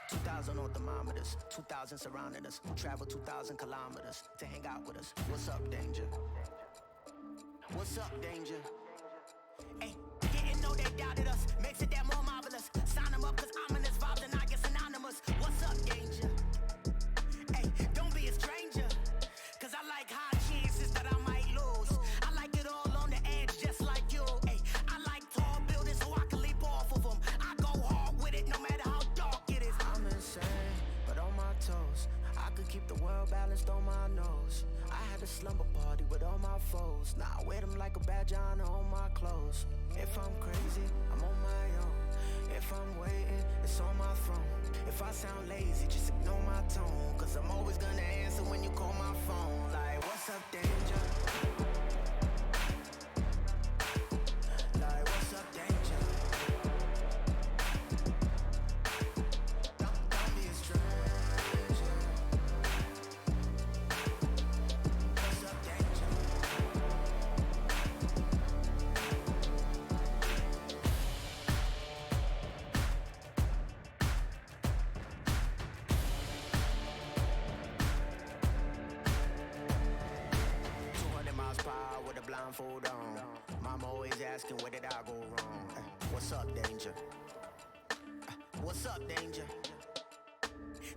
2,000 on thermometers, 2,000 surrounding us. Travel 2,000 kilometers to hang out with us. What's up, danger? What's up, danger? Hey, didn't know they doubted us. Makes it that more marvelous. Sign them up, cause ominous vibes and I get synonymous. What's up, danger? Hey, don't be a stranger. Cause I like high chances that I might lose. I like it all on the edge, just like you. Hey, I like tall buildings so I can leap off of them. I go hard with it no matter how dark it is. I'm insane, but on my toes. I could keep the world balanced on my nose. I had a slumber party with all my foes. Now I wear them like a badge of honor on my clothes. If I'm crazy, I'm on my own. If I'm waiting, it's on my throne. If I sound lazy, just ignore my tone. Cause I'm always gonna answer when you call my phone. Like, what's up, danger? Like, what's up, danger? Don't be a stranger. What's up, danger? 200 miles per hour with a blindfold on. Mama always asking where did I go wrong. What's up, danger? What's up, danger?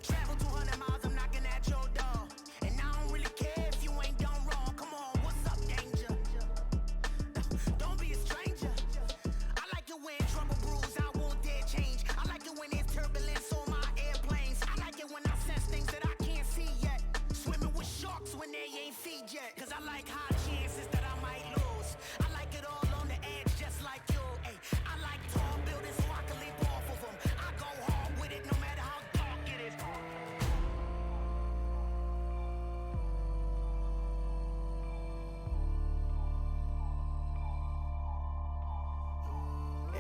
Travel 200 miles, I'm knocking at your door. And I don't really care if you ain't done wrong. Come on, what's up, danger? Don't be a stranger. I like it when trouble brews, I won't dare change. I like it when there's turbulence on my airplanes. I like it when I sense things that I can't see yet. Swimming with sharks when they ain't feed yet. Cause I like high chances that I might lose. I like it all on the edge, just like you. Ay, I like tall buildings so I can leap off of them. I go hard with it no matter how dark it is.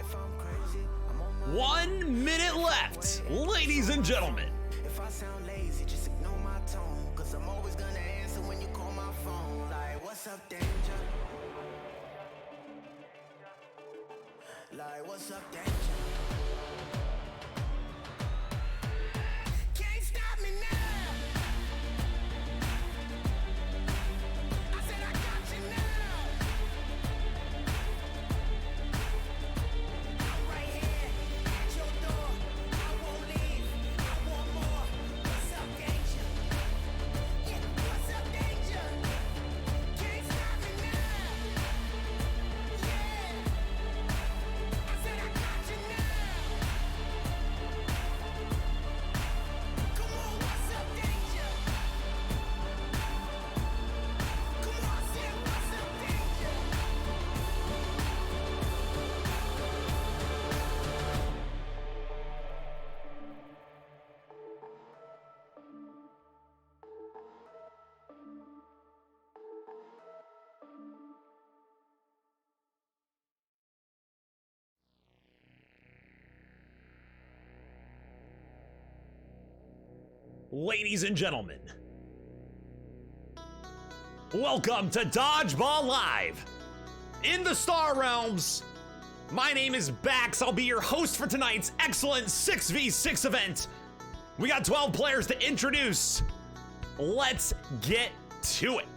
If I'm crazy, I'm on my 1 minute left, ladies and gentlemen. If I sound lazy, just ignore my tone. Cause I'm always gonna answer when you call my phone. Like, what's up, danger? Like, what's up, danger? Can't stop me now. I said I got you now. I'm right here at your door. I won't leave. I want more. What's up, danger? Yeah, what's up, danger? Can't stop me now. Yeah. I said I got you now. Come on, what's up, danger? Come on, I said what's up, danger? Ladies and gentlemen, welcome to Dodgeball Live. In the Star Realms, my name is Bax. I'll be your host for tonight's excellent 6v6 event. We got 12 players to introduce. Let's get to it.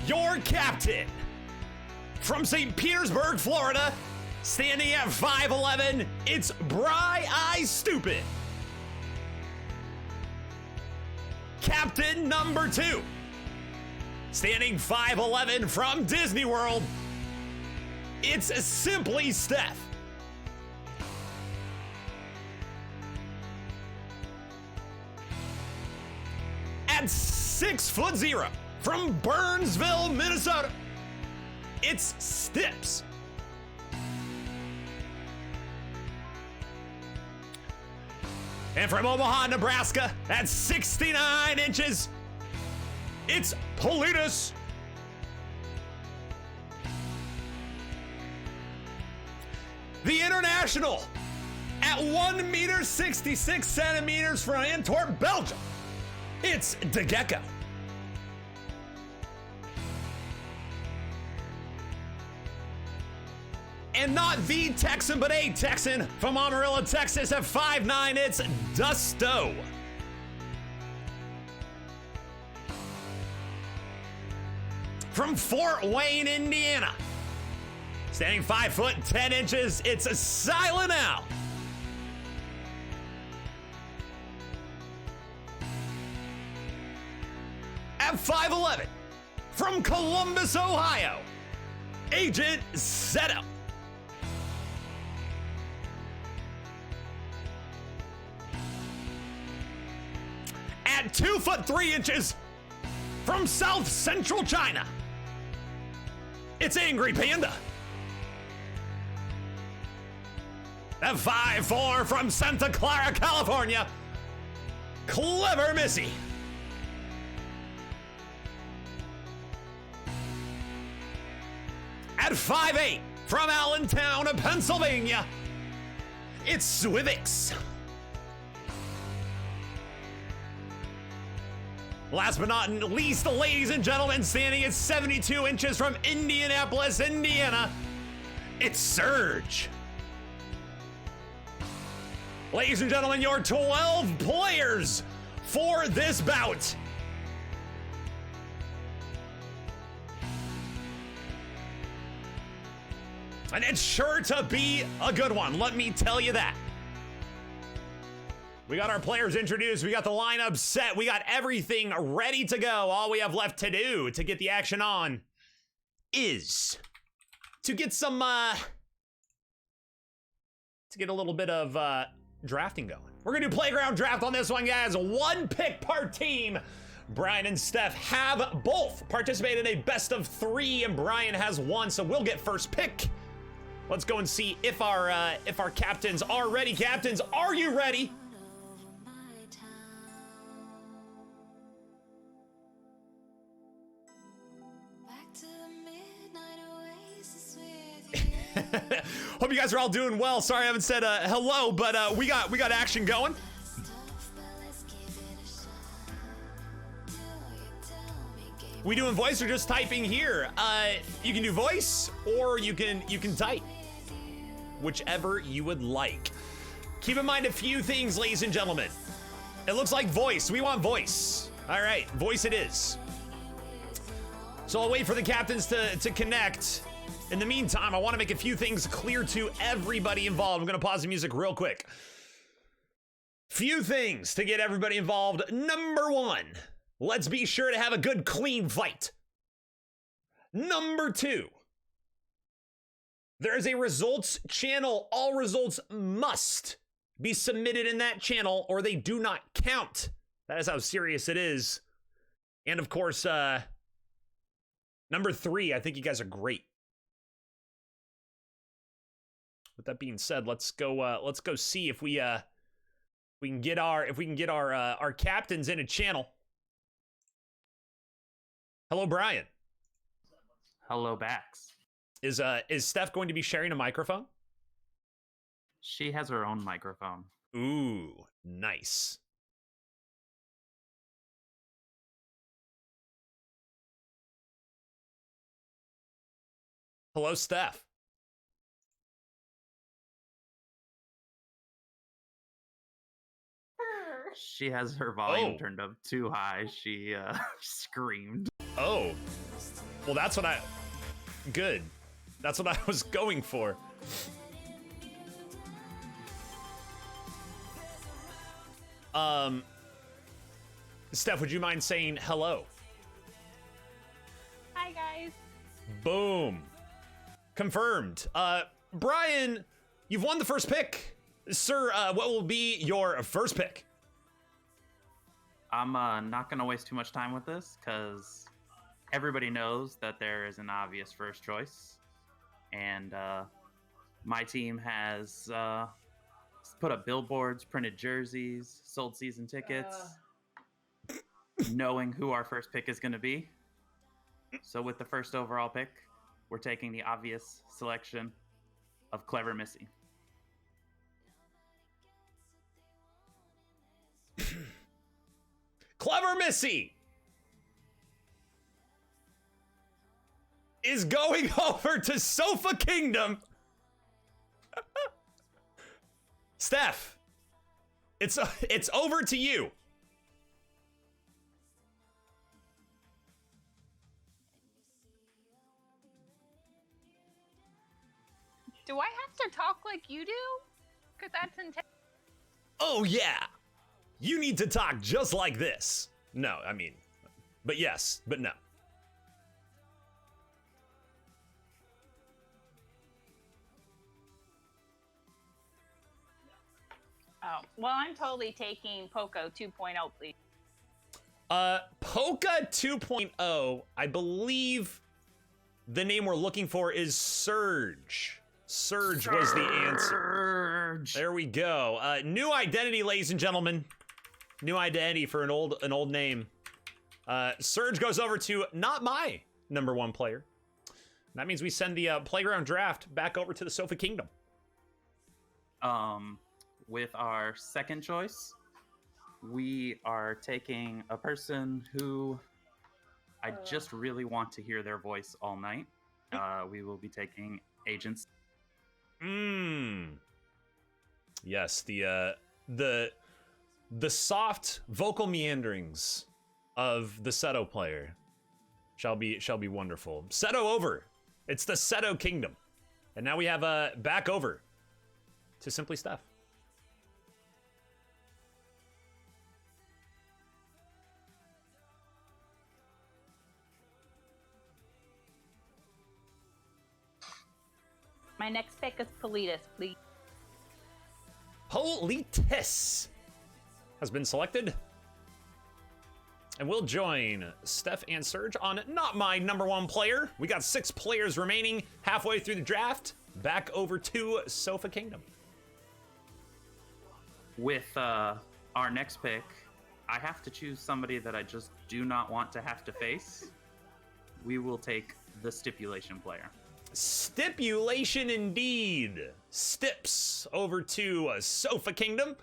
Your captain from St. Petersburg, Florida, standing at 5'11", it's Bri-Eye Stupid. Captain number 2, standing 5'11" from Disney World, it's Simply Steph. At 6'0" from Burnsville, Minnesota, it's Stips. And from Omaha, Nebraska, at 69 inches, it's Politus. The International, at 1 meter 66 centimeters from Antwerp, Belgium, it's De Gecko. And not the Texan, but a Texan from Amarillo, Texas at 5'9", it's Dusto. From Fort Wayne, Indiana, standing 5 foot 10 inches, it's a Silent Al. At 5'11", from Columbus, Ohio, Agent Seto. At 2 foot 3 inches, from South Central China, it's Angry Panda. At 5'4", from Santa Clara, California, Clever Missy. At 5'8", from Allentown, Pennsylvania, it's Swivix. Last but not least, ladies and gentlemen, standing at 72 inches from Indianapolis, Indiana, it's Surge. Ladies and gentlemen, your 12 players for this bout. And it's sure to be a good one, let me tell you that. We got our players introduced, we got the lineup set, we got everything ready to go. All we have left to do to get the action on is to get some, to get a little bit of drafting going. We're gonna do playground draft on this one, guys. 1 pick per team. Brian and Steph have both participated in a best of 3, and Brian has 1, so we'll get first pick. Let's go and see if our captains are ready. Captains, are you ready? Hope you guys are all doing well. Sorry I haven't said hello, but we got action going. We doing voice or just typing here? You can do voice or you can type, whichever you would like. Keep in mind a few things, ladies and gentlemen. It looks like voice. We want voice. All right, voice it is. So I'll wait for the captains to connect. In the meantime, I want to make a few things clear to everybody involved. I'm going to pause the music real quick. Few things to get everybody involved. Number 1, let's be sure to have a good, clean fight. Number 2, there is a results channel. All results must be submitted in that channel or they do not count. That is how serious it is. And of course, number 3, I think you guys are great. With that being said, let's go see if we can get our captains in a channel. Hello, Brian. Hello, Bax. Is Steph going to be sharing a microphone? She has her own microphone. Ooh, nice. Hello, Steph. She has her volume turned up too high. She screamed. Oh, well, that's what good. That's what I was going for. Steph, would you mind saying hello? Hi, guys. Boom. Confirmed. Brian, you've won the first pick. Sir, what will be your first pick? I'm not going to waste too much time with this because everybody knows that there is an obvious first choice. And my team has put up billboards, printed jerseys, sold season tickets, knowing who our first pick is going to be. So with the first overall pick, we're taking the obvious selection of Clever Missy. Clever Missy is going over to Sofa Kingdom Steph, it's over to you. Do I have to talk like you do? Because that's intense. Oh, yeah. You need to talk just like this. No, I mean, but yes, but no. Oh, well, I'm totally taking Poco 2.0, please. Polka 2.0, I believe the name we're looking for is Surge. Surge was the answer. There we go. New identity, ladies and gentlemen. New identity for an old name. Surge goes over to not my number one player. That means we send the playground draft back over to the Sofa Kingdom. With our second choice, we are taking a person who I just really want to hear their voice all night. We will be taking Agents. Yes, the soft vocal meanderings of the Seto player shall be wonderful. Seto over. It's the Seto Kingdom. And now we have back over to Simply Steph. My next pick is Politis, please. Politis has been selected. And we'll join Steph and Surge on not my number one player. We got 6 players remaining halfway through the draft. Back over to Sofa Kingdom. With our next pick, I have to choose somebody that I just do not want to have to face. We will take the Stipulation player. Stipulation indeed. Stips over to Sofa Kingdom.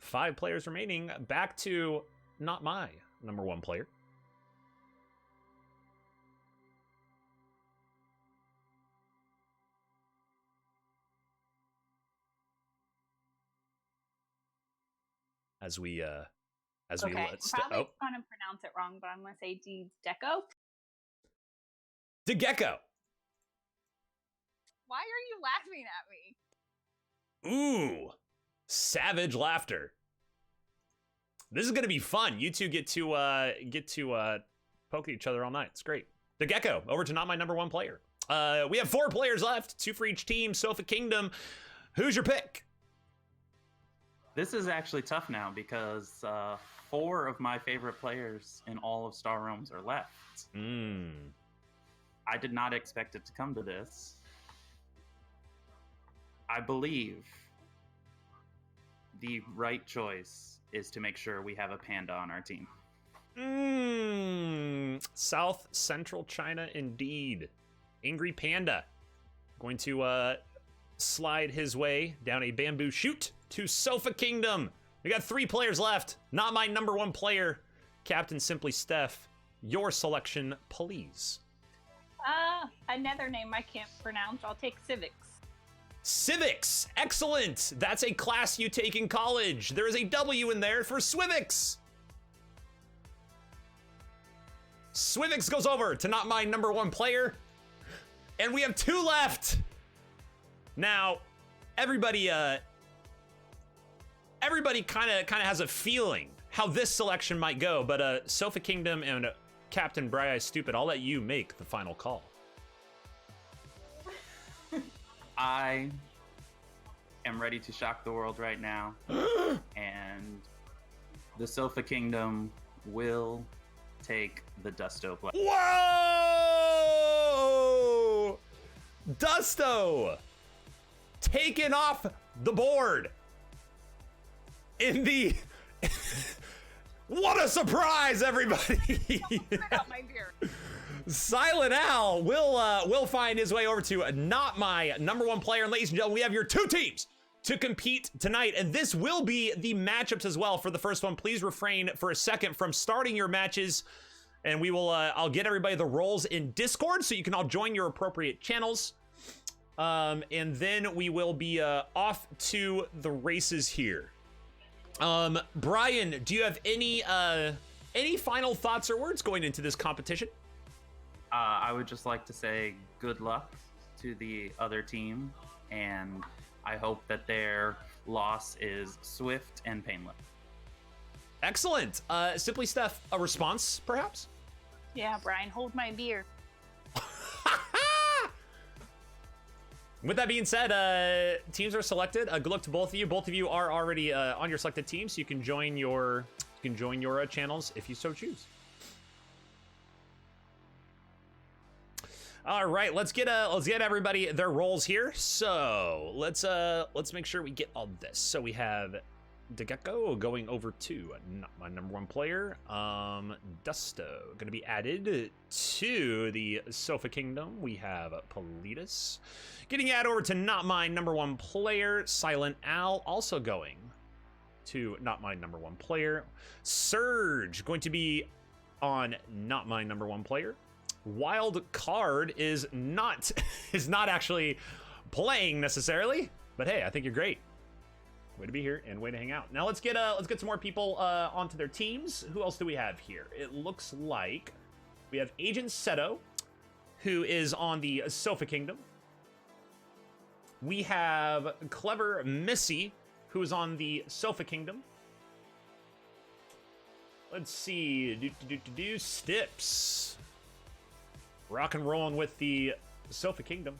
5 players remaining. Back to not my number one player. As we Okay, let probably gonna pronounce it wrong, but I'm gonna say Deco. DeGecko. Why are you laughing at me? Ooh, savage laughter. This is gonna be fun. You two get to poke at each other all night. It's great. DeGecko over to not my number one player. We have 4 players left, 2 for each team. Sofa Kingdom. Who's your pick? This is actually tough now because 4 of my favorite players in all of Star Realms are left. I did not expect it to come to this. I believe the right choice is to make sure we have a panda on our team. South Central China indeed. Angry Panda going to slide his way down a bamboo chute to Sofa Kingdom. We got 3 players left. Not my number one player, Captain Simply Steph. Your selection, please. Another name I can't pronounce. I'll take Civics. Civics, excellent. That's a class you take in college. There is a W in there for Swivix. Swivix goes over to not my number one player. And we have 2 left. Now, everybody kind of has a feeling how this selection might go, but Sofa Kingdom and Captain Bri-Eye Stupid, I'll let you make the final call. I am ready to shock the world right now, and the Sofa Kingdom will take the Dusto play. Whoa! Dusto taken off the board in the what a surprise, everybody. Spit out my beer. Silent Al will find his way over to not my number one player. And ladies and gentlemen, we have your 2 teams to compete tonight, and this will be the matchups as well. For the first one, please refrain for a second from starting your matches, and we will I'll get everybody the roles in Discord so you can all join your appropriate channels. And then we will be off to the races here. Brian, do you have any final thoughts or words going into this competition? I would just like to say good luck to the other team, and I hope that their loss is swift and painless. Excellent. Simply Steph, a response, perhaps? Yeah, Brian, hold my beer. With that being said, teams are selected. Good luck to both of you. Both of you are already on your selected team, so you can join your channels if you so choose. All right, let's get everybody their roles here. So let's make sure we get all this. So we have DeGecko going over to not my number one player. Dusto going to be added to the Sofa Kingdom. We have Politis getting added over to not my number one player. Silent Al also going to not my number one player. Surge going to be on not my number one player. Wild Card is not actually playing necessarily, but hey, I think you're great. Way to be here and way to hang out. Now let's get some more people onto their teams. Who else do we have here? It looks like we have Agent Seto, who is on the Sofa Kingdom. We have Clever Missy, who is on the Sofa Kingdom. Let's see, Stips. Rock and rolling with the Sofa Kingdom.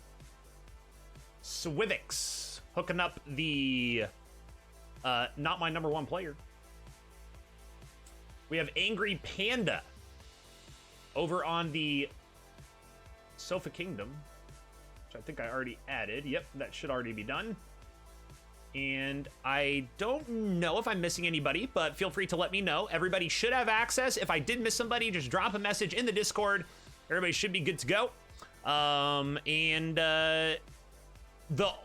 Swivix hooking up the not my number one player. We have Angry Panda over on the Sofa Kingdom, which I think I already added. Yep, that should already be done. And I don't know if I'm missing anybody, but feel free to let me know. Everybody should have access. If I did miss somebody, just drop a message in the Discord. Everybody should be good to go. The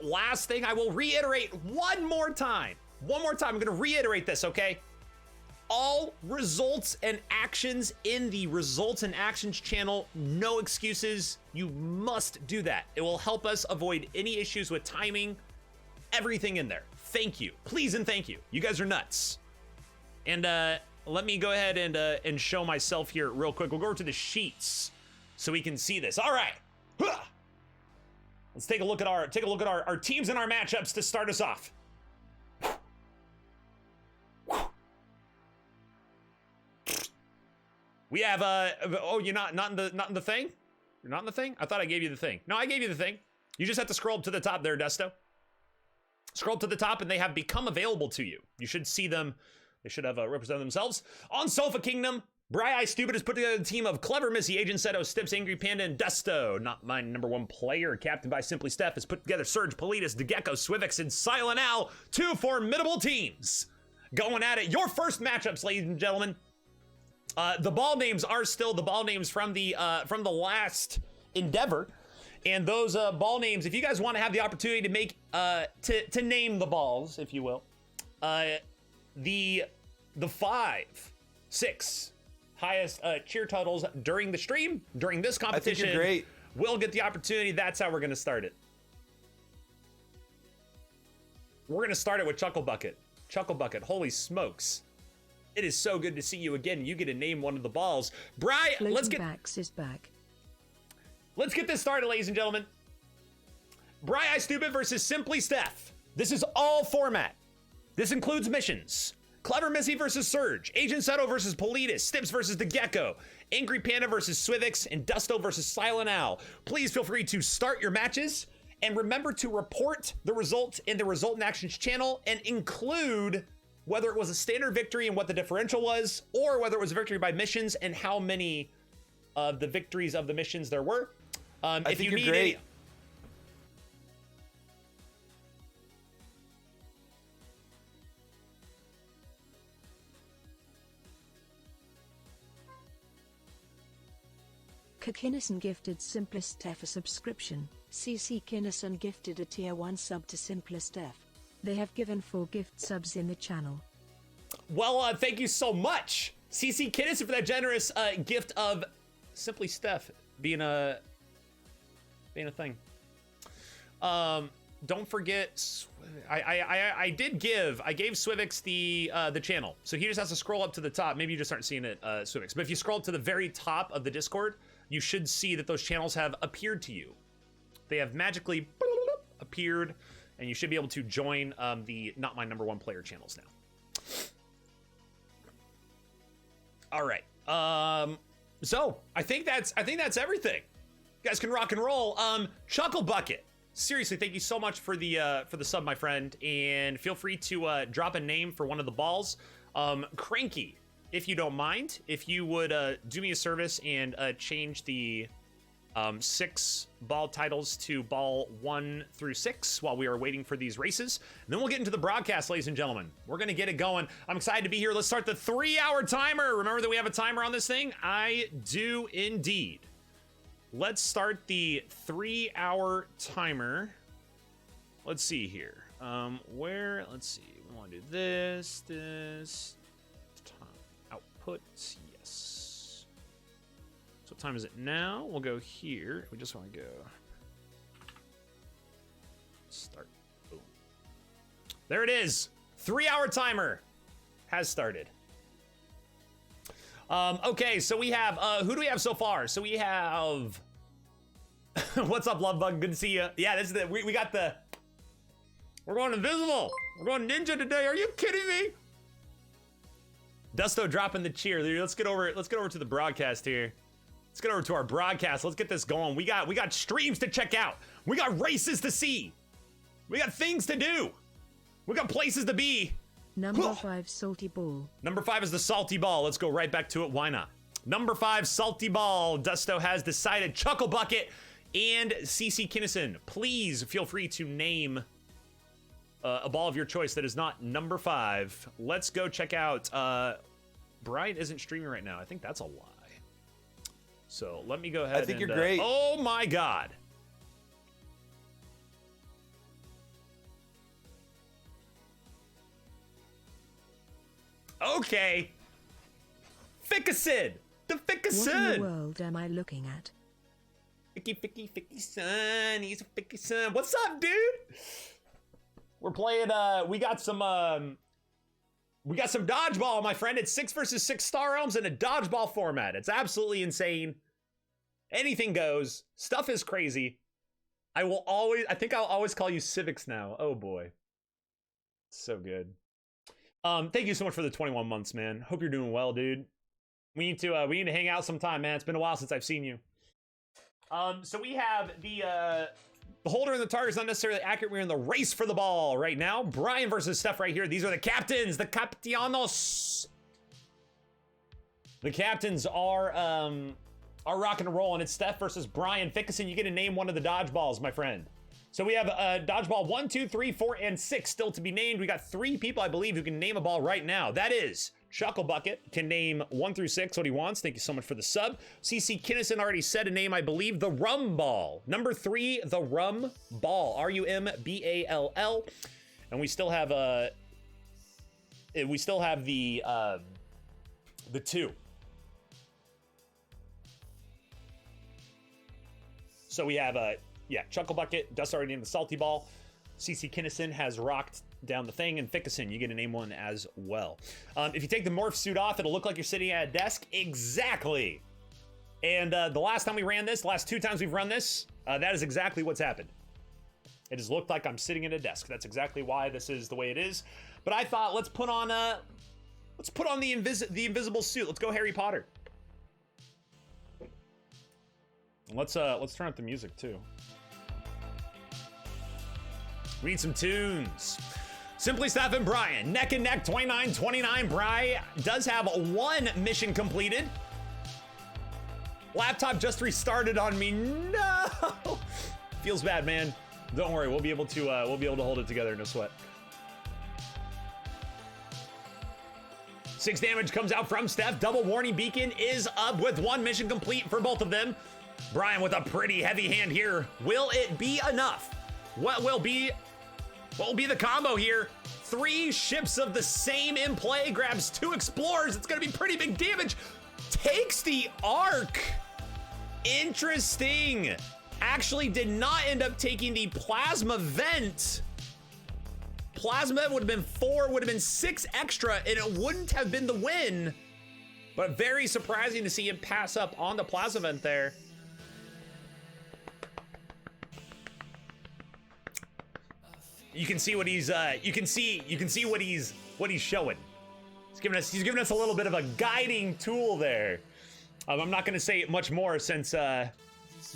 last thing I will reiterate one more time. I'm going to reiterate this, okay? All results and actions in the results and actions channel, no excuses. You must do that. It will help us avoid any issues with timing, everything in there. Thank you. Please and thank you. You guys are nuts. And let me go ahead and show myself here real quick. We'll go over to the sheets so we can see this. All right. Let's take a look at our teams and our matchups to start us off. We have oh, you're not in the thing? You're not in the thing? I thought I gave you the thing. No, I gave you the thing. You just have to scroll up to the top there, Desto. Scroll up to the top and they have become available to you. You should see them. They should have represented themselves. On Sofa Kingdom, Bri Stupid has put together a team of Clever Missy, Agent Seto, Stips, Angry Panda, and Desto. Not my number one player, captained by Simply Steph, has put together Surge, Politis, DeGecko, Swivix, and Silent Al. Two formidable teams going at it. Your first matchups, ladies and gentlemen. The ball names are still the ball names from the last endeavor. And those ball names, if you guys want to have the opportunity to make to name the balls, if you will, the 5, 6 highest cheer totals during the stream, during this competition, I think you're great. Will get the opportunity. That's how we're going to start it. We're going to start it with Chuckle Bucket. Chuckle Bucket, holy smokes. It is so good to see you again. You get to name one of the balls. Bri, let's get... Backs is back. Let's get this started, ladies and gentlemen. Bri Stupid versus Simply Steph. This is all format. This includes missions. Clever Missy versus Surge. Agent Seto versus Politis. Stips versus DeGecko. Angry Panda versus Swivix. And Dusto versus Silent Al. Please feel free to start your matches. And remember to report the result in the Result in Actions channel and include whether it was a standard victory and what the differential was, or whether it was a victory by missions and how many of the victories of the missions there were. I if think you you're need great. Kinnison gifted Simplest Steph a subscription. CC Kinnison gifted a tier 1 sub to Simplest Steph. They have given 4 gift subs in the channel. Well, thank you so much, CC Kinnison, for that generous gift of Simply Steph being a thing. Don't forget, I gave Swivix the channel, so he just has to scroll up to the top. Maybe you just aren't seeing it, Swivix. But if you scroll up to the very top of the Discord, you should see that those channels have appeared to you. They have magically appeared, and you should be able to join the Not My Number One Player channels now. All right. So I think that's everything. You guys can rock and roll. Chuckle Bucket. Seriously, thank you so much for the sub, my friend, and feel free to drop a name for one of the balls. Cranky, if you don't mind, if you would do me a service and change the 6 ball titles to ball 1 through 6 while we are waiting for these races. And then we'll get into the broadcast, ladies and gentlemen. We're gonna get it going. I'm excited to be here. Let's start the 3-hour timer. Remember that we have a timer on this thing? I do indeed. Let's start the 3-hour timer. Let's see here. Let's see. We want to do this, time, output, yes. So what time is it now? We'll go here. We just want to go start. Boom. There it is. 3-hour timer has started. Okay, so we have, who do we have so far? So we have, what's up, Lovebug? Good to see you. Yeah, this is we got the, we're going invisible. We're going ninja today. Are you kidding me? Dusto dropping the cheer. Let's get over to the broadcast here. Let's get over to our broadcast. Let's get this going. We got streams to check out. We got races to see. We got things to do. We got places to be. Number 5, Salty Ball. Number 5 is the Salty Ball. Let's go right back to it. Why not? Number 5, Salty Ball. Dusto has decided. Chuckle Bucket and CC Kinnison. Please feel free to name a ball of your choice that is not number 5. Let's go check out. Brian isn't streaming right now. I think that's a lie. So let me go ahead. I think you're great. Oh my God. Okay. Ficacid. The Ficacid. What in the world am I looking at? Ficky son. He's a Ficky son. What's up, dude? We're playing, we got some dodgeball, my friend. It's 6 versus 6 Star Realms in a dodgeball format. It's absolutely insane. Anything goes. Stuff is crazy. I think I'll always call you Civics now. Oh boy. So good. Thank you so much for the 21 months, man. Hope you're doing well, dude. We need to hang out sometime, man. It's been a while since I've seen you. So we have the holder and the target is not necessarily accurate. We're in the race for the ball right now. Brian versus Steph right here. These are the captains, the capitanos. The captains are rocking and rolling. It's Steph versus Brian. Fickerson, you get to name one of the dodgeballs, my friend. So we have dodgeball 1, 2, 3, 4, and 6 still to be named. We got 3 people, I believe, who can name a ball right now. That is Chuckle Bucket can name 1 through 6 what he wants. Thank you so much for the sub. CC Kinnison already said a name, I believe, the Rum Ball. Number 3, the Rum Ball. RUMBALL. And we still have the 2. So we have Chuckle Bucket, Dust already named the Salty Ball. CC Kinnison has rocked down the thing, and Fickerson, you get to name one as well. If you take the morph suit off, it'll look like you're sitting at a desk. Exactly. And the last time we ran this, the last 2 times we've run this, that is exactly what's happened. It has looked like I'm sitting at a desk. That's exactly why this is the way it is. But I thought, let's put on the invisible suit. Let's go Harry Potter. Let's turn up the music too. We need some tunes. Simply Steph and Brian, neck and neck, 29-29. Bri does have 1 mission completed. Laptop just restarted on me. No, feels bad, man. Don't worry, we'll be able to hold it together, no sweat. 6 damage comes out from Steph. Double warning beacon is up with 1 mission complete for both of them. Brian with a pretty heavy hand here. Will it be enough? What will be the combo here? 3 ships of the same in play, grabs 2 explorers. It's gonna be pretty big damage. Takes the arc. Interesting. actually did not end up taking the plasma vent. Plasma vent would have been 4, would have been 6 extra, and it wouldn't have been the win. But very surprising to see him pass up on the plasma vent there. You can see what he's you can see what he's showing. He's giving us a little bit of a guiding tool there. I'm not going to say much more since that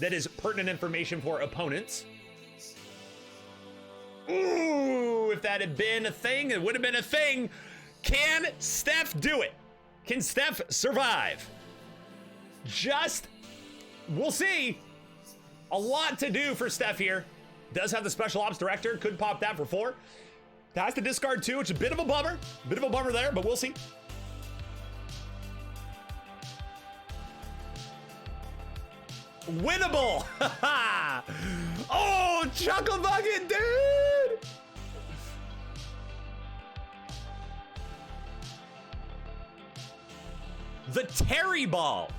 is pertinent information for opponents. Ooh, if that had been a thing, it would have been a thing. Can Steph do it? Can Steph survive? We'll see. A lot to do for Steph here. Does have the special ops director, could pop that for 4. Has to discard 2, which is a bit of a bummer. Bit of a bummer there, but we'll see. Winnable! Oh, Chuckle Bucket, dude! The Terry ball.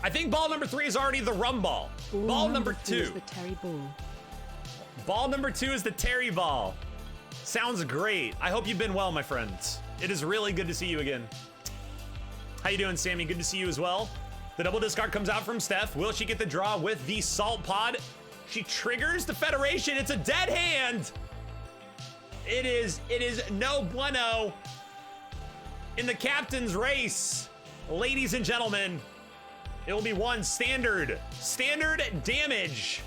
I think ball number 3 is already the rum ball. Ball number 2 is the Terry ball. Ball number 2 is the Terry ball. Sounds great. I hope you've been well, my friends. It is really good to see you again. How you doing, Sammy? Good to see you as well. The double discard comes out from Steph. Will she get the draw with the salt pod? She triggers the Federation. It's a dead hand. It is no bueno in the captain's race. Ladies and gentlemen, it will be 1 standard damage.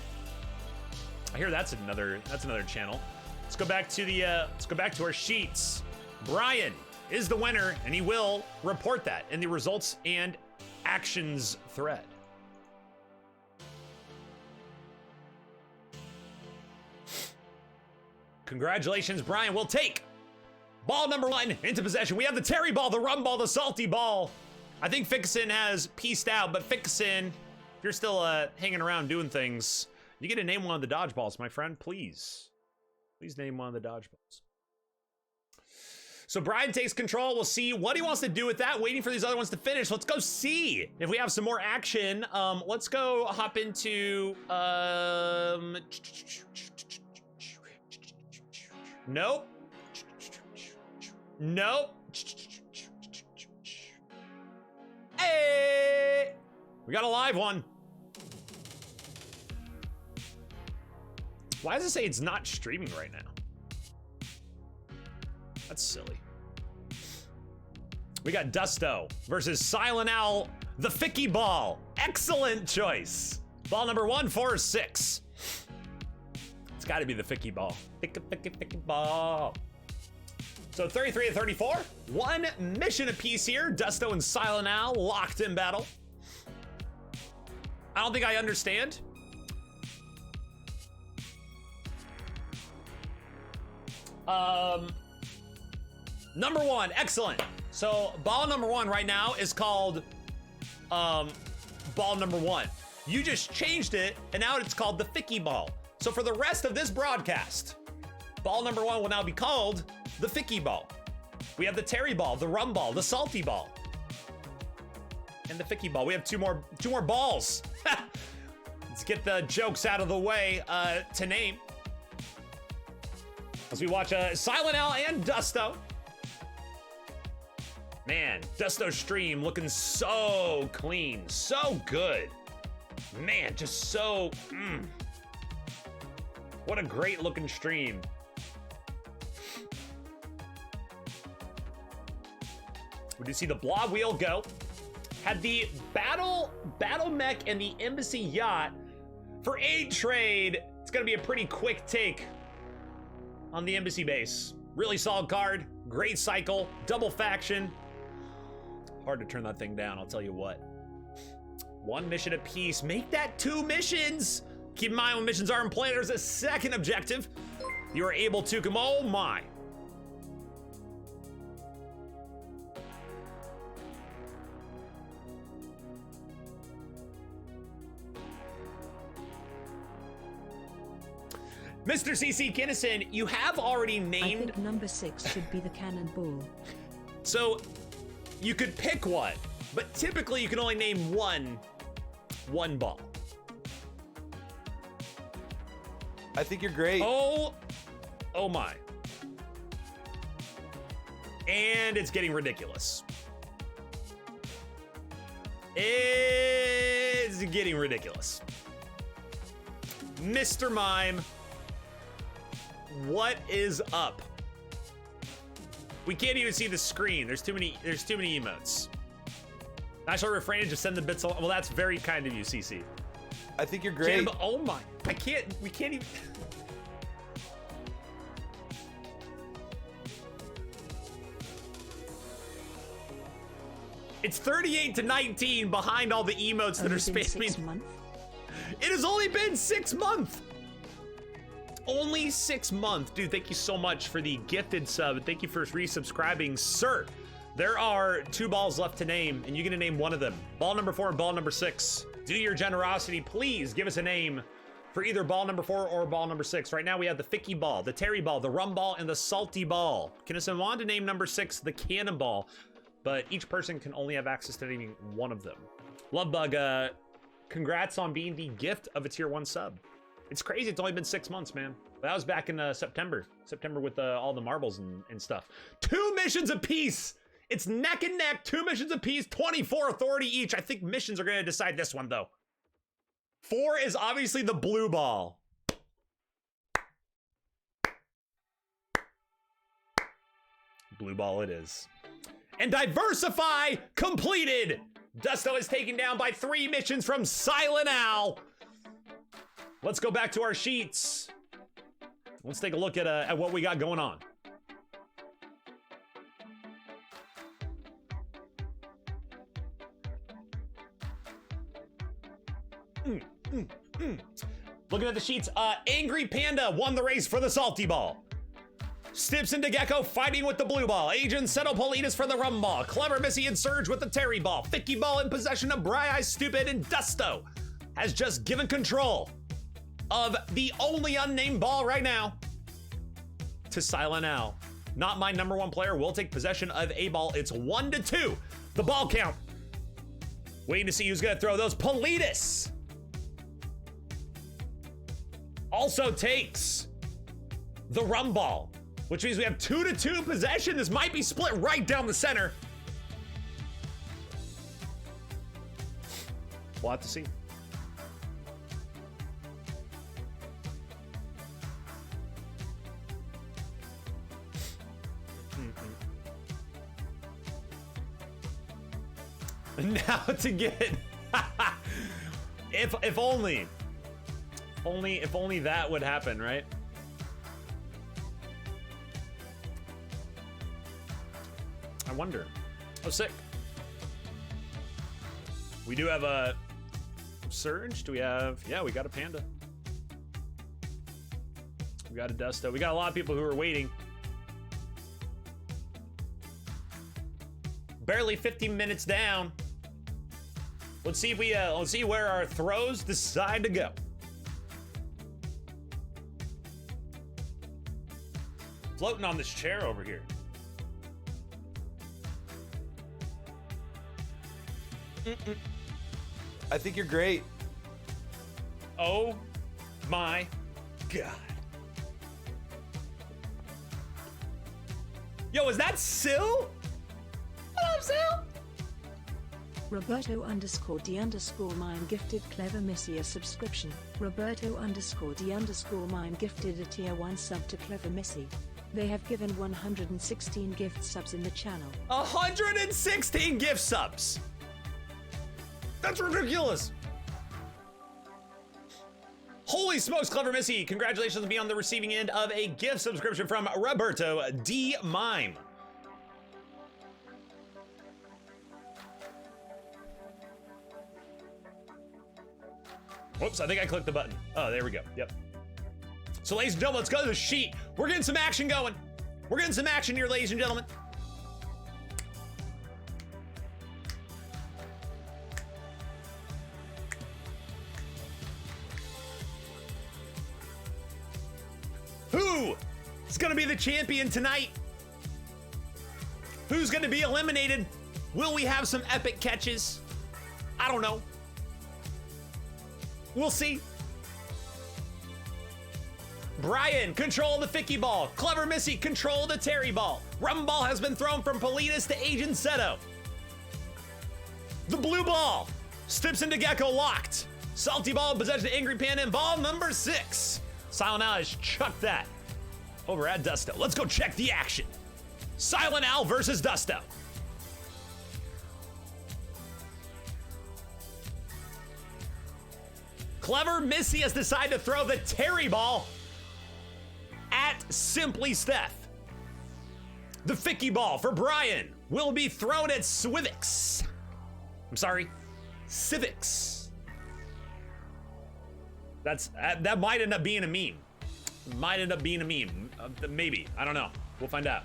I hear that's another channel. Let's go back to our sheets. Brian is the winner, and he will report that in the results and actions thread. Congratulations, Brian. We'll take ball number 1 into possession. We have the Terry ball, the rum ball, the salty ball. I think Fixin has pieced out, but Fixin, if you're still hanging around doing things, you get to name one of the dodgeballs, my friend, please. Please name one of the dodgeballs. So Brian takes control. We'll see what he wants to do with that. Waiting for these other ones to finish. Let's go see if we have some more action. Let's go hop into... Nope. Nope. Hey! We got a live one. Why does it say it's not streaming right now? That's silly. We got Dusto versus Silent Owl, the Ficky Ball. Excellent choice. Ball number 1, 4, 6. It's got to be the Ficky Ball. Ficky Ball. So 33 to 34. 1 mission apiece here. Dusto and Silent Owl locked in battle. I don't think I understand. Number 1, excellent. So ball number 1 right now is called ball number 1. You just changed it, and now it's called the Ficky Ball. So for the rest of this broadcast, ball number 1 will now be called the Ficky Ball. We have the Terry ball, the rum ball, the salty ball, and the Ficky Ball. We have two more balls. Let's get the jokes out of the way to name. As we watch Silent Owl and Dusto. Man, Dusto's stream looking so clean, so good. Man, just so, What a great looking stream. We did see the blob wheel go. Had the battle mech and the embassy yacht for 8 trade. It's gonna be a pretty quick take on the embassy base. Really solid card, great cycle, double faction. Hard to turn that thing down, I'll tell you what. 1 mission apiece, make that 2 missions. Keep in mind when missions are in play, there's a second objective. You are able to come, oh my. Mr. CC Kinnison, you have already named... I think number 6 should be the cannonball. So, you could pick one, but typically you can only name one ball. I think you're great. Oh my. And it's getting ridiculous. It's getting ridiculous. Mr. Mime, what is up? We can't even see the screen. There's too many emotes. I shall refrain and just send the bits along. Well, that's very kind of you, CC. I think you're great. Jim, oh my, we can't even. It's 38-19 behind all the emotes that are spamming. It has only been 6 months. Only 6 months. Dude, thank you so much for the gifted sub. Thank you for resubscribing, sir. There are 2 balls left to name, and you're gonna name one of them. Ball number 4 and ball number 6. Due to your generosity, please give us a name for either ball number 4 or ball number 6. Right now we have the Ficky ball, the Terry ball, the Rum ball, and the Salty ball. Can I want to name number 6, the Cannonball, but each person can only have access to naming one of them. Lovebug, congrats on being the gift of a tier 1 sub. It's crazy, it's only been 6 months, man. That was back in September with all the marbles and stuff. 2 missions apiece. It's neck and neck, 2 missions apiece, 24 authority each. I think missions are gonna decide this one though. 4 is obviously the blue ball. Blue ball it is. And Diversify completed. Dusto is taken down by 3 missions from Silent Owl. Let's go back to our sheets. Let's take a look at what we got going on. Looking at the sheets, Angry Panda won the race for the Salty Ball. Stips into Gecko fighting with the blue ball. Agent Cetopolitas for the rum ball. Clever Missy and Surge with the Terry ball. Ficky ball in possession of Bri-Eye Stupid, and Dusto has just given control of the only unnamed ball right now to Silent Owl. Not my number 1 player will take possession of a ball. It's 1-2. The ball count. Waiting to see who's gonna throw those. Politis also takes the rum ball, which means we have 2-2 possession. This might be split right down the center. We'll have to see. Now to get if only that would happen, right? I wonder. Oh, sick. We do have a Surge. Do we have? Yeah, we got a Panda. We got a Dusto. We got a lot of people who are waiting. Barely 15 minutes down. Let's see if let's see where our throws decide to go. Floating on this chair over here. I think you're great. Oh my God. Yo, is that Sil? What up, Sil? Roberto_D_mime gifted Clever Missy a subscription. Roberto_D_mime gifted a tier 1 sub to Clever Missy. They have given 116 gift subs in the channel. 116 gift subs. That's ridiculous. Holy smokes, Clever Missy. Congratulations on being on the receiving end of a gift subscription from Roberto D. Mime. Whoops, I think I clicked the button. Oh, there we go. Yep. So, ladies and gentlemen, let's go to the sheet. We're getting some action going. We're getting some action here, ladies and gentlemen. Who is going to be the champion tonight? Who's going to be eliminated? Will we have some epic catches? I don't know. We'll see. Brian, control the Ficky ball. Clever Missy, control the Terry ball. Rum ball has been thrown from Politas to Agent Seto. The blue ball. Stips into Gecko locked. Salty ball in possession of Angry Panda and ball number 6. Silent Al has chucked that over at Dusto. Let's go check the action. Silent Al versus Dusto. Clever Missy has decided to throw the Terry ball at Simply Steph. The Ficky ball for Brian will be thrown at Swivix. I'm sorry, Civics. That might end up being a meme. Might end up being a meme. Maybe, I don't know. We'll find out.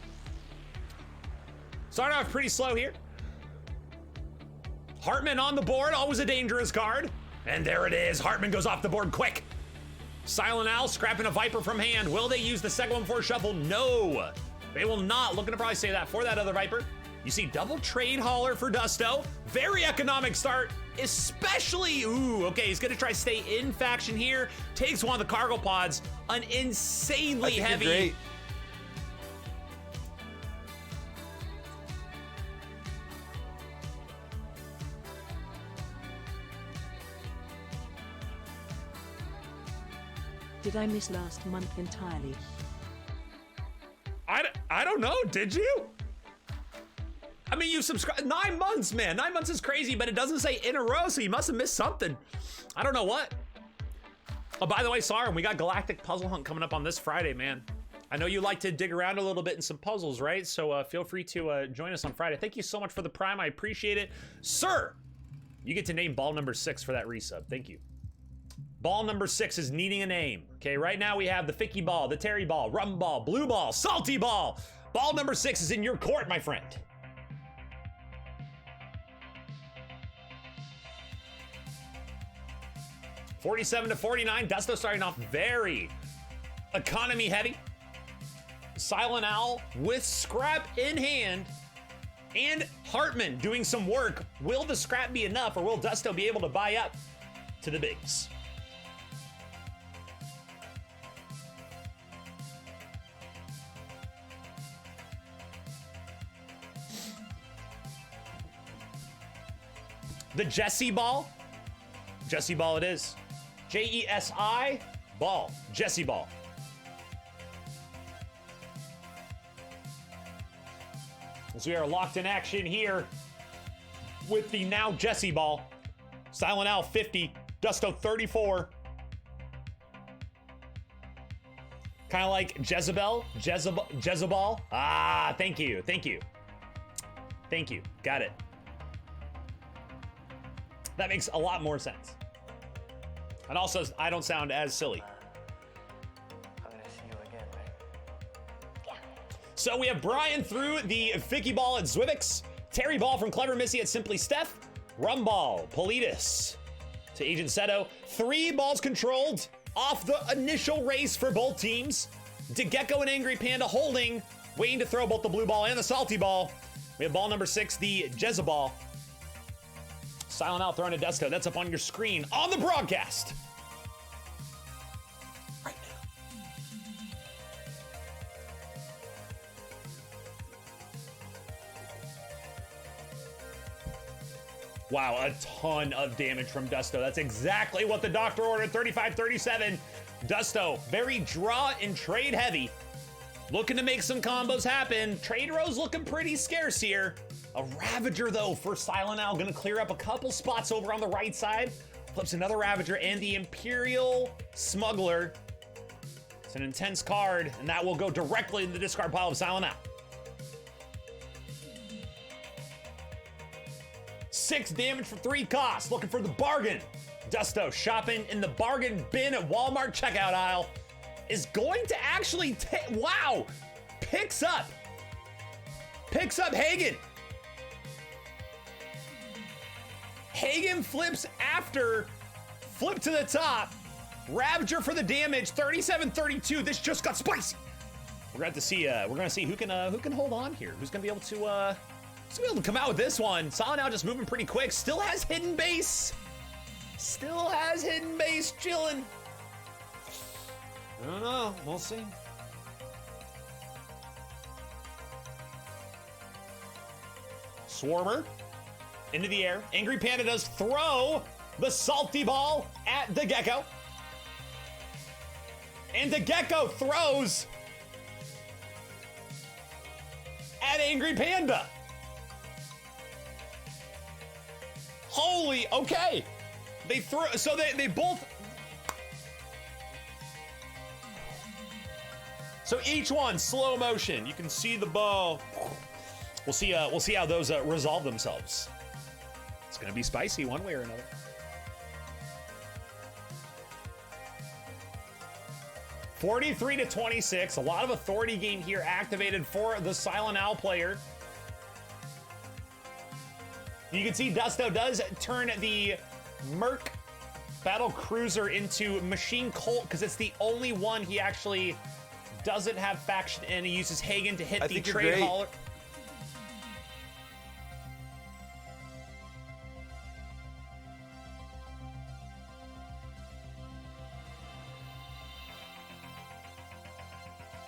Starting off pretty slow here. Hartman on the board, always a dangerous card. And there it is, Hartman goes off the board quick. Silent Al scrapping a Viper from hand. Will they use the second one for shuffle? No, they will not. Looking to probably say that for that other Viper. You see double trade hauler for Dusto. Very economic start, especially, ooh, okay, he's gonna try to stay in faction here. Takes one of the cargo pods, an insanely heavy. You're great. Did I miss last month entirely? I don't know, did you? I mean, you subscribed 9 months, man. 9 months is crazy, but it doesn't say in a row, so you must have missed something. I don't know what. Oh, by the way, Sarn, we got Galactic Puzzle Hunt coming up on this Friday, man. I know you like to dig around a little bit in some puzzles, right? So feel free to join us on Friday. Thank you so much for the Prime. I appreciate it. Sir, you get to name ball number 6 for that resub. Thank you. Ball number 6 is needing a name. Okay, right now we have the Ficky ball, the Terry ball, Rum ball, Blue ball, Salty ball. Ball number 6 is in your court, my friend. $47 to $49. Dusto starting off very economy heavy. Silent Al with scrap in hand. And Hartman doing some work. Will the scrap be enough, or will Dusto be able to buy up to the bigs? The Jesse ball. Jesse ball it is. Jesi ball. Jesse ball. So we are locked in action here with the now Jesse ball. Silent Al 50, Dusto 34. Kind of like Jezebel. Jezebel. Ah, thank you. Thank you. Thank you. Got it. That makes a lot more sense. And also, I don't sound as silly. I'm gonna see you again, right? Yeah. So we have Brian through the Ficky ball at Zwivix, Terry ball from Clever Missy at Simply Steph, Rum ball, Politas to Agent Seto. 3 balls controlled off the initial race for both teams. DeGecko and Angry Panda holding, waiting to throw both the blue ball and the salty ball. We have ball number 6, the Jezebel. Silent Al throwing a Dusto. That's up on your screen on the broadcast right now. Wow, a ton of damage from Dusto. That's exactly what the doctor ordered. 35-37. Dusto, very draw and trade heavy. Looking to make some combos happen. Trade rows looking pretty scarce here. A Ravager, though, for Silent Al. Gonna clear up a couple spots over on the right side. Flips another Ravager and the Imperial Smuggler. It's an intense card, and that will go directly in the discard pile of Silent Al. 6 damage for 3 costs. Looking for the bargain. Dusto shopping in the bargain bin at Walmart checkout aisle. Is going to actually take, wow, picks up Hagen. Hagen flips after, flip to the top. Ravager for the damage, 37-32. This just got spicy. We're going to see. We're going to see who can hold on here. Who's going to be able to come out with this one. Silent Al just moving pretty quick. Still has hidden base. Chilling. I don't know. We'll see. Swarmer into the air. Angry Panda does throw the salty ball at the Gecko. And the Gecko throws at Angry Panda. Holy, okay. They throw, so they both. So each one slow motion. You can see the ball. We'll see how those resolve themselves. It's gonna be spicy one way or another. $43-26. A lot of authority game here activated for the Silent Owl player. You can see Dusto does turn the Merc Battle Cruiser into Machine Colt because it's the only one he actually doesn't have faction in. He uses Hagen to hit the trade hauler.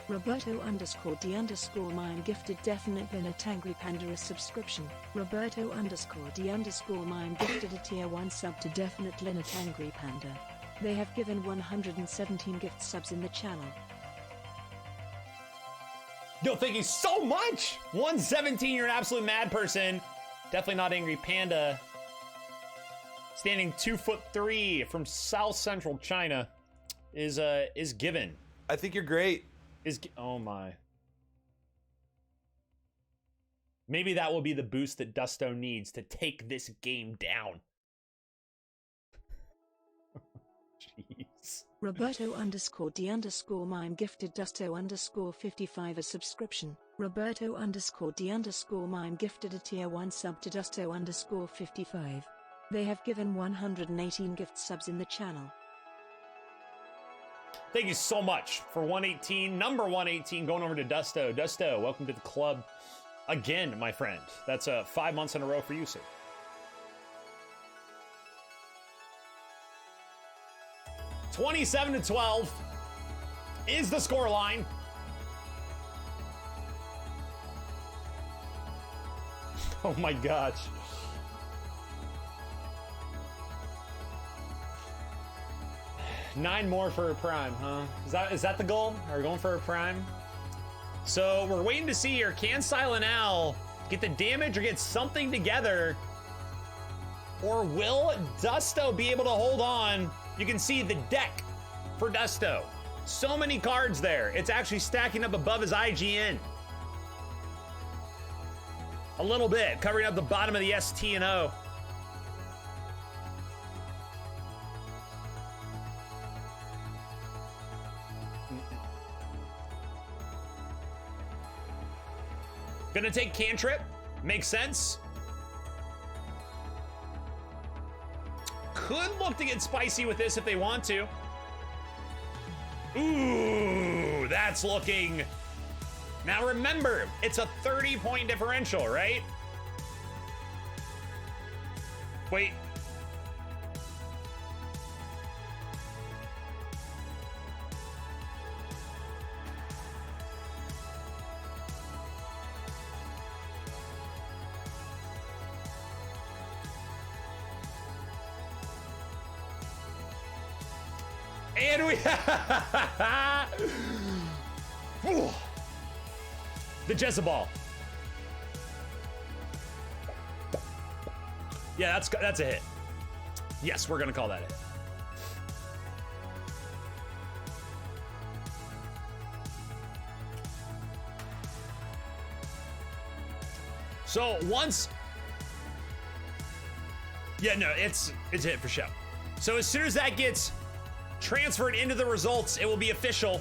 Roberto_D_mine gifted definite winner Tangry Panda a subscription. Roberto_D_mine gifted a tier 1 sub to definite winner Tangry Panda. They have given 117 gift subs in the channel. Yo, thank you so much! 117, you're an absolute mad person. Definitely not Angry Panda. Standing 2'3" from South Central China is given. I think you're great. Oh my. Maybe that will be the boost that Dusto needs to take this game down. Jeez. Roberto_D_mine gifted Dusto_55 a subscription. Roberto_D_mine gifted a tier 1 sub to Dusto_55. They have given 118 gift subs in the channel. Thank you so much for 118, number 118, going over to Dusto. Dusto, welcome to the club again, my friend. That's 5 months in a row for you, sir. $27-12 is the score line. Oh my gosh. Nine more for a prime, huh? Is that the goal? Are we going for a prime? So we're waiting to see here. Can Silent Owl get the damage or get something together? Or will Dusto be able to hold on? You can see the deck for Dusto. So many cards there. It's actually stacking up above his IGN. A little bit, covering up the bottom of the ST and O. Gonna take Cantrip. Makes sense. Could look to get spicy with this if they want to. Ooh, that's looking... Now remember, it's a 30-point differential, right? Wait. And we the Jezebel. Yeah, that's a hit. Yes, we're gonna call that it. So once, yeah, no, it's a hit for show. So as soon as that gets transferred into the results, it will be official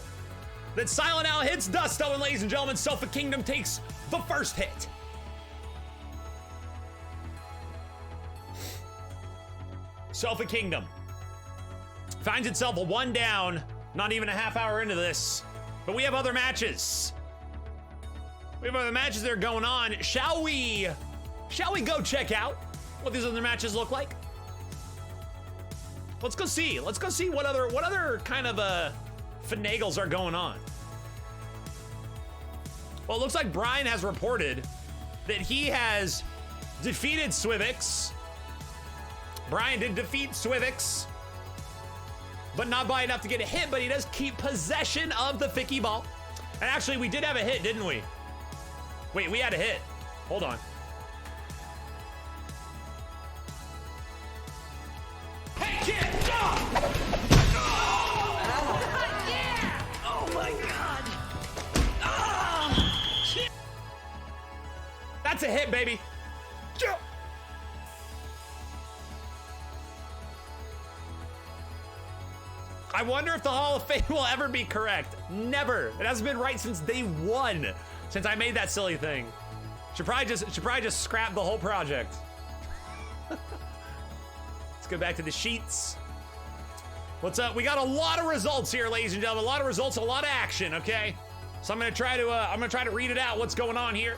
that Silent Owl hits Dusto, and ladies and gentlemen, Sofa Kingdom takes the first hit. Sofa Kingdom finds itself a 1 down, not even a half hour into this, but we have other matches. We have other matches that are going on. Shall we go check out what these other matches look like? Let's go see. Let's go see what other kind of finagles are going on? Well, it looks like Brian has reported that he has defeated Swivix. Brian did defeat Swivix, but not by enough to get a hit, but he does keep possession of the Ficky ball. And actually, we did have a hit, didn't we? Wait, we had a hit. Hold on. Hey, kid! Yeah! Oh my god! That's a hit, baby. I wonder if the Hall of Fame will ever be correct. Never. It hasn't been right since day one, since I made that silly thing. Should probably just scrap the whole project. Let's go back to the sheets. What's up? We got a lot of results here, ladies and gentlemen. A lot of results, a lot of action. Okay, so I'm gonna try to read it out. What's going on here?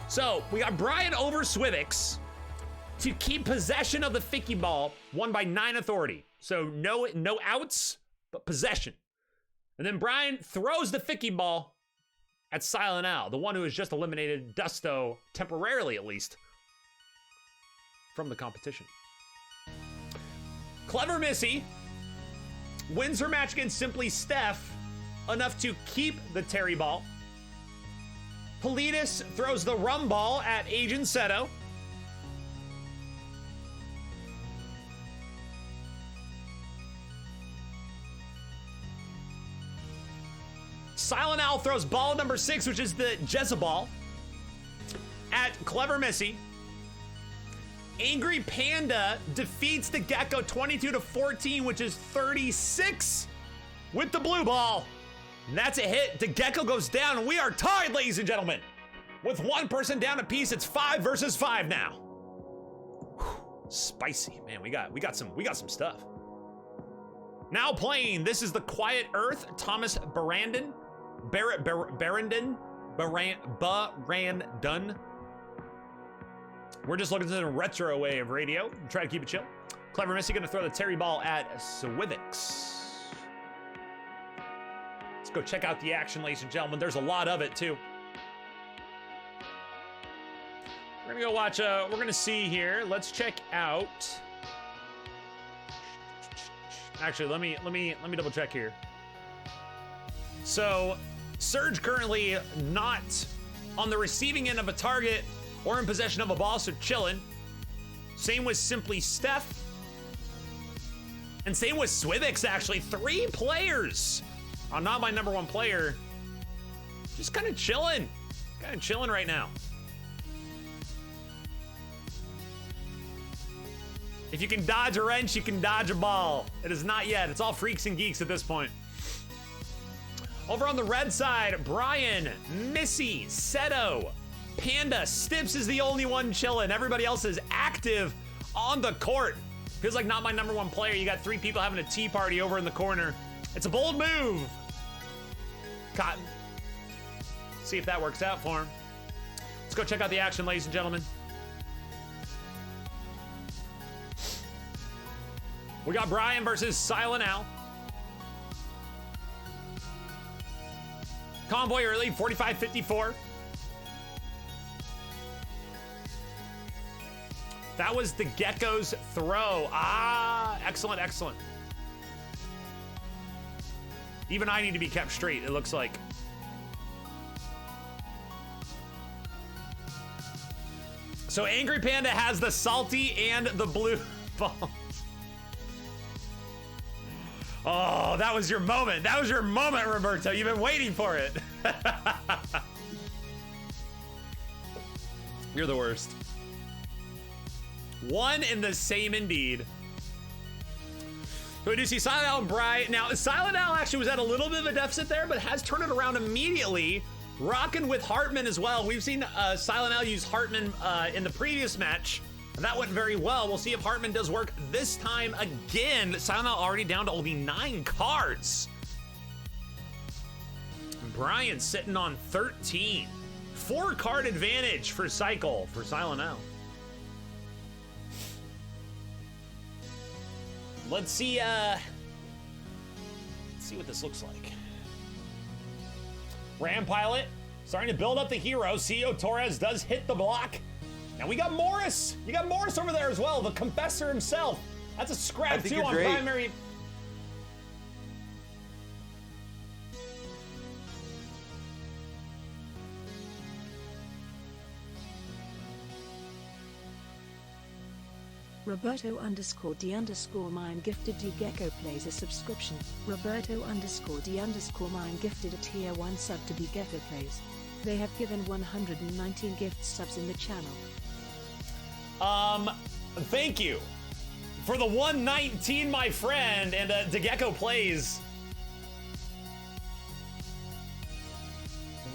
So we got Brian over Swivix to keep possession of the Ficky ball, won by 9 authority. So no outs, but possession. And then Brian throws the Ficky ball at Silent Al, the one who has just eliminated Dusto, temporarily at least, from the competition. Clever Missy wins her match against Simply Steph enough to keep the Terry ball. Politis throws the rum ball at Agent Seto. Silent Al throws ball number 6, which is the Jezebel, at Clever Missy. Angry Panda defeats the Gecko 22-14, which is 36 with the blue ball. And that's a hit. The Gecko goes down, and we are tied, ladies and gentlemen. With one person down a piece, it's 5 versus 5 now. Whew, spicy, man. We got some stuff. Now playing, this is the Quiet Earth, Thomas Barandon. Barandon. We're just looking to the retro wave radio. Try to keep it chill. Clever Missy gonna throw the Terry ball at Swivix. Let's go check out the action, ladies and gentlemen. There's a lot of it too. We're gonna go watch. We're gonna see here. Let's check out. Actually, let me double check here. So, Surge currently not on the receiving end of a target or in possession of a ball, so chillin'. Same with Simply Steph. And same with Swivix, actually. 3 players. I'm not my number 1 player. Just kind of chilling. Kind of chilling right now. If you can dodge a wrench, you can dodge a ball. It is not yet. It's all freaks and geeks at this point. Over on the red side, Brian, Missy, Seto, Panda, Stips is the only one chilling. Everybody else is active on the court. Feels like not my number 1 player. You got 3 people having a tea party over in the corner. It's a bold move. Cotton. See if that works out for him. Let's go check out the action, ladies and gentlemen. We got Brian versus Silent Al. Convoy early, 45-54. That was the Gecko's throw. Ah, excellent, excellent. Even I need to be kept straight, it looks like. So Angry Panda has the salty and the blue ball. Oh, that was your moment. That was your moment, Roberto. You've been waiting for it. You're the worst. One in the same indeed. So we do see Silent Al and Brian. Now, Silent Al actually was at a little bit of a deficit there, but has turned it around immediately. Rocking with Hartman as well. We've seen Silent Al use Hartman in the previous match. That went very well. We'll see if Hartman does work this time again. Silent Al already down to only 9 cards. Brian sitting on 13. 4-card advantage for Cycle for Silent Al. Let's see Let's see what this looks like. Ram pilot starting to build up the hero. CEO Torres does hit the block. And we got Morris. You got Morris over there as well, the confessor himself. That's a scrap too on primary. Roberto_D_mine gifted D Gecko plays a subscription. Roberto_D_mine gifted a tier 1 sub to D Gecko plays. They have given 119 gift subs in the channel. Thank you for the 119, my friend, and DeGecko plays.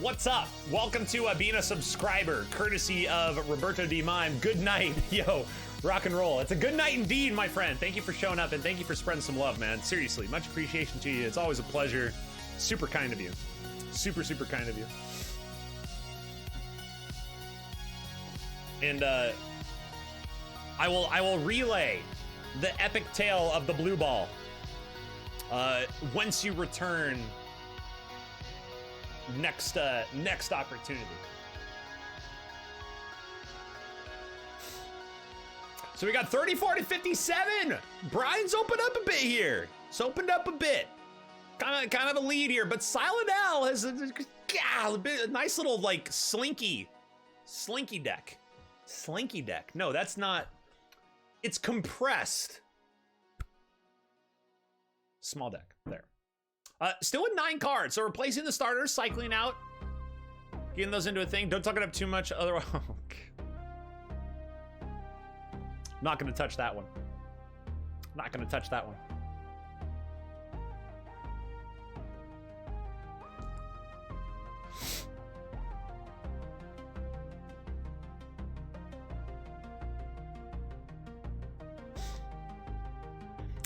What's up? Welcome to being a subscriber, courtesy of Roberto D. Mime. Good night, yo, rock and roll. It's a good night indeed, my friend. Thank you for showing up, and thank you for spreading some love, man. Seriously, much appreciation to you. It's always a pleasure. Super kind of you. Super, super kind of you. And I will relay the epic tale of the blue ball once you return next opportunity. So we got 34 to 57. Brian's opened up a bit here. It's opened up a bit. Kind of a lead here, but Silent Al has a nice little like slinky deck. Slinky deck. No, that's not. It's compressed. Small deck. There. Still with 9 cards. So replacing the starters, cycling out, getting those into a thing. Don't talk it up too much. Otherwise, not going to touch that one. Not going to touch that one.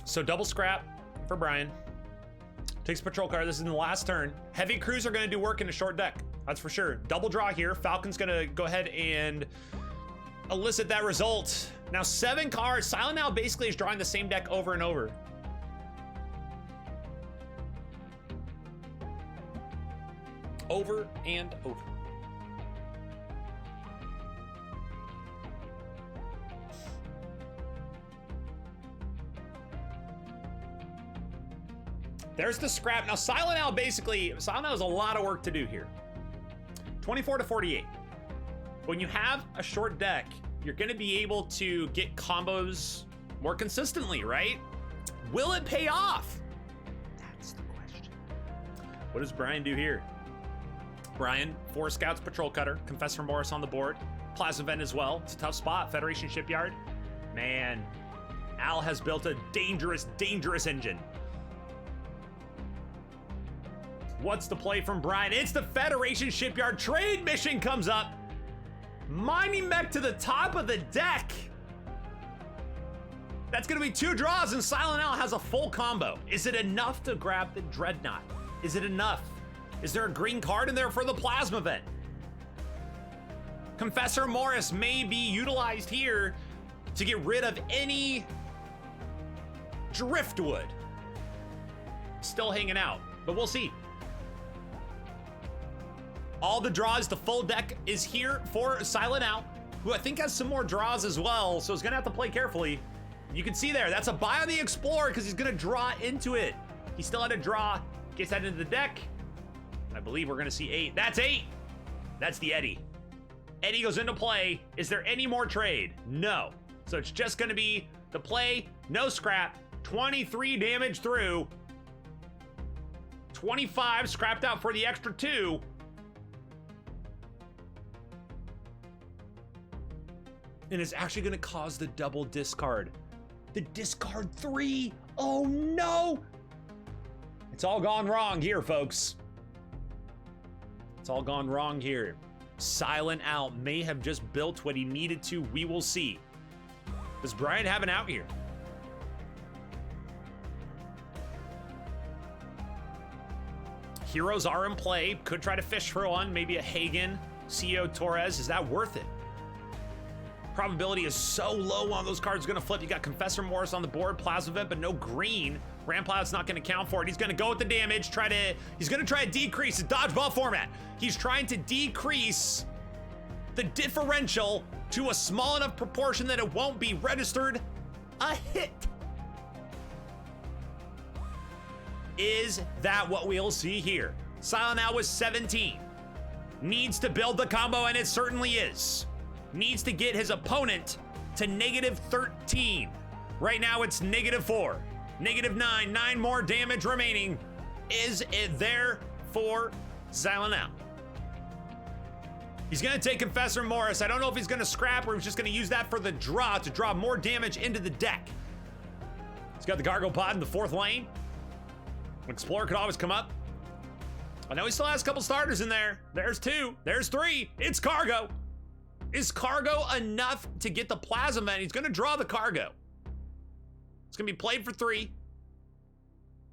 So double scrap for Brian. Takes patrol car. This is in the last turn. Heavy crews are going to do work in a short deck. That's for sure. Double draw here. Falcon's going to go ahead and elicit that result. Now 7 cards. Silent now basically is drawing the same deck over and over. Over and over. There's the scrap. Now, Silent Al has a lot of work to do here. 24 to 48. When you have a short deck, you're going to be able to get combos more consistently, right? Will it pay off? That's the question. What does Brian do here? Brian, 4 scouts, patrol cutter, Confessor Morris on the board, Plasma Vent as well. It's a tough spot. Federation Shipyard. Man, Al has built a dangerous, dangerous engine. What's the play from Brian? It's the Federation Shipyard. Trade mission comes up. Mining mech to the top of the deck. That's going to be 2 draws, and Silent Al has a full combo. Is it enough to grab the Dreadnought? Is it enough? Is there a green card in there for the Plasma Vent? Confessor Morris may be utilized here to get rid of any driftwood. Still hanging out, but we'll see. All the draws, the full deck is here for Silent Al, who I think has some more draws as well, so he's gonna have to play carefully. You can see there, that's a buy on the Explorer because he's gonna draw into it. He still had to draw, gets that into the deck. And I believe we're gonna see 8. That's 8. That's the Eddie. Eddie goes into play. Is there any more trade? No. So it's just gonna be the play, no scrap, 23 damage through. 25 scrapped out for the extra 2. And it's actually gonna cause the double discard. The discard 3, oh no! It's all gone wrong here, folks. It's all gone wrong here. Silent Al may have just built what he needed to, we will see. Does Brian have an out here? Heroes are in play, could try to fish for one, maybe a Hagen, CEO Torres, is that worth it? Probability is so low one of those cards is gonna flip. You got Confessor Morris on the board, Plasma Vent, but no green. Ramplad's not gonna count for it. He's gonna go with the damage, he's gonna try to decrease his dodgeball format. He's trying to decrease the differential to a small enough proportion that it won't be registered a hit. Is that what we'll see here? Silent Al was 17. Needs to build the combo, and it certainly is. Needs to get his opponent to -13. Right now it's -4, -9, 9 more damage remaining. Is it there for Silent Al? He's gonna take Confessor Morris. I don't know if he's gonna scrap or he's just gonna use that for the draw to draw more damage into the deck. He's got the Gargoyle Pod in the 4th lane. Explorer could always come up. I know he still has a couple starters in there. There's 2, there's 3, it's Cargo. Is Cargo enough to get the Plasma Vent? He's gonna draw the Cargo. It's gonna be played for 3.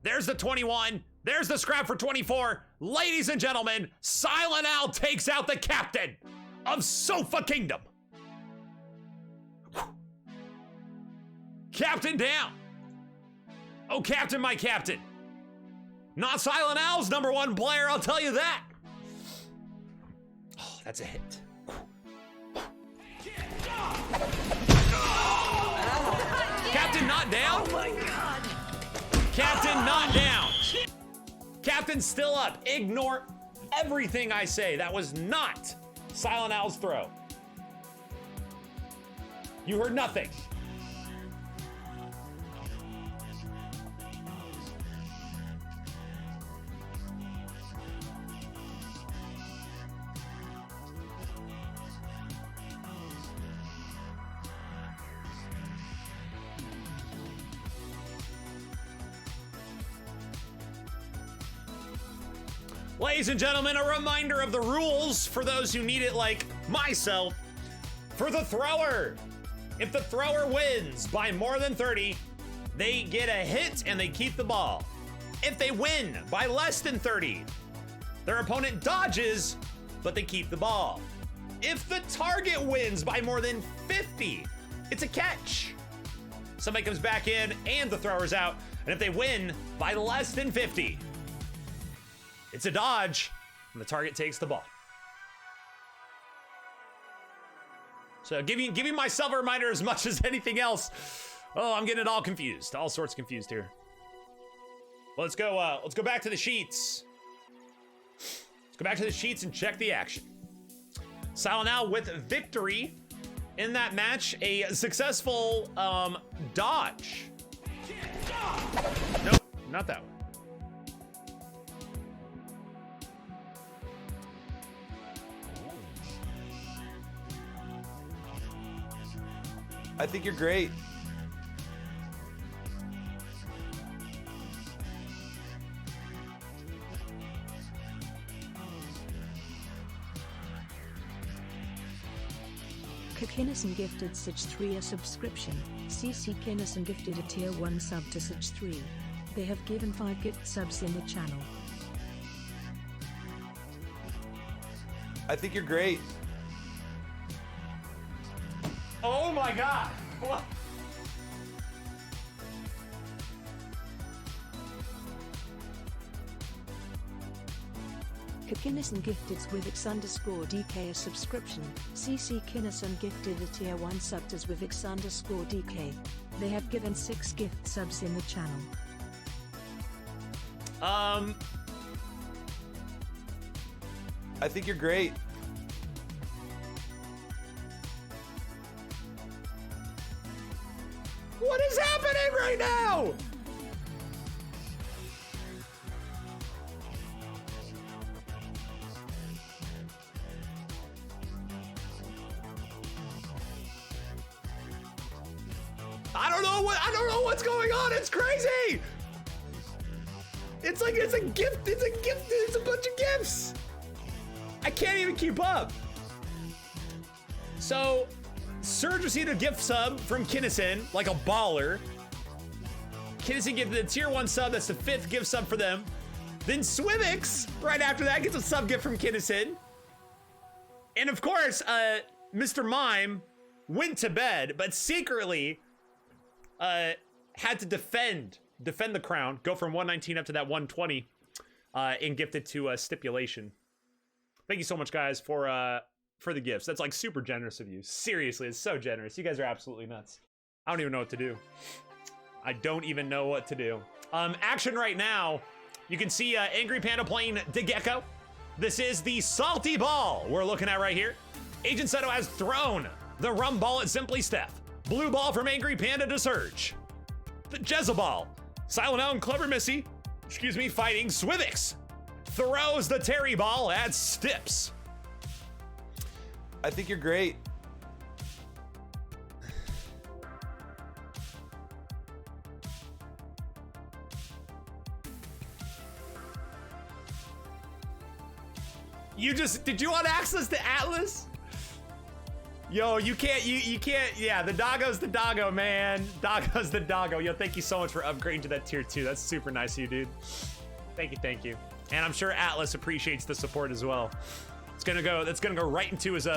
There's the 21, there's the scrap for 24. Ladies and gentlemen, Silent Al takes out the captain of Sofa Kingdom. Captain down. Oh, Captain, my Captain. Not Silent Al's #1 player, I'll tell you that. Oh, that's a hit. Captain not down? Oh my God. Captain not down. Captain still up. Ignore everything I say. That was not Silent Al's throw. You heard nothing. Ladies and gentlemen, a reminder of the rules for those who need it like myself. For the thrower, if the thrower wins by more than 30, they get a hit and they keep the ball. If they win by less than 30, their opponent dodges, but they keep the ball. If the target wins by more than 50, it's a catch. Somebody comes back in and the thrower's out. And if they win by less than 50, it's a dodge, and the target takes the ball. So giving myself a reminder as much as anything else. Oh, I'm getting it all confused. All sorts confused here. Well, let's go back to the sheets. Let's go back to the sheets and check the action. Silent Al with victory in that match. A successful dodge. Nope, not that one. I think you're great. Kinnison gifted Such 3 a subscription. CC Kinnison gifted a tier 1 sub to Such 3. They have given 5 gift subs in the channel. I think you're great. Oh my God! What? Kinnison gifted Swivix_DK a subscription. CC Kinnison gifted a tier 1 sub to Swivix_DK. They have given 6 gift subs in the channel. I think you're great. What is happening right now? I don't know what's going on. It's crazy. It's like it's a gift. It's a bunch of gifts. I can't even keep up. So Surge received a gift sub from Kinnison, like a baller. Kinnison gave the tier 1 sub, that's the 5th gift sub for them. Then Swivix, right after that, gets a sub gift from Kinnison. And of course, Mr. Mime went to bed, but secretly had to defend the crown, go from 119 up to that 120, and gift it to Stipulation. Thank you so much, guys, for the gifts. That's like super generous of you. Seriously, it's so generous. You guys are absolutely nuts. I don't even know what to do. I don't even know what to do. Action right now. You can see Angry Panda playing Degecko. This is the salty ball we're looking at right here. Agent Seto has thrown the rum ball at Simply Steph. Blue ball from Angry Panda to Surge. The Jezebel. Silent L and Clever Missy, fighting Swivix. Throws the Terry ball at Stips. I think you're great. Did you want access to Atlas? Yo, you can't, yeah, the doggo's the doggo, man. Doggo's the doggo. Yo, thank you so much for upgrading to that tier 2. That's super nice of you, dude. Thank you. And I'm sure Atlas appreciates the support as well. That's gonna go right into his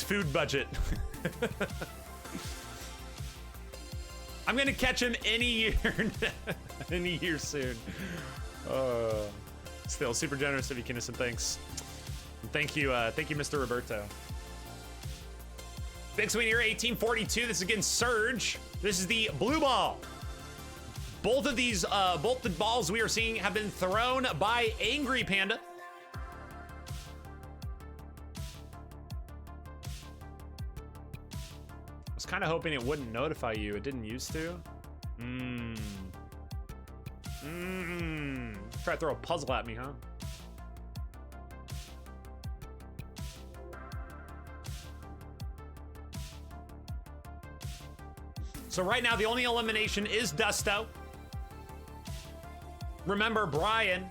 food budget. I'm gonna catch him any year soon. Still super generous of you, Kinnison. Thanks. And thank you, Mr. Roberto. Big Swing here, 1842. This is against Surge. This is the blue ball. Both of these, both the balls we are seeing have been thrown by Angry Panda. I was kind of hoping it wouldn't notify you. It didn't used to. Try to throw a puzzle at me, huh? So right now, the only elimination is Dusto. Remember, Brian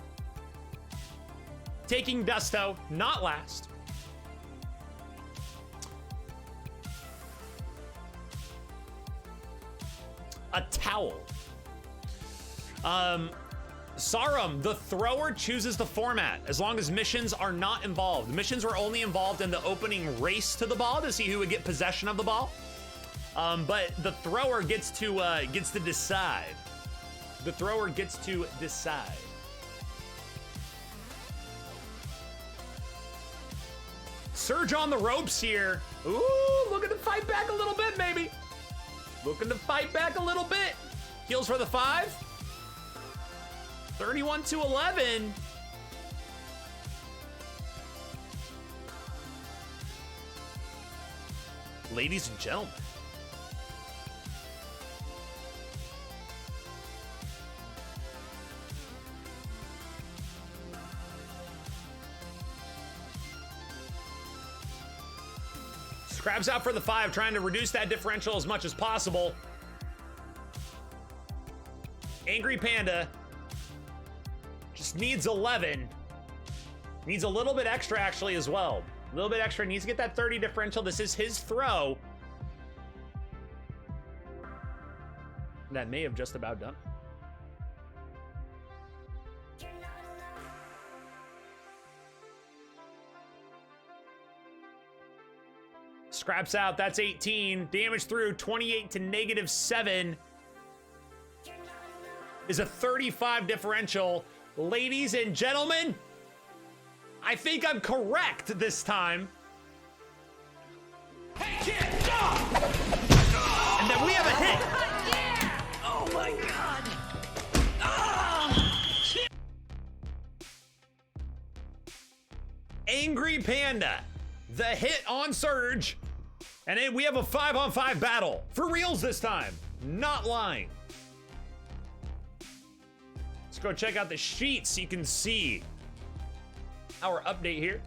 taking Dusto, not last. A towel. Sarum, the thrower chooses the format as long as missions are not involved. Missions were only involved in the opening race to the ball to see who would get possession of the ball. But the thrower gets to decide. The thrower gets to decide. Surge on the ropes here. Ooh, looking to fight back a little bit, maybe. Looking to fight back a little bit. Heals for the 5. 31-11. Ladies and gentlemen. Scraps out for the 5, trying to reduce that differential as much as possible. Angry Panda just needs 11. Needs a little bit extra, actually, as well. A little bit extra. Needs to get that 30 differential. This is his throw. That may have just about done. Scraps out, that's 18. Damage through, 28 to -7. Is a 35 differential. Ladies and gentlemen, I think I'm correct this time. Hey, kid! And then we have a hit. Yeah! Oh my god! Angry Panda, the hit on Surge. And then we have a 5-on-5 battle. For reals this time. Not lying. Let's go check out the sheet so you can see our update here.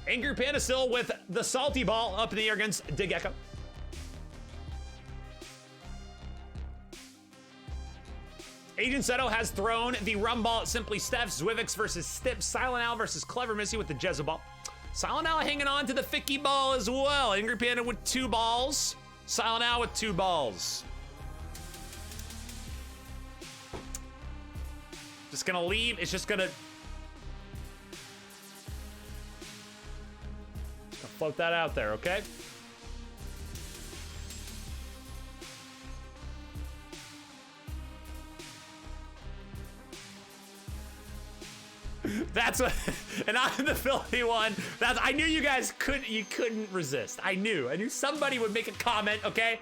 Angry Panda still with the salty ball up in the air against Degecko. Agent Seto has thrown the rum ball at Simply Steph. Zwivix versus Stip. Silent Owl versus Clever Missy with the Jezebel. Silent Owl hanging on to the Ficky ball as well. Angry Panda with 2 balls. Silent Owl with 2 balls. Just gonna leave. It's just gonna... I'll float that out there, okay? That's what, and I'm the filthy one. That's, I knew you guys couldn't resist. I knew somebody would make a comment, okay?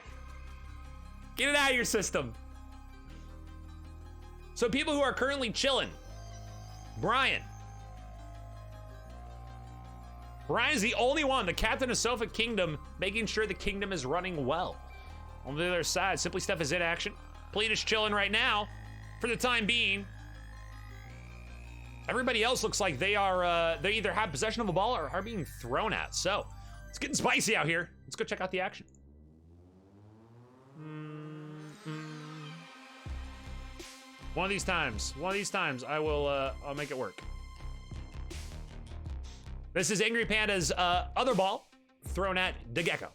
Get it out of your system. So people who are currently chilling, Brian's the only one, the captain of Sofa Kingdom, making sure the kingdom is running well. On the other side, Simply Steph is in action. Pleat is chilling right now, for the time being. Everybody else looks like they are, they either have possession of a ball or are being thrown at. So, it's getting spicy out here. Let's go check out the action. One of these times, I will, I'll make it work. This is Angry Panda's other ball thrown at DeGecko.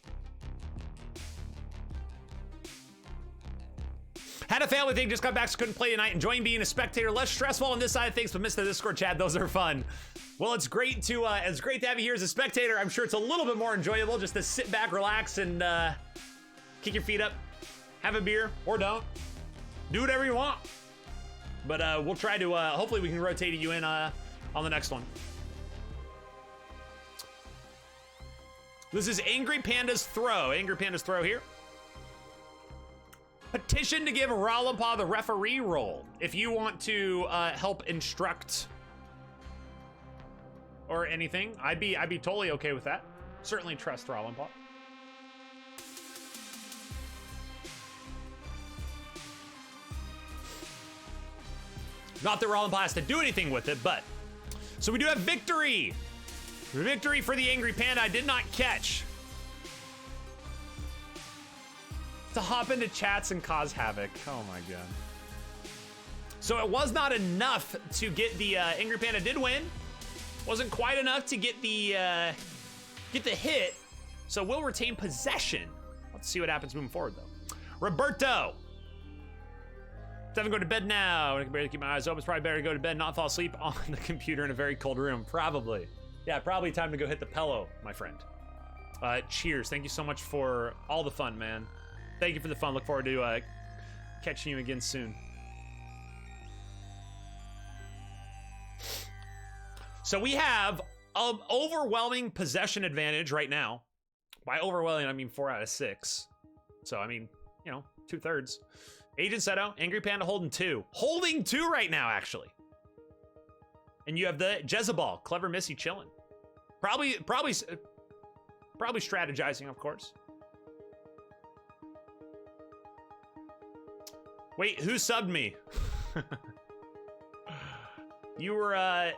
Had a family thing, just got back, so couldn't play tonight. Enjoying being a spectator, less stressful on this side of things, but missed the Discord chat. Those are fun. Well, it's great to have you here as a spectator. I'm sure it's a little bit more enjoyable just to sit back, relax, and kick your feet up, have a beer, or don't. Do whatever you want. But we'll try to, hopefully we can rotate you in on the next one. This is Angry Panda's throw. Angry Panda's throw here. Petition to give Ralapaw the referee role. If you want to help instruct or anything, I'd be totally okay with that. Certainly trust Ralapaw. Not that Ralapaw has to do anything with it, but so we do have victory. Victory for the Angry Panda. I did not catch. To hop into chats and cause havoc. Oh my god. So it was not enough to get the Angry Panda did win. Wasn't quite enough to get the hit. So we'll retain possession. Let's see what happens moving forward though. Roberto. Devin, go to bed now. I can barely keep my eyes open. It's probably better to go to bed, not fall asleep on the computer in a very cold room. Probably. Yeah, probably time to go hit the pillow, my friend. Cheers. Thank you so much for all the fun, man. Thank you for the fun. Look forward to catching you again soon. So we have an overwhelming possession advantage right now. By overwhelming, I mean 4 out of 6. So, I mean, you know, 2/3. Agent Seto, Angry Panda holding 2. Holding 2 right now, actually. And you have the Jezebel, Clever Missy chilling. Probably strategizing, of course. Wait, who subbed me? You were,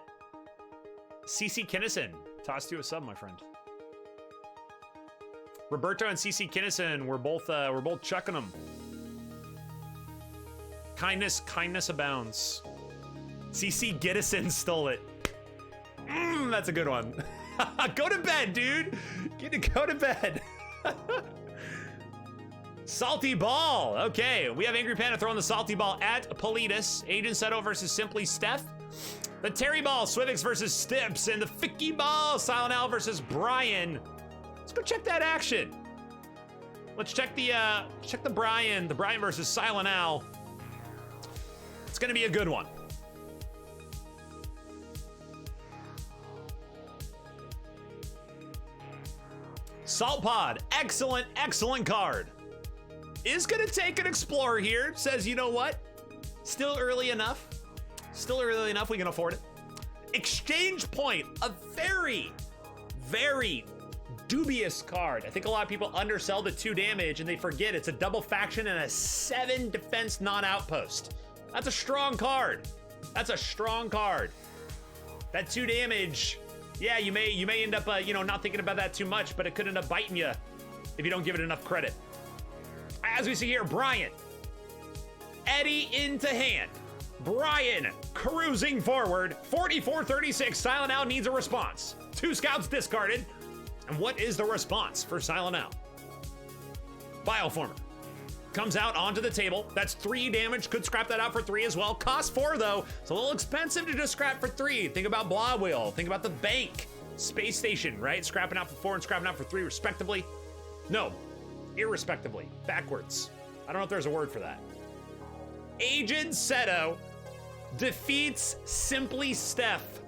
CC Kinnison. Tossed you a sub, my friend. Roberto and CC Kinnison, we're both chucking them. Kindness abounds. CC Gittison stole it. That's a good one. Go to bed, dude. Go to bed. Salty ball. Okay, we have Angry Panda throwing the salty ball at Politis. Agent Seto versus Simply Steph. The Terry ball, Swivix versus Stips. And the Ficky ball, Silent Al versus Brian. Let's go check that action. Let's check the Brian versus Silent Al. It's gonna be a good one. Salt Pod, excellent card. Is gonna take an Explorer here. Says, you know what? Still early enough, we can afford it. Exchange Point, a very, very dubious card. I think a lot of people undersell the 2 damage and they forget it's a double faction and a 7 defense non-outpost. That's a strong card. That 2 damage, yeah, you may end up, not thinking about that too much, but it could end up biting you if you don't give it enough credit. As we see here, Brian, Eddie into hand. Brian cruising forward, 44-36. Silent Al needs a response. 2 scouts discarded. And what is the response for Silent Al? Bioformer comes out onto the table. That's 3 damage. Could scrap that out for 3 as well. Cost 4 though. It's a little expensive to just scrap for 3. Think about Blah Wheel. Think about the bank. Space Station, right? Scrapping out for 4 and scrapping out for 3, respectively. No, irrespectively. Backwards. I don't know if there's a word for that. Agent Seto defeats Simply Steph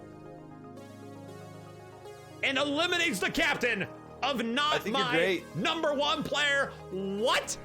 and eliminates the captain of Not My #1 player. What?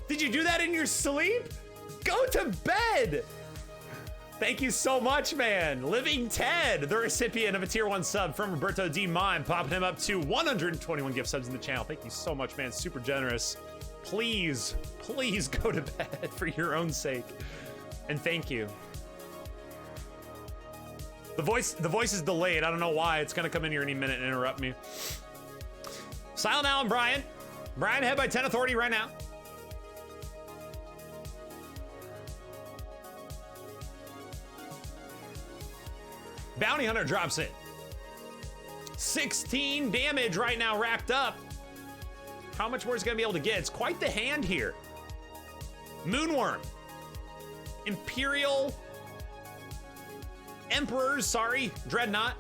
Did you do that in your sleep? Go to bed. Thank you so much, man. Living Ted, the recipient of a tier 1 sub from Roberto D. Mime, popping him up to 121 gift subs in the channel. Thank you so much, man. Super generous. Please, please go to bed for your own sake. And thank you. The voice is delayed. I don't know why. It's gonna come in here any minute and interrupt me. Silent Al and Brian. Brian ahead by 10 authority right now. Bounty Hunter drops in. 16 damage right now racked up. How much more is he gonna be able to get? It's quite the hand here. Moonworm. Imperial. Emperors, sorry. Dreadnought.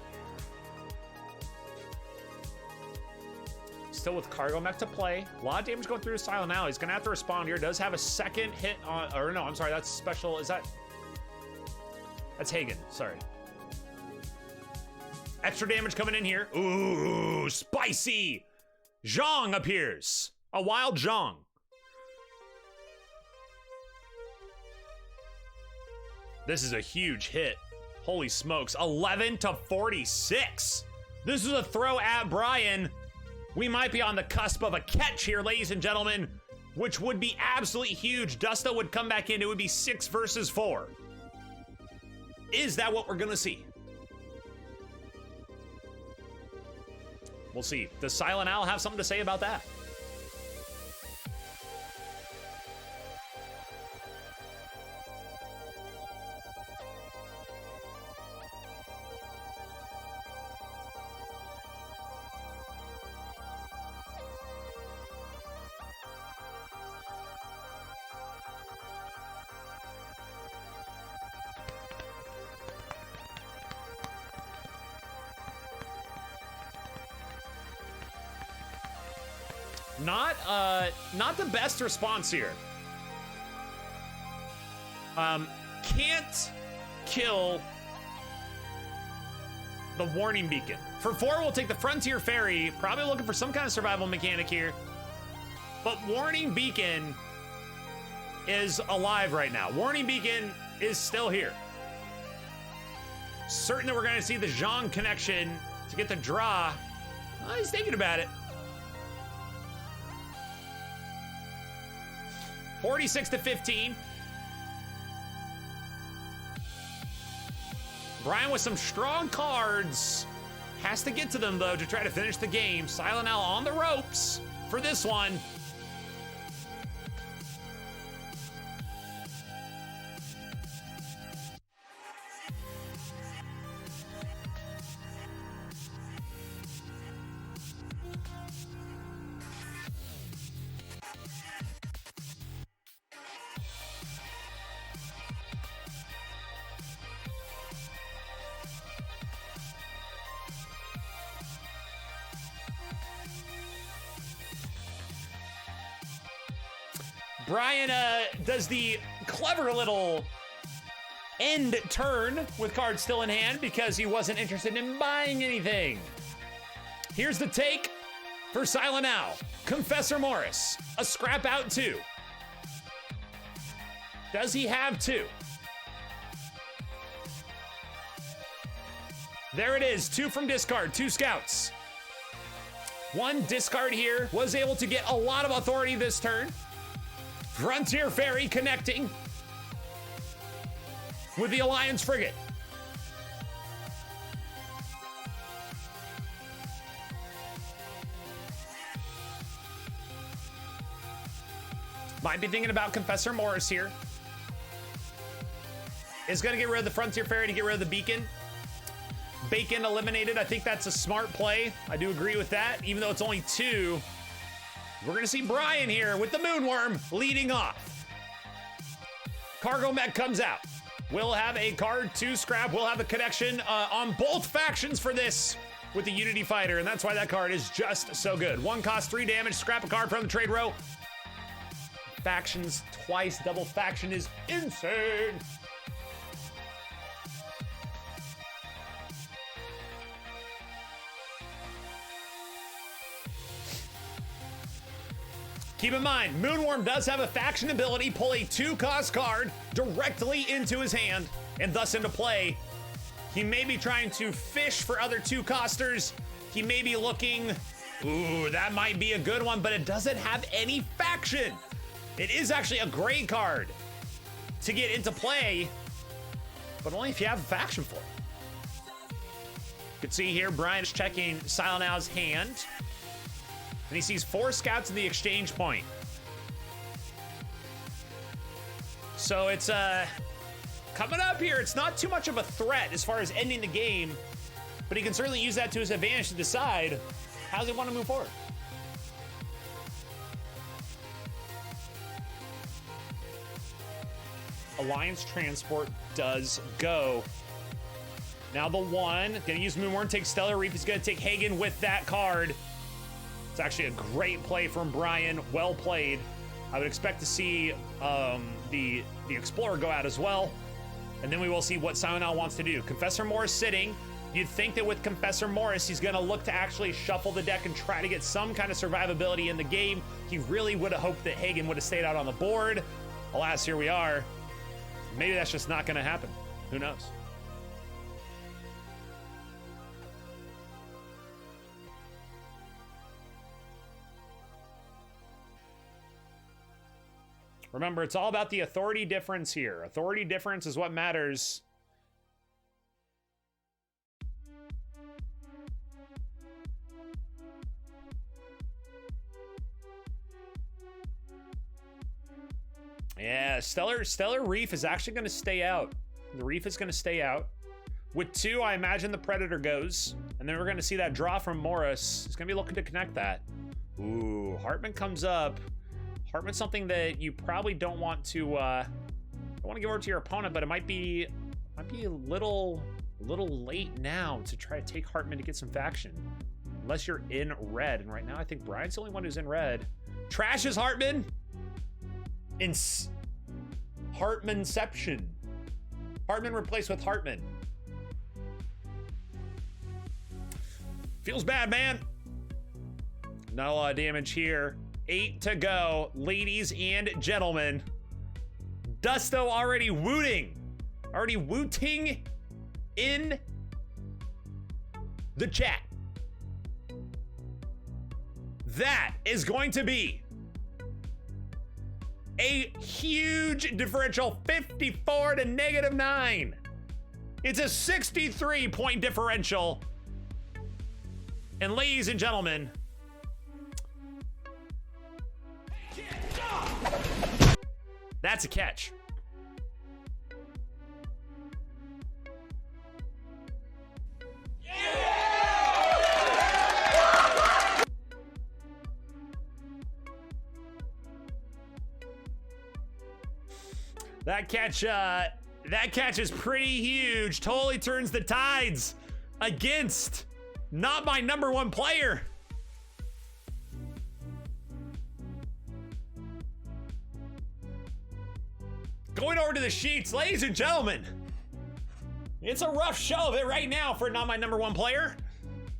Still with Cargo Mech to play. A lot of damage going through Silent Al. He's gonna have to respond here. Does have a second hit on, or no, I'm sorry, that's special. Is that? That's Hagen, sorry. Extra damage coming in here. Ooh, spicy. Zhong appears. A wild Zhong. This is a huge hit. Holy smokes. 11 to 46. This is a throw at Brian. We might be on the cusp of a catch here, ladies and gentlemen, which would be absolutely huge. Dusta would come back in. It would be 6 versus 4. Is that what we're going to see? We'll see. Does Silent Al have something to say about that? Not the best response here. Can't kill the warning beacon. For 4, we'll take the Frontier Ferry. Probably looking for some kind of survival mechanic here. But warning beacon is alive right now. Warning beacon is still here. Certain that we're going to see the Zhang connection to get the draw. Oh, he's thinking about it. 46 to 15. Brian with some strong cards. Has to get to them, though, to try to finish the game. Silent Al on the ropes for this one. Brian does the clever little end turn with cards still in hand because he wasn't interested in buying anything. Here's the take for Silent Al. Confessor Morris, a scrap out 2. Does he have 2? There it is, 2 from discard, 2 scouts. One discard here was able to get a lot of authority this turn. Frontier Ferry connecting with the Alliance Frigate. Might be thinking about Confessor Morris here. Is going to get rid of the Frontier Ferry to get rid of the Beacon. Bacon eliminated. I think that's a smart play. I do agree with that, even though it's only 2. We're going to see Brian here with the Moonworm leading off. Cargo Mech comes out. We'll have a card to scrap. We'll have a connection on both factions for this with the Unity Fighter, and that's why that card is just so good. 1 cost, 3 damage. Scrap a card from the trade row. Factions twice. Double faction is insane. Keep in mind, Moonworm does have a faction ability, pull a 2-cost card directly into his hand and thus into play. He may be trying to fish for other 2-costers. He may be looking, ooh, that might be a good one, but it doesn't have any faction. It is actually a great card to get into play, but only if you have a faction for it. You can see here, Brian's checking Silent Owl's hand. And he sees 4 scouts in the exchange point. So it's coming up here. It's not too much of a threat as far as ending the game, but he can certainly use that to his advantage to decide how does he want to move forward. Alliance Transport does go. Now the 1, gonna use Moonworm, take Stellar Reef. He's gonna take Hagen with that card. It's actually a great play from Brian. Well played. I would expect to see the Explorer go out as well. And then we will see what Silent Owl wants to do. Confessor Morris sitting. You'd think that with Confessor Morris, he's going to look to actually shuffle the deck and try to get some kind of survivability in the game. He really would have hoped that Hagen would have stayed out on the board. Alas, here we are. Maybe that's just not going to happen. Who knows? Remember, it's all about the authority difference here. Authority difference is what matters. Yeah, Stellar Reef is actually going to stay out. The Reef is going to stay out. With 2, I imagine the Predator goes. And then we're going to see that draw from Morris. He's going to be looking to connect that. Ooh, Hartman comes up. Hartman's something that you probably don't want to give over to your opponent, but it might be a little late now to try to take Hartman to get some faction, unless you're in red. And right now, I think Brian's the only one who's in red. Trashes Hartman. Hartmanception. Hartman replaced with Hartman. Feels bad, man. Not a lot of damage here. 8 to go, ladies and gentlemen. Dusto already wooting in the chat. That is going to be a huge differential, 54 to -9. It's a 63-point differential. And ladies and gentlemen, that's a catch. That catch is pretty huge. Totally turns the tides against not my #1 player. Going over to the sheets, ladies and gentlemen. It's a rough show of it right now for not my #1 player.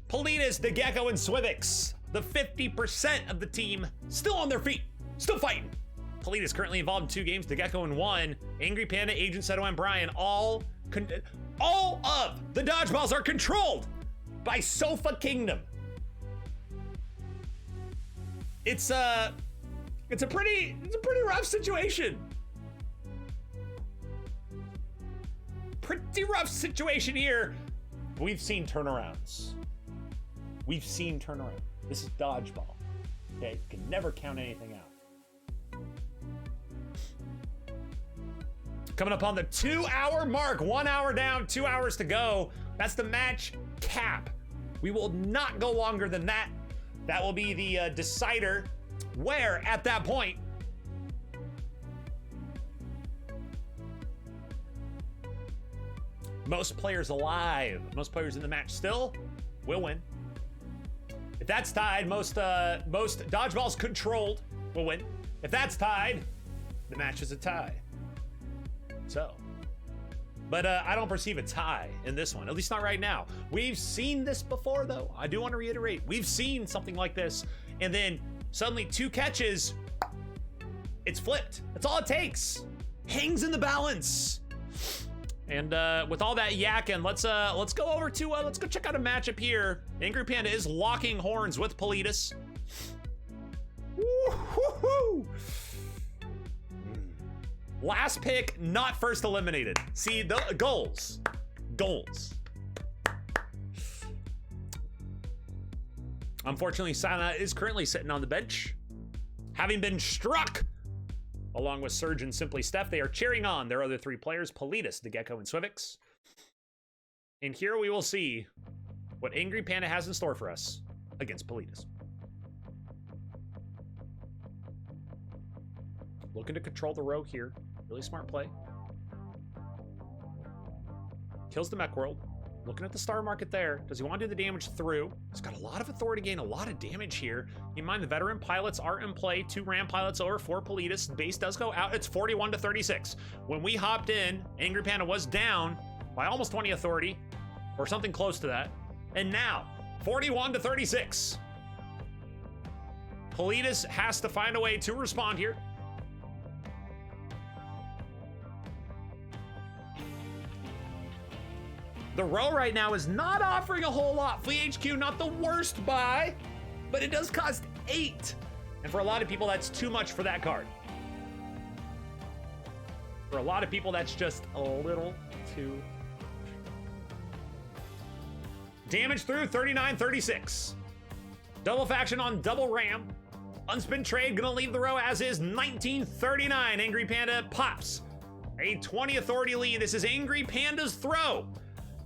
Politas, the Gecko, and Swivix, the 50% of the team, still on their feet, still fighting. Politas currently involved in 2 games, the Gecko in 1. Angry Panda, Agent Seto, and Brian, all of the dodgeballs are controlled by Sofa Kingdom. it's a pretty rough situation. Pretty rough situation here. We've seen turnarounds. We've seen turnaround. This is dodgeball. Okay, you can never count anything out. Coming up on the 2-hour mark, 1 hour down, 2 hours to go. That's the match cap. We will not go longer than that. That will be the decider, where at that point, most players alive, most players in the match still will win. If that's tied, most dodgeballs controlled will win. If that's tied, the match is a tie. So, but I don't perceive a tie in this one, at least not right now. We've seen this before, though. I do want to reiterate, we've seen something like this, and then suddenly 2 catches, it's flipped. That's all it takes. Hangs in the balance. And with all that yakking, let's go over to let's go check out a matchup here. Angry Panda is locking horns with Politis. Woo-hoo-hoo. Last pick, not first eliminated. See, the goals. Unfortunately, Sana is currently sitting on the bench, having been struck. Along with Surge and Simply Steph, they are cheering on their other 3 players, Politis, the Gecko, and Swivix. And here we will see what Angry Panda has in store for us against Politis. Looking to control the row here. Really smart play. Kills the mech world. Looking at the star market there. Does he want to do the damage through? He's got a lot of authority gain, a lot of damage here. Keep in mind, the veteran pilots are in play. 2 ram pilots over for Politis. Base does go out. It's 41 to 36. When we hopped in, Angry Panda was down by almost 20 authority, or something close to that. And now, 41 to 36. Politis has to find a way to respond here. The row right now is not offering a whole lot. Fleet HQ, not the worst buy, but it does cost 8. And for a lot of people, that's too much for that card. For a lot of people, that's just a little too much. Damage through, 39-36. Double faction on double ram. Unspin trade, gonna leave the row as is, 1939. Angry Panda pops a 20 authority lead. This is Angry Panda's throw.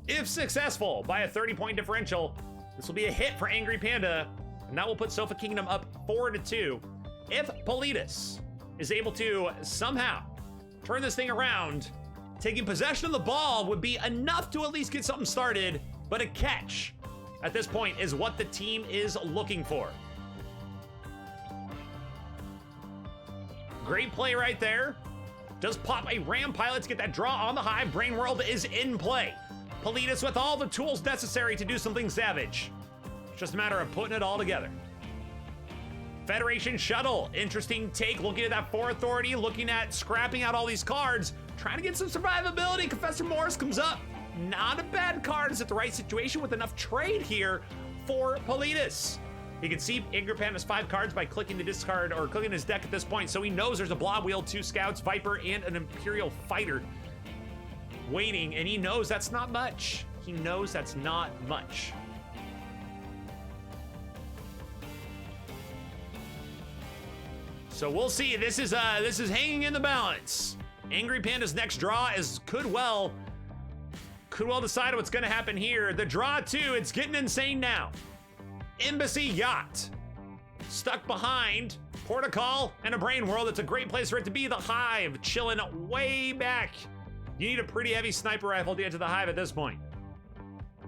If successful by a 30-point differential, this will be a hit for Angry Panda, and that will put Sofa Kingdom up 4-2. If Politis is able to somehow turn this thing around, taking possession of the ball would be enough to at least get something started, but a catch at this point is what the team is looking for. Great play right there. Does pop a ram pilot to get that draw on the hive. Brain World is in play. Politis with all the tools necessary to do something savage. It's just a matter of putting it all together. Federation Shuttle, interesting take, looking at that 4 authority, looking at scrapping out all these cards, trying to get some survivability. Professor Morris comes up. Not a bad card, it's at the right situation with enough trade here for Politis. You can see Angry Panda's 5 cards by clicking the discard or clicking his deck at this point, so he knows there's a Blob Wheel, 2 Scouts, Viper, and an Imperial Fighter waiting, and he knows that's not much. He knows that's not much. So we'll see. This is hanging in the balance. Angry Panda's next draw could well decide what's gonna happen here. The draw 2, it's getting insane now. Embassy Yacht. Stuck behind Portical and a Brain World. It's a great place for it to be. The Hive chilling way back. You need a pretty heavy sniper rifle to get to the Hive at this point.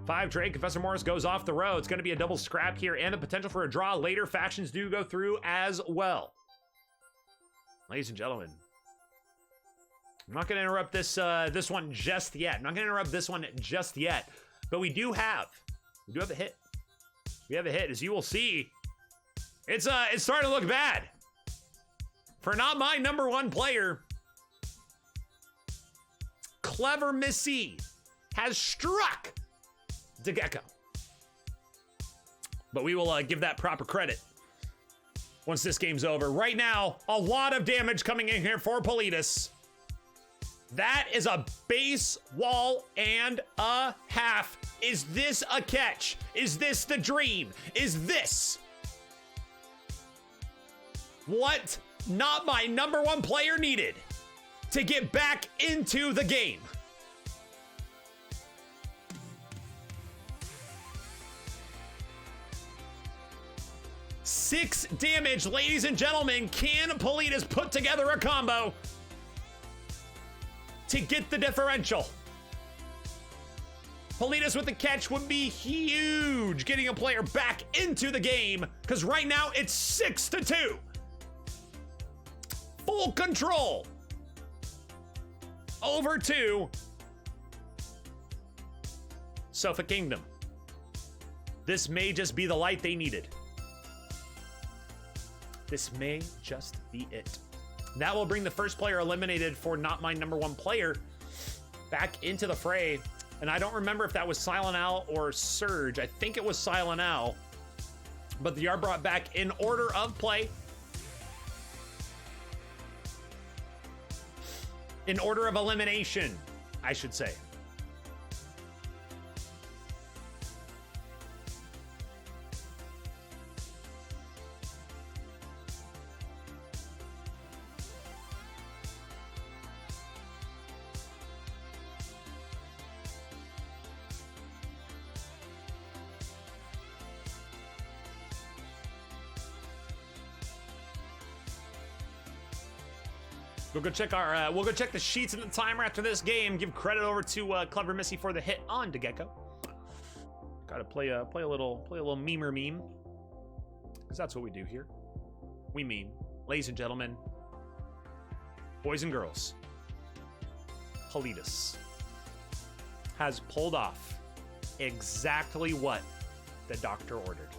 5 Drake, Professor Morris goes off the row. It's gonna be a double scrap here and the potential for a draw later. Factions do go through as well. Ladies and gentlemen, I'm not gonna interrupt this one just yet. But we do have a hit. We have a hit, as you will see. It's starting to look bad for not my number 1 player. Clever Missy has struck the Gecko. But we will give that proper credit once this game's over. Right now, a lot of damage coming in here for Politis. That is a base wall and a half. Is this a catch? Is this the dream? Is this what not my number one player needed to get back into the game? Six damage, ladies and gentlemen. Can Politis put together a combo to get the differential? Politis with the catch would be huge, getting a player back into the game, because right now it's 6-2. Full control over to Sofa Kingdom. This may just be the light they needed. This may just be it. That will bring the first player eliminated for not my number one player back into the fray. And I don't remember if that was Silent Owl or Surge. I think it was Silent Owl. But they are brought back in order of play. In order of elimination, I should say. We'll go check our. We'll go check the sheets and the timer after this game. Give credit over to Clever Missy for the hit on Degecko. Got to play a little memer meme, because that's what we do here. We meme, ladies and gentlemen, boys and girls. Politis has pulled off exactly what the doctor ordered.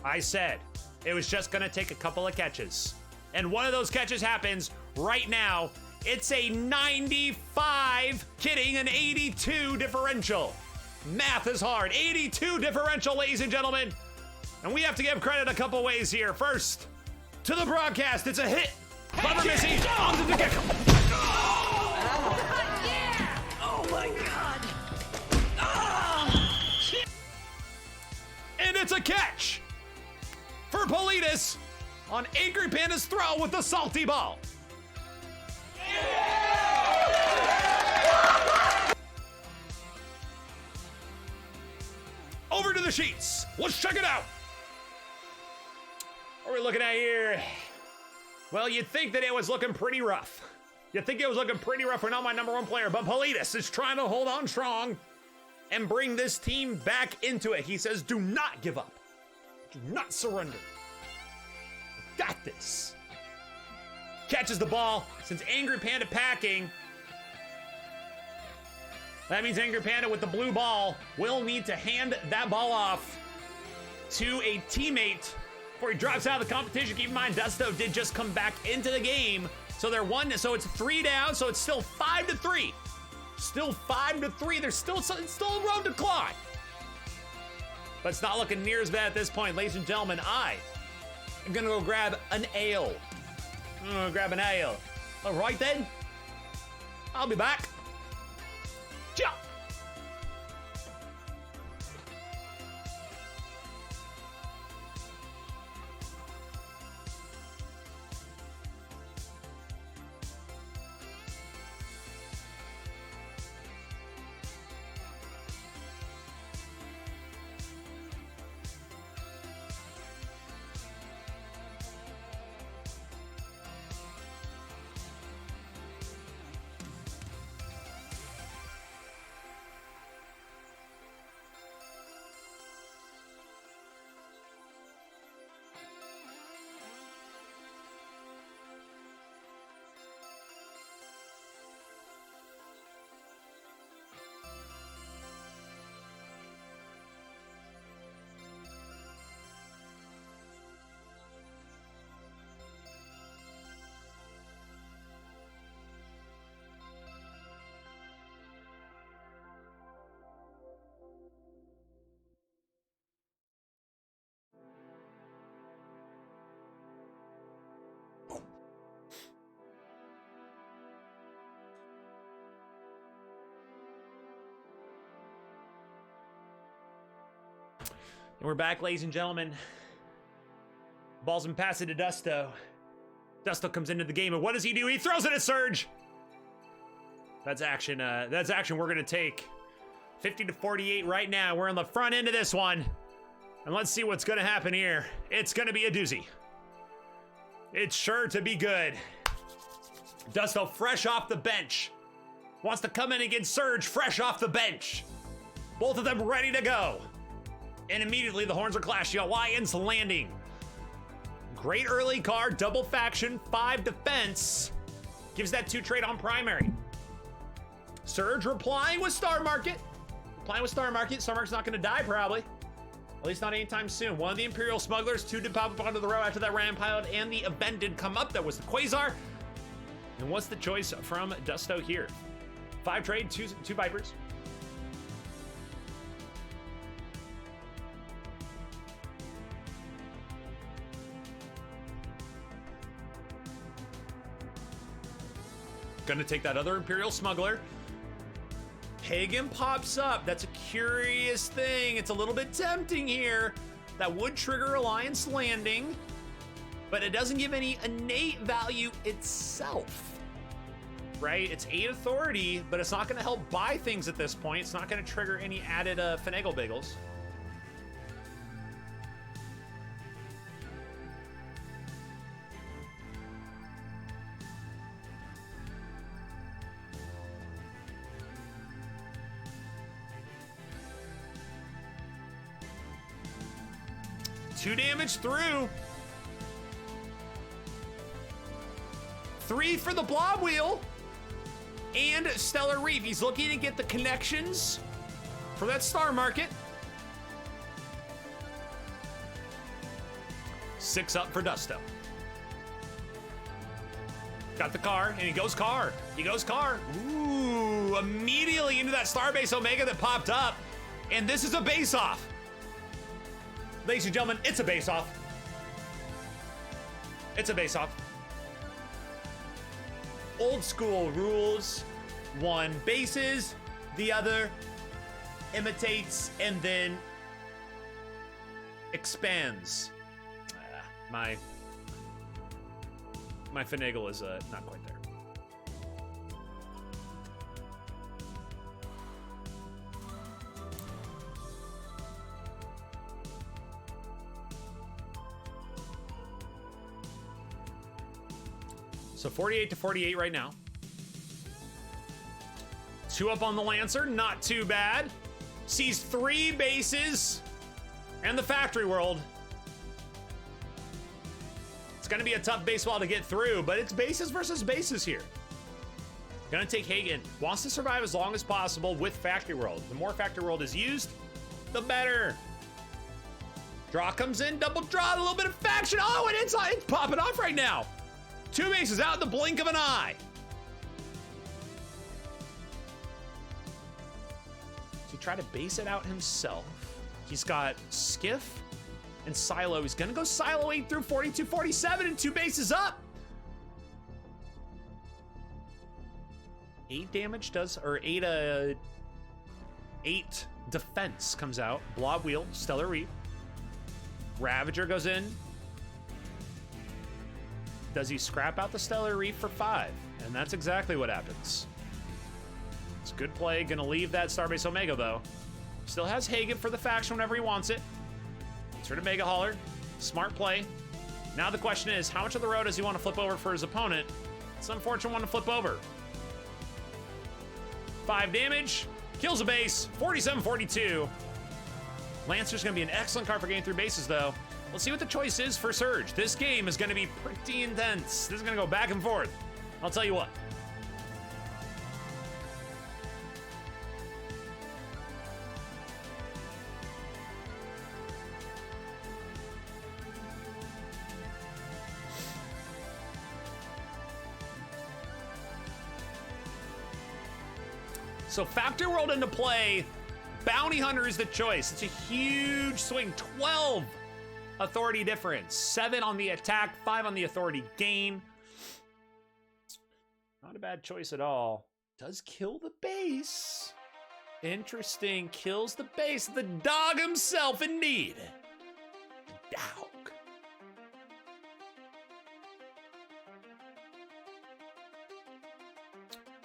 I said it was just gonna take a couple of catches, and one of those catches happens. Right now, it's a 95, kidding, an 82 differential. Math is hard. 82 differential, ladies and gentlemen. And we have to give credit a couple ways here. First, to the broadcast, it's a hit. Clever Missy onto the gecko. Yeah! Oh my god! And it's a catch for Politis on Angry Panda's throw with the salty ball. Over to the sheets. Let's check it out. What are we looking at here? Well, you'd think that it was looking pretty rough. You'd think it was looking pretty rough for not my number one player, but Politis is trying to hold on strong and bring this team back into it. He says, do not give up. Do not surrender. I got this. Catches the ball, since Angry Panda packing. That means Angry Panda with the blue ball will need to hand that ball off to a teammate before he drops out of the competition. Keep in mind, Dusto did just come back into the game. So they're so it's 3 down, so it's still 5-3. Still 5-3. There's still a road to climb. But it's not looking near as bad at this point. Ladies and gentlemen, I am gonna go grab an ale. I'm gonna grab an ale. All right then. I'll be back. Ciao. And we're back, ladies and gentlemen. Ball's been passed to Dusto. Dusto comes into the game, and what does he do? He throws it at Surge. That's action. That's action we're gonna take. 50-48 right now. We're on the front end of this one, and let's see what's gonna happen here. It's gonna be a doozy. It's sure to be good. Dusto fresh off the bench. Wants to come in against Surge fresh off the bench. Both of them ready to go. And immediately the horns are clashing. Alliance landing. Great early card, double faction, 5 defense. Gives that 2 trade on primary. Surge replying with Star Market. Replying with Star Market. Star Market's not gonna die probably. At least not anytime soon. One of the Imperial Smugglers, 2 did pop up onto the row after that Ram Pilot, and the event did come up. That was the Quasar. And what's the choice from Dusto here? 5 trade, 2 Vipers. Gonna take that other Imperial Smuggler. Hagen pops up. That's a curious thing. It's a little bit tempting here. That would trigger Alliance landing, but it doesn't give any innate value itself, right? It's 8 authority, but it's not gonna help buy things at this point. It's not gonna trigger any added finagle bagels. Two damage through. 3 for the Blob Wheel. And Stellar Reef. He's looking to get the connections for that Star Market. 6 up for Dusto. Got the car, and he goes car. He goes car. Ooh, immediately into that Starbase Omega that popped up. And this is a base off. Ladies and gentlemen, it's a base off. It's a base off. Old school rules. One bases, the other imitates and then expands. My finagle is not quite there. So 48-48 right now. 2 up on the Lancer, not too bad. Sees 3 bases and the Factory World. It's gonna be a tough baseball to get through, but it's bases versus bases here. Gonna take Hagen. Wants to survive as long as possible with Factory World. The more Factory World is used, the better. Draw comes in, double draw, a little bit of faction. Oh, and it's popping off right now. 2 bases out in the blink of an eye. So he tried to base it out himself. He's got Skiff and Silo. He's gonna go Silo 8 through 42-47 and 2 bases up. 8 damage does, or 8 defense comes out. Blob Wheel, Stellar Reef. Ravager goes in. Does he scrap out the Stellar Reef for 5? And that's exactly what happens. It's a good play. Gonna leave that Starbase Omega, though. Still has Hagen for the faction whenever he wants it. Gets rid of Mega Hauler. Smart play. Now the question is, how much of the road does he want to flip over for his opponent? It's an unfortunate one to flip over. 5 damage. Kills a base. 47-42. Lancer's gonna be an excellent card for getting through bases, though. Let's see what the choice is for Surge. This game is going to be pretty intense. This is going to go back and forth. I'll tell you what. So Factory World into play. Bounty Hunter is the choice. It's a huge swing. 12 authority difference. 7 on the attack, 5 on the authority gain. Not a bad choice at all. Does kill the base. Interesting. Kills the base. The dog himself, indeed. Dog.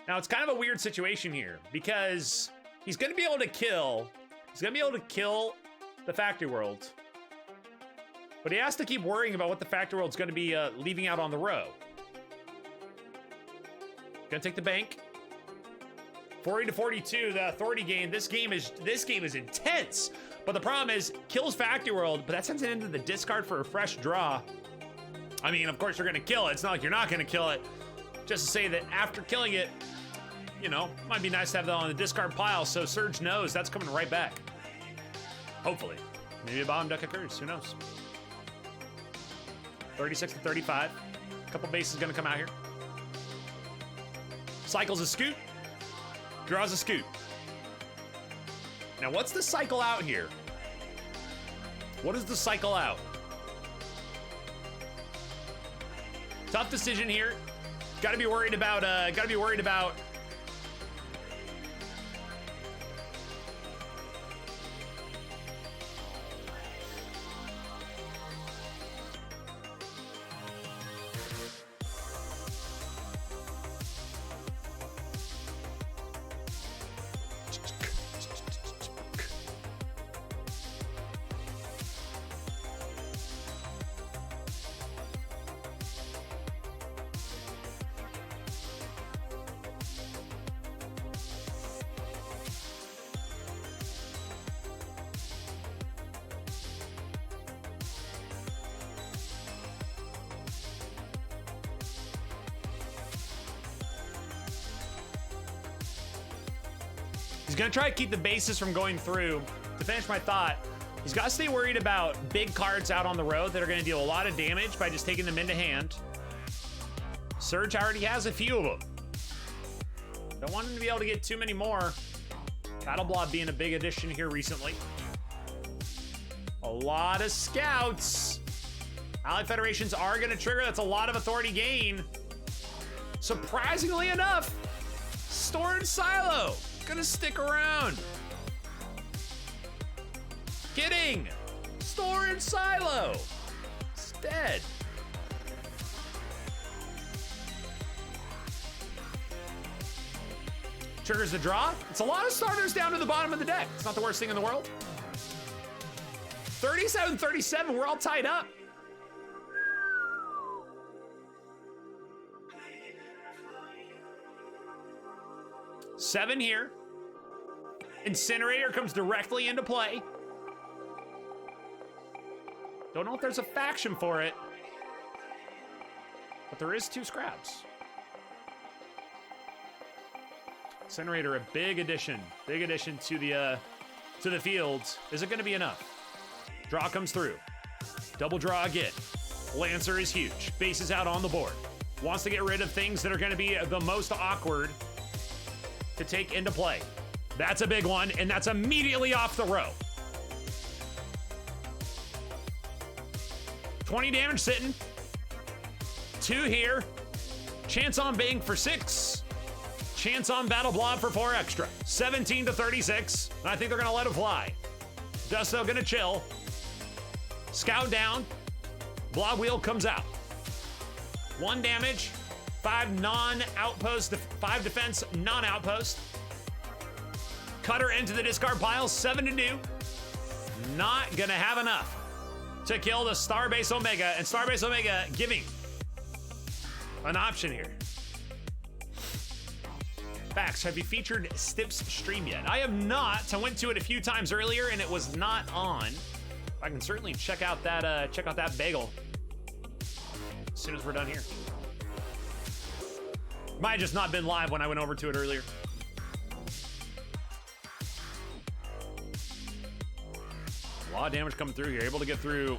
Now, it's kind of a weird situation here because he's going to be able to kill. He's going to be able to kill the factory world. But he has to keep worrying about what the factory world's going to be leaving out on the row. Gonna take the bank. 40 to 42, the authority gain. This game is intense. But the problem is, kills factory world, but that sends it into the discard for a fresh draw. I mean, of course you're gonna kill it. It's not like you're not gonna kill it. Just to say that after killing it, you know, might be nice to have that on the discard pile so Surge knows that's coming right back. Hopefully. Maybe a bottom deck occurs, who knows? 36 to 35. A couple bases gonna come out here. Cycles a scoot. Draws a scoot. Now, what's the cycle out here? What is the cycle out? Tough decision here. Gotta be worried about, he's gonna try to keep the bases from going through. To finish my thought, he's got to stay worried about big cards out on the road that are gonna deal a lot of damage by just taking them into hand. Surge already has a few of them. Don't want him to be able to get too many more. Battle Blob being a big addition here recently. A lot of scouts. Allied Federations are gonna trigger. That's a lot of authority gain. Surprisingly enough, Storage Silo gonna stick around. Kidding. Storage Silo. It's dead. Triggers the draw. It's a lot of starters down to the bottom of the deck. It's not the worst thing in the world. 37-37, we're all tied up. Seven here. Incinerator comes directly into play. Don't know if there's a faction for it, but there is 2 scraps. Incinerator, a big addition to the field. Is it going to be enough? Draw comes through. Double draw again. Lancer is huge. Bases out on the board. Wants to get rid of things that are going to be the most awkward to take into play. That's a big one, and that's immediately off the row. 20 damage sitting. 2 here. Chance on Bang for 6. Chance on Battle Blob for 4 extra. 17 to 36, and I think they're gonna let it fly. Dusto gonna chill. Scout down. Blob Wheel comes out. 1 damage. 5 non-outpost, 5 defense, non-outpost. Cutter into the discard pile, 7 to do. Not gonna have enough to kill the Starbase Omega, and Starbase Omega giving an option here. Bax, have you featured Stip's stream yet? I have not. I went to it a few times earlier and it was not on. I can certainly check out that bagel as soon as we're done here. Might have just not been live when I went over to it earlier. A lot of damage coming through here. Able to get through.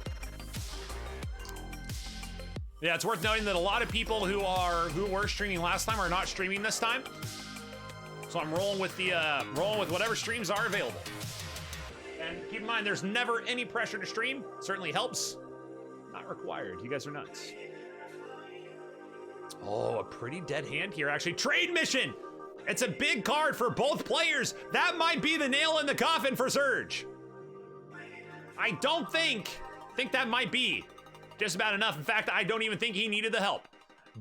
Yeah, it's worth noting that a lot of people who were streaming last time are not streaming this time. So I'm rolling with whatever streams are available. And keep in mind, there's never any pressure to stream. Certainly helps. Not required. You guys are nuts. Oh, a pretty dead hand here, actually. Trade mission! It's a big card for both players. That might be the nail in the coffin for Surge. I don't think that might be just about enough. In fact, I don't even think he needed the help.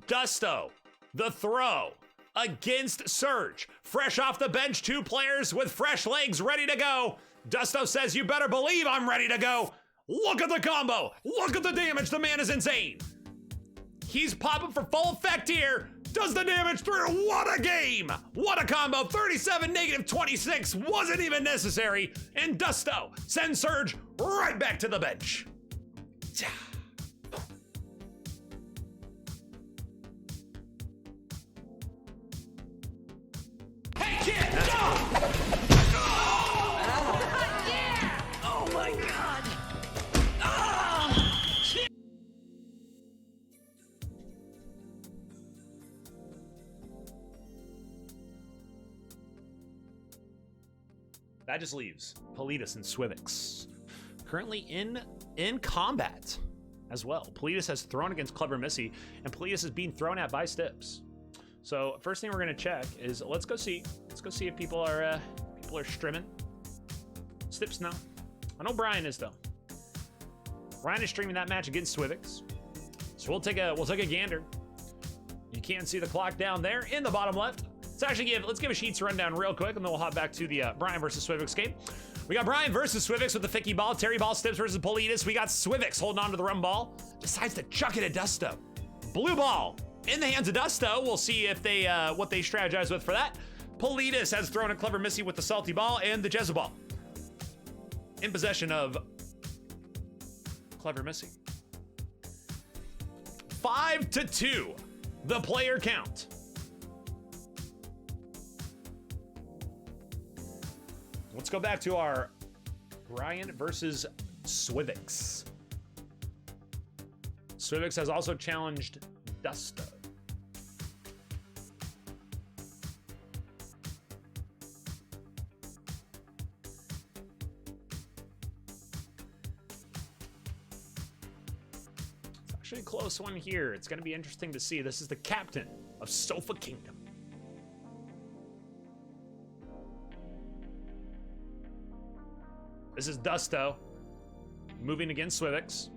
Dusto, the throw against Surge. Fresh off the bench, 2 players with fresh legs ready to go. Dusto says, you better believe I'm ready to go. Look at the combo. Look at the damage. The man is insane. He's popping for full effect here. Does the damage through. What a game. What a combo. 37 negative 26 wasn't even necessary. And Dusto sends Surge right back to the bench. Hey kid, go! Oh my god! That just leaves Politis and Swivix currently in combat as well. Politis has thrown against Clever Missy, and Politis is being thrown at by Stips. So first thing we're gonna check is let's go see if people are streaming. Stips no. I know Brian is though. Brian is streaming that match against Swivix. So we'll take a gander. You can't see the clock down there in the bottom left. Let's give a Sheets rundown real quick, and then we'll hop back to the Brian versus Swivix game. We got Brian versus Swivix with the Ficky ball, Terry ball, Stips versus Politis. We got Swivix holding on to the rum ball, decides to chuck it at Dusto. Blue ball in the hands of Dusto. We'll see if they what they strategize with for that. Politis has thrown a Clever Missy with the salty ball and the Jezebel in possession of Clever Missy. 5-2, the player count. Let's go back to our Brian versus Swivix. Swivix has also challenged Dusto. It's actually a close one here. It's going to be interesting to see. This is the captain of Sofa Kingdom. This is Dusto moving against Swivix.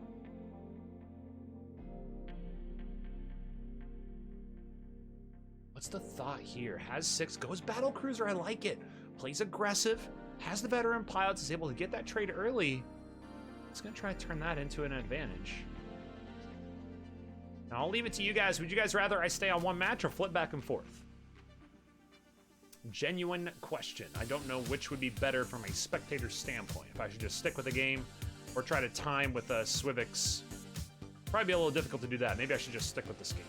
What's the thought here? Has 6, goes Battle Cruiser, I like it. Plays aggressive, has the veteran pilots, is able to get that trade early. It's gonna try to turn that into an advantage. Now I'll leave it to you guys. Would you guys rather I stay on one match or flip back and forth? Genuine question. I don't know which would be better from a spectator standpoint. If I should just stick with the game or try to time with Swivix. Probably be a little difficult to do that. Maybe I should just stick with this game.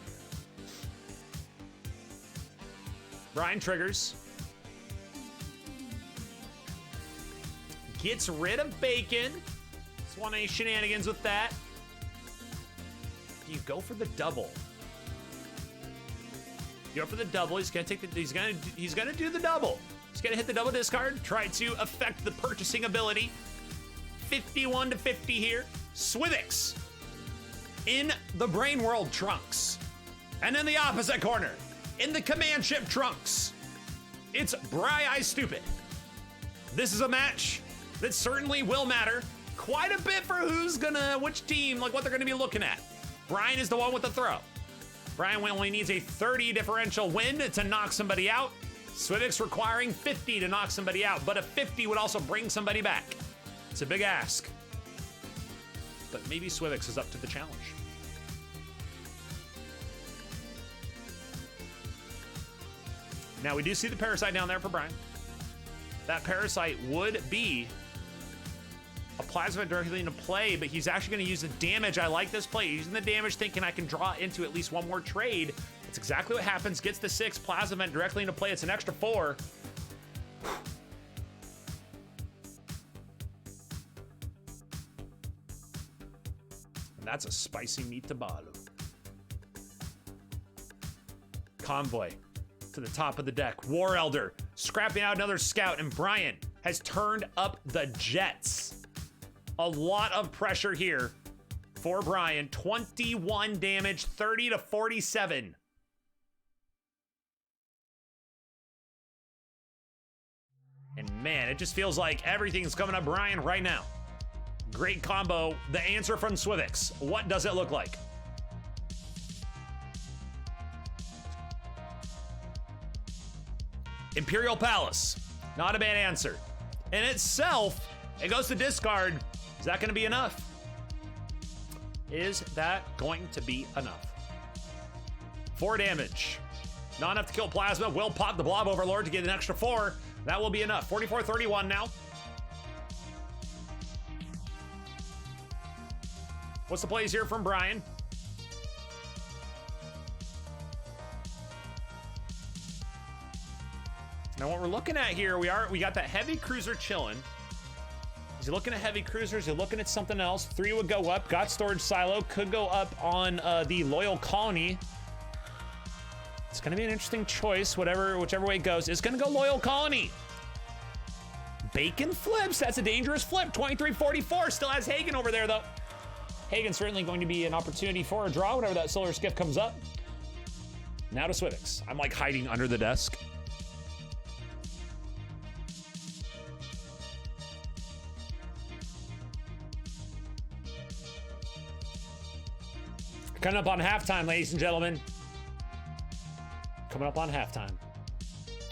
Brian triggers. Gets rid of Bacon. Just want any shenanigans with that. Do you go for the double? Go for the double. He's gonna take the. He's gonna do the double. He's gonna hit the double discard. Try to affect the purchasing ability. 51-50 here. Swivix in the Brain World Trunks, and in the opposite corner, in the Command Ship Trunks, it's Bri-Eye Stupid. This is a match that certainly will matter quite a bit for which team, like what they're gonna be looking at. Brian is the one with the throw. Brian only needs a 30 differential win to knock somebody out. Swivix requiring 50 to knock somebody out, but a 50 would also bring somebody back. It's a big ask. But maybe Swivix is up to the challenge. Now we do see the Parasite down there for Brian. That Parasite would be a plasma directly into play, but he's actually going to use the damage. I like this play. Using the damage, thinking I can draw into at least one more trade. That's exactly what happens. Gets the 6, plasma event directly into play. It's an extra 4. And that's a spicy meatball. Convoy to the top of the deck. War Elder scrapping out another scout, and Brian has turned up the jets. A lot of pressure here for Brian. 21 damage, 30-47. And man, it just feels like everything's coming up Brian right now. Great combo. The answer from Swivix. What does it look like? Imperial Palace. Not a bad answer. In itself, it goes to discard. Is that going to be enough? Is that going to be enough? 4 damage. Not enough to kill Plasma. Will pop the Blob Overlord to get an extra 4. That will be enough. 44-31 now. What's the plays here from Brian? Now what we're looking at here, we got that heavy cruiser chilling. Is he looking at heavy cruisers? Is he looking at something else? 3 would go up. Got storage silo. Could go up on the Loyal Colony. It's going to be an interesting choice, whichever way it goes. It's going to go Loyal Colony. Bacon flips. That's a dangerous flip. 23-44. Still has Hagen over there, though. Hagen's certainly going to be an opportunity for a draw whenever that Solar Skiff comes up. Now to Swivix. I'm like hiding under the desk. Coming up on halftime, ladies and gentlemen. Coming up on halftime.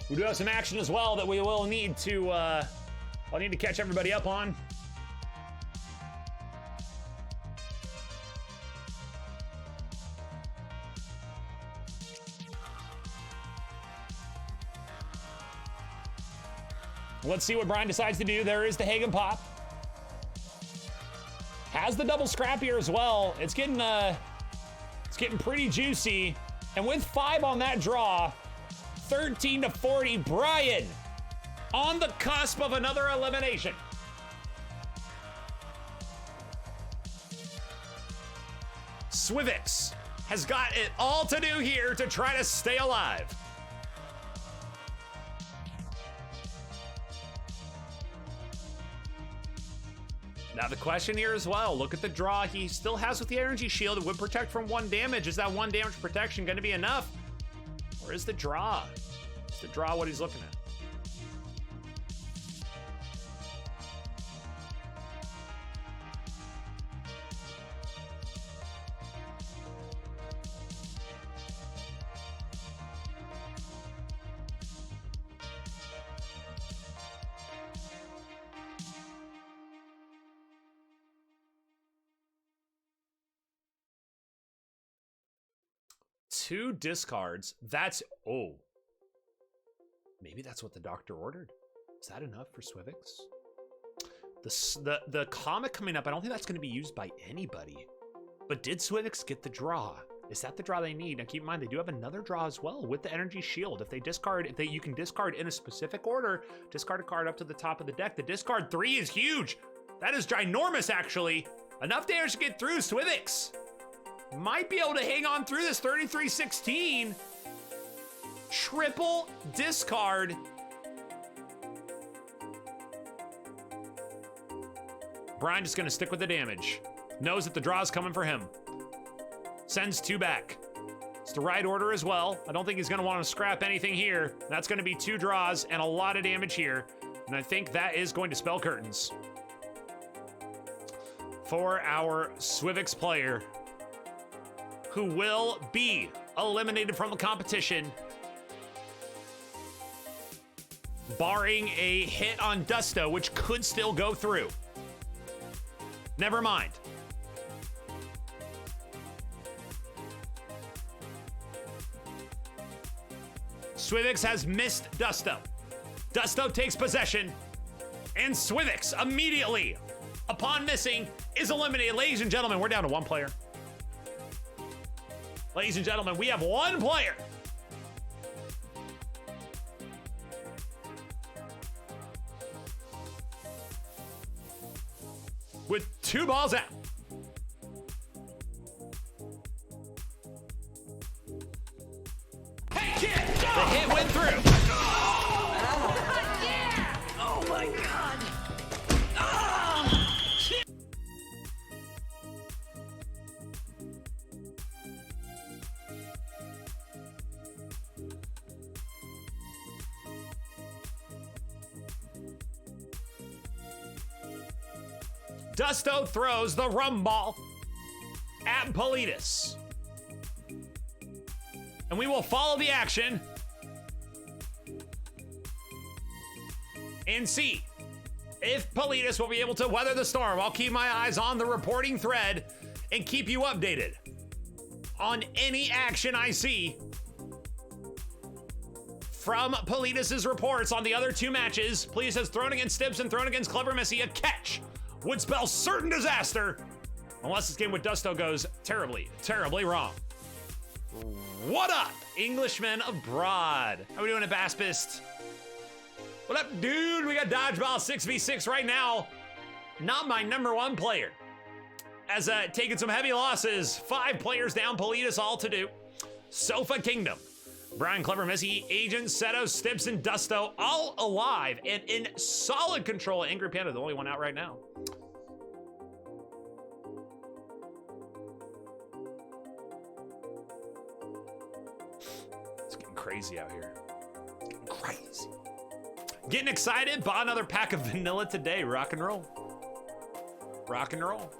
We do have some action as well that we will need to, I'll need to catch everybody up on. Let's see what Brian decides to do. There is the Hagen pop. Has the double scrap here as well. It's getting pretty juicy. And with 5 on that draw, 13-40, Brian on the cusp of another elimination. Swivix has got it all to do here to try to stay alive. Now the question here as well, look at the draw he still has with the energy shield. It would protect from 1 damage. Is that 1 damage protection going to be enough? Or is the draw? Is the draw what he's looking at? Two discards. That's, oh. Maybe that's what the doctor ordered. Is that enough for Swivix? The comet coming up, I don't think that's going to be used by anybody. But did Swivix get the draw? Is that the draw they need? Now keep in mind, they do have another draw as well with the energy shield. If they discard, you can discard in a specific order, discard a card up to the top of the deck. The discard 3 is huge. That is ginormous, actually. Enough damage to get through. Swivix might be able to hang on through this. 33-16. Triple discard. Brian just gonna stick with the damage. Knows that the draw is coming for him. Sends 2 back. It's the right order as well. I don't think he's gonna want to scrap anything here. That's gonna be 2 draws and a lot of damage here. And I think that is going to spell curtains for our Swivix player, who will be eliminated from the competition, barring a hit on Dusto, which could still go through. Never mind. Swivix has missed Dusto. Dusto takes possession, and Swivix immediately, upon missing, is eliminated. Ladies and gentlemen, we're down to 1 player. Ladies and gentlemen, we have 1 player. With 2 balls out. Hey, kid! The hit went through. Oh my god! Dusto throws the rum ball at Politis. And we will follow the action and see if Politis will be able to weather the storm. I'll keep my eyes on the reporting thread and keep you updated on any action I see from Politis' reports on the other two matches. Politis has thrown against Stibbs and thrown against Clever Missy. A catch would spell certain disaster unless this game with Dusto goes terribly, terribly wrong. What up, Englishmen abroad? How we doing at Baspist? What up, dude? We got Dodgeball 6v6 right now. Not my number one player. As taking some heavy losses. 5 players down, Politis all to do. Sofa Kingdom. Brian, Clever Missy, Agent, Seto, Stips, and Dusto all alive and in solid control. Angry Panda, the only one out right now. It's getting crazy out here. It's getting crazy. Getting excited. Bought another pack of vanilla today. Rock and roll. Rock and roll.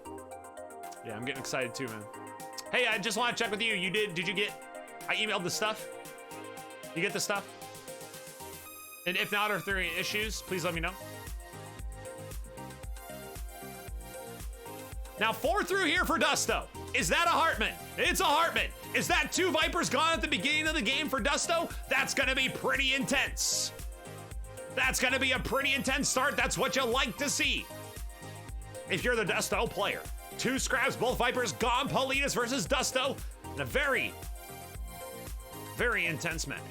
Yeah, I'm getting excited too, man. Hey, I just want to check with you. Did you get, I emailed the stuff. You get the stuff? And if not, or if there are any issues, please let me know. Now 4 through here for Dusto. Is that a Hartman? It's a Hartman. Is that 2 Vipers gone at the beginning of the game for Dusto? That's gonna be pretty intense. That's gonna be a pretty intense start. That's what you like to see if you're the Dusto player. 2 scraps, both Vipers gone. Politis versus Dusto in a very, very intense match.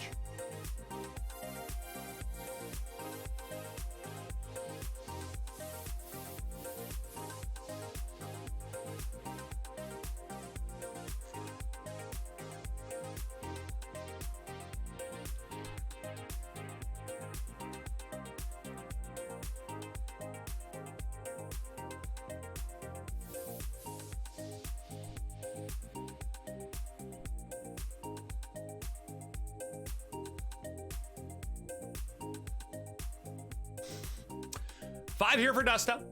Five here for Dusto.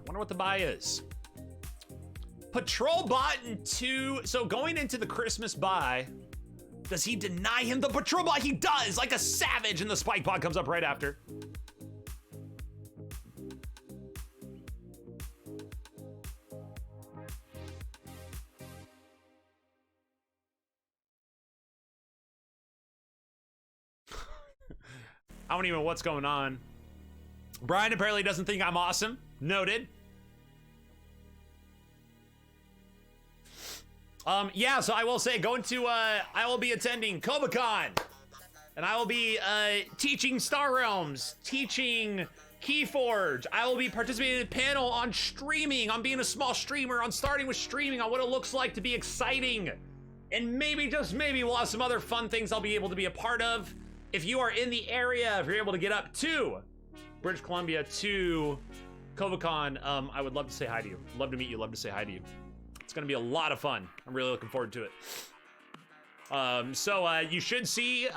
Wonder what the buy is. Patrol bot and 2. So going into the Christmas buy, does he deny him the patrol bot? He does, like a savage, and the spike bot comes up right after. I don't even know what's going on. Brian apparently doesn't think I'm awesome. Noted. Yeah, so I will say, I will be attending KobaCon. And I will be teaching Star Realms, teaching Keyforge. I will be participating in a panel on streaming, on being a small streamer, on starting with streaming, on what it looks like to be exciting. And maybe, just maybe, we'll have some other fun things I'll be able to be a part of. If you are in the area, if you're able to get up to British Columbia to KobaCon, I would love to say hi to you. Love to meet you, love to say hi to you. It's gonna be a lot of fun. I'm really looking forward to it. So you should see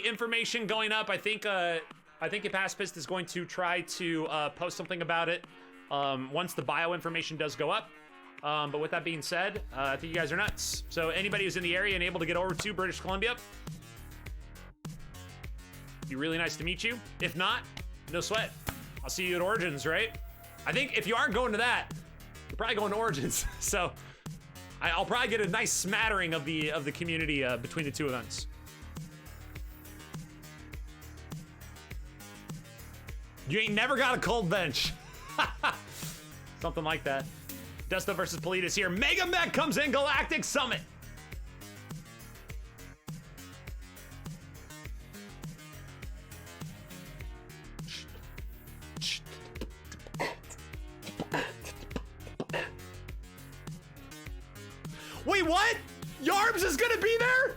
information going up. I think Epastist is going to try to post something about it once the bio information does go up. But with that being said, I think you guys are nuts. So anybody who's in the area and able to get over to British Columbia, be really nice to meet you. If not, no sweat. I'll see you at Origins, right? I think if you aren't going to that, you're probably going to Origins. So I'll probably get a nice smattering of the community between the two events. You ain't never got a cold bench. Something like that. Dusto versus Politis here. Mega Mech comes in, Galactic Summit. Wait, what? Yarbs is gonna be there?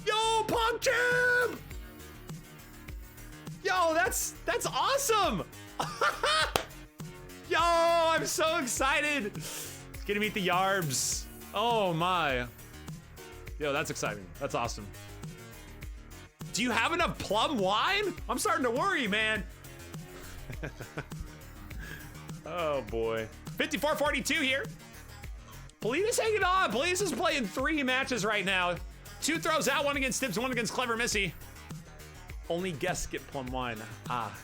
Yo, Punk Jam! Yo, that's awesome! Yo, I'm so excited! Gonna meet the Yarbs. Oh my. Yo, that's exciting. That's awesome. Do you have enough plum wine? I'm starting to worry, man. Oh boy. 54-42 here. Politis hanging on. Politis is playing 3 matches right now. 2 throws out, 1 against Tips, 1 against Clever Missy. Only guests get plum wine. Ah.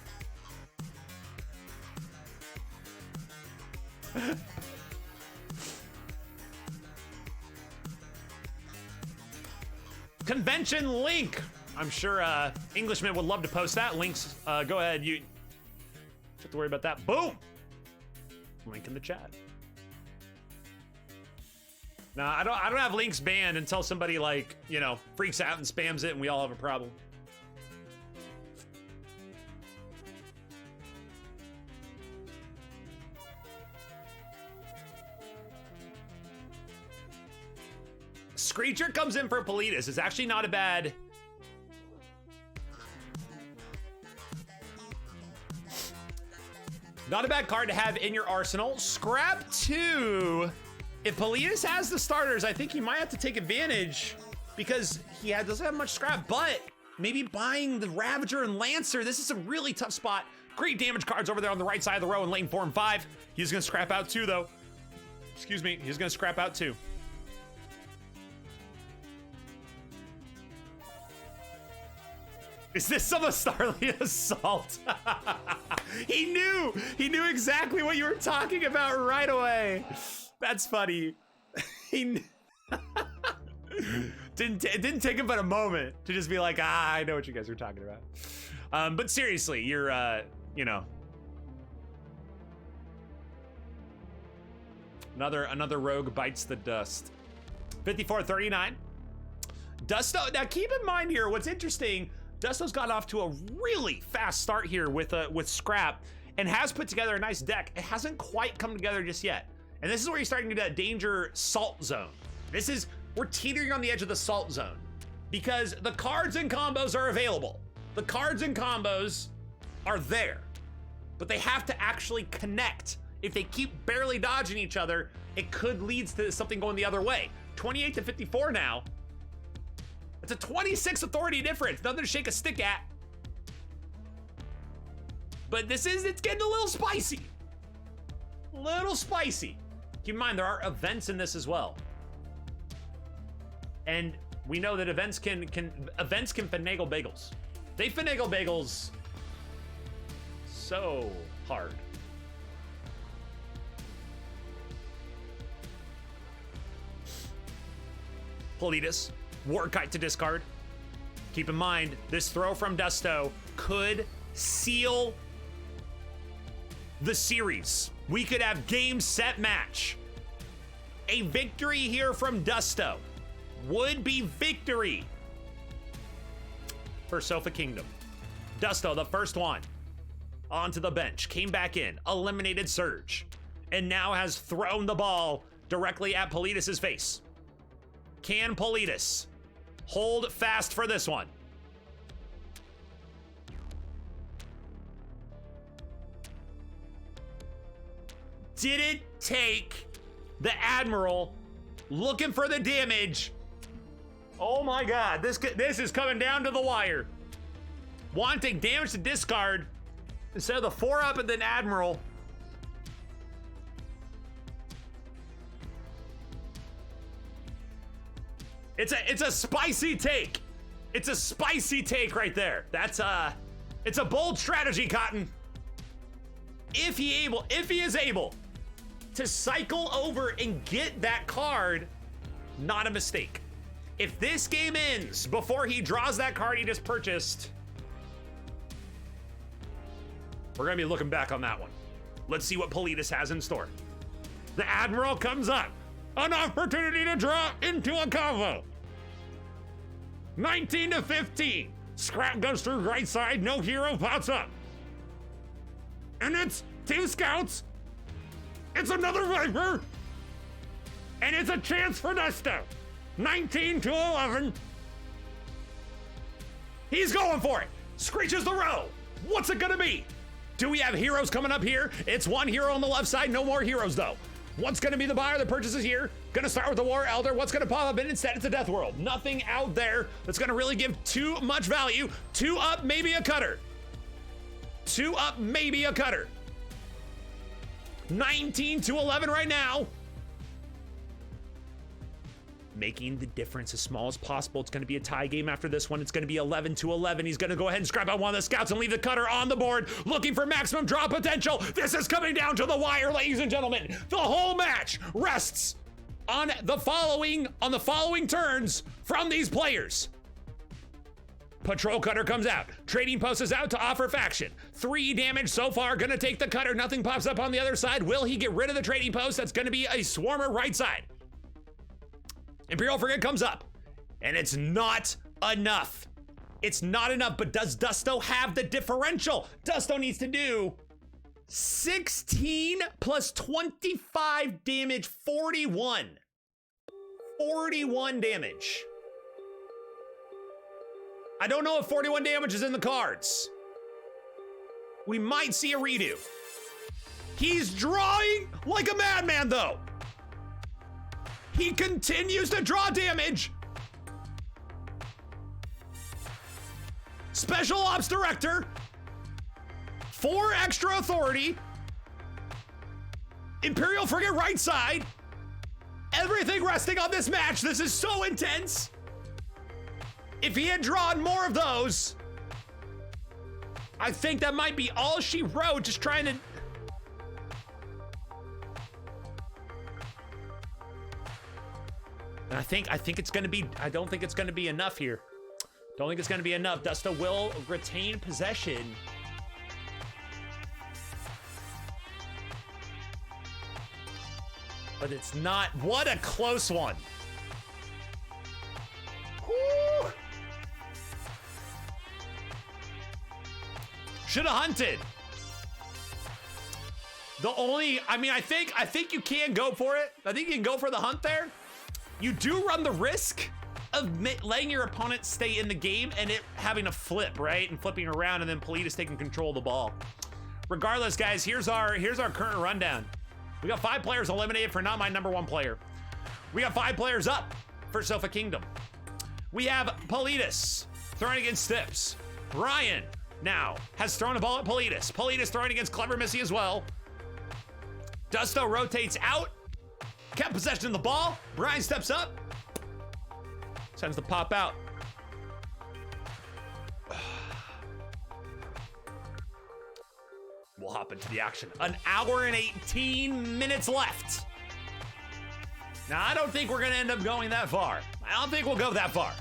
Convention link. I'm sure Englishman would love to post that. Links, go ahead. You don't have to worry about that. Boom. Link in the chat. Nah, I don't have links banned until somebody like, you know, freaks out and spams it and we all have a problem. Screecher comes in for Politis. It's actually not a bad... Not a bad card to have in your arsenal. Scrap 2. If Politis has the starters, I think he might have to take advantage because he doesn't have much scrap, but maybe buying the Ravager and Lancer, this is a really tough spot. Great damage cards over there on the right side of the row in lane 4 and 5. He's gonna scrap out 2 though. Excuse me, he's gonna scrap out 2. Is this some of Starly Assault? He knew exactly what you were talking about right away. That's funny. He it didn't take him but a moment to just be like, I know what you guys are talking about. But seriously, you're, you know. Another rogue bites the dust. 54-39. Dusto, now keep in mind here, what's interesting, Dusto's got off to a really fast start here with Scrap and has put together a nice deck. It hasn't quite come together just yet. And this is where you're starting to get that danger salt zone. We're teetering on the edge of the salt zone because the cards and combos are available. The cards and combos are there, but they have to actually connect. If they keep barely dodging each other, it could lead to something going the other way. 28-54 now. It's a 26 authority difference. Nothing to shake a stick at. But it's getting a little spicy. Little spicy. Keep in mind, there are events in this as well. And we know that events can finagle bagels. They finagle bagels so hard. Politis, Warkite to discard. Keep in mind, this throw from Dusto could seal the series. We could have game, set, match. A victory here from Dusto would be victory for Sofa Kingdom. Dusto, the first one, onto the bench, came back in, eliminated Surge, and now has thrown the ball directly at Politis' face. Can Politis hold fast for this one? Did it take the Admiral looking for the damage? Oh my God, this is coming down to the wire. Wanting damage to discard instead of the 4-up and then Admiral. It's a spicy take. It's a spicy take right there. It's a bold strategy, Cotton. If he is able to cycle over and get that card, not a mistake. If this game ends before he draws that card he just purchased, we're gonna be looking back on that one. Let's see what Politis has in store. The Admiral comes up. An opportunity to draw into a combo. 19-15. Scrap goes through right side, no hero pops up. And it's 2 scouts. It's another Viper. And it's a chance for Dusto. 19-11. He's going for it. Screeches the row. What's it gonna be? Do we have heroes coming up here? It's 1 hero on the left side, no more heroes though. What's gonna be the buyer that purchases here? Gonna start with the War Elder. What's gonna pop up in instead? It's a Death World. Nothing out there that's gonna really give too much value. 2 up, maybe a cutter. 2 up, maybe a cutter. 19 to 11 right now. Making the difference as small as possible. It's going to be a tie game after this one. It's going to be 11 to 11. He's going to go ahead and scrap out one of the scouts and leave the cutter on the board, looking for maximum draw potential. This is coming down to the wire, ladies and gentlemen. The whole match rests on the following turns from these players. Patrol cutter comes out. Trading post is out to offer faction. 3 damage so far. Gonna take the cutter. Nothing pops up on the other side. Will he get rid of the trading post? That's gonna be a swarmer right side. Imperial Frigate comes up, and it's not enough. It's not enough, but does Dusto have the differential? Dusto needs to do 16 plus 25 damage, 41. 41 damage. I don't know if 41 damage is in the cards. We might see a redo. He's drawing like a madman, though. He continues to draw damage. Special Ops Director. 4 extra authority. Imperial Frigate right side. Everything resting on this match. This is so intense. If he had drawn more of those, I think that might be all she wrote, just trying to... And I think it's gonna be, I don't think it's gonna be enough here. Don't think it's gonna be enough. Dusto will retain possession. But it's not, what a close one. Woo! Should have hunted. The only, I mean, I think you can go for it. I think you can go for the hunt there. You do run the risk of letting your opponent stay in the game and it having a flip, right? And flipping around and then Politis taking control of the ball. Regardless, guys, here's our current rundown. We got 5 players eliminated for not my #1 player. We got 5 players up for Sofa Kingdom. We have Politis throwing against Stips. Brian now has thrown a ball at Politis. Politis throwing against Clever Missy as well. Dusto rotates out, kept possession of the ball. Brian steps up, sends the pop out. We'll hop into the action. 1 hour and 18 minutes left. Now, I don't think we're gonna end up going that far. I don't think we'll go that far.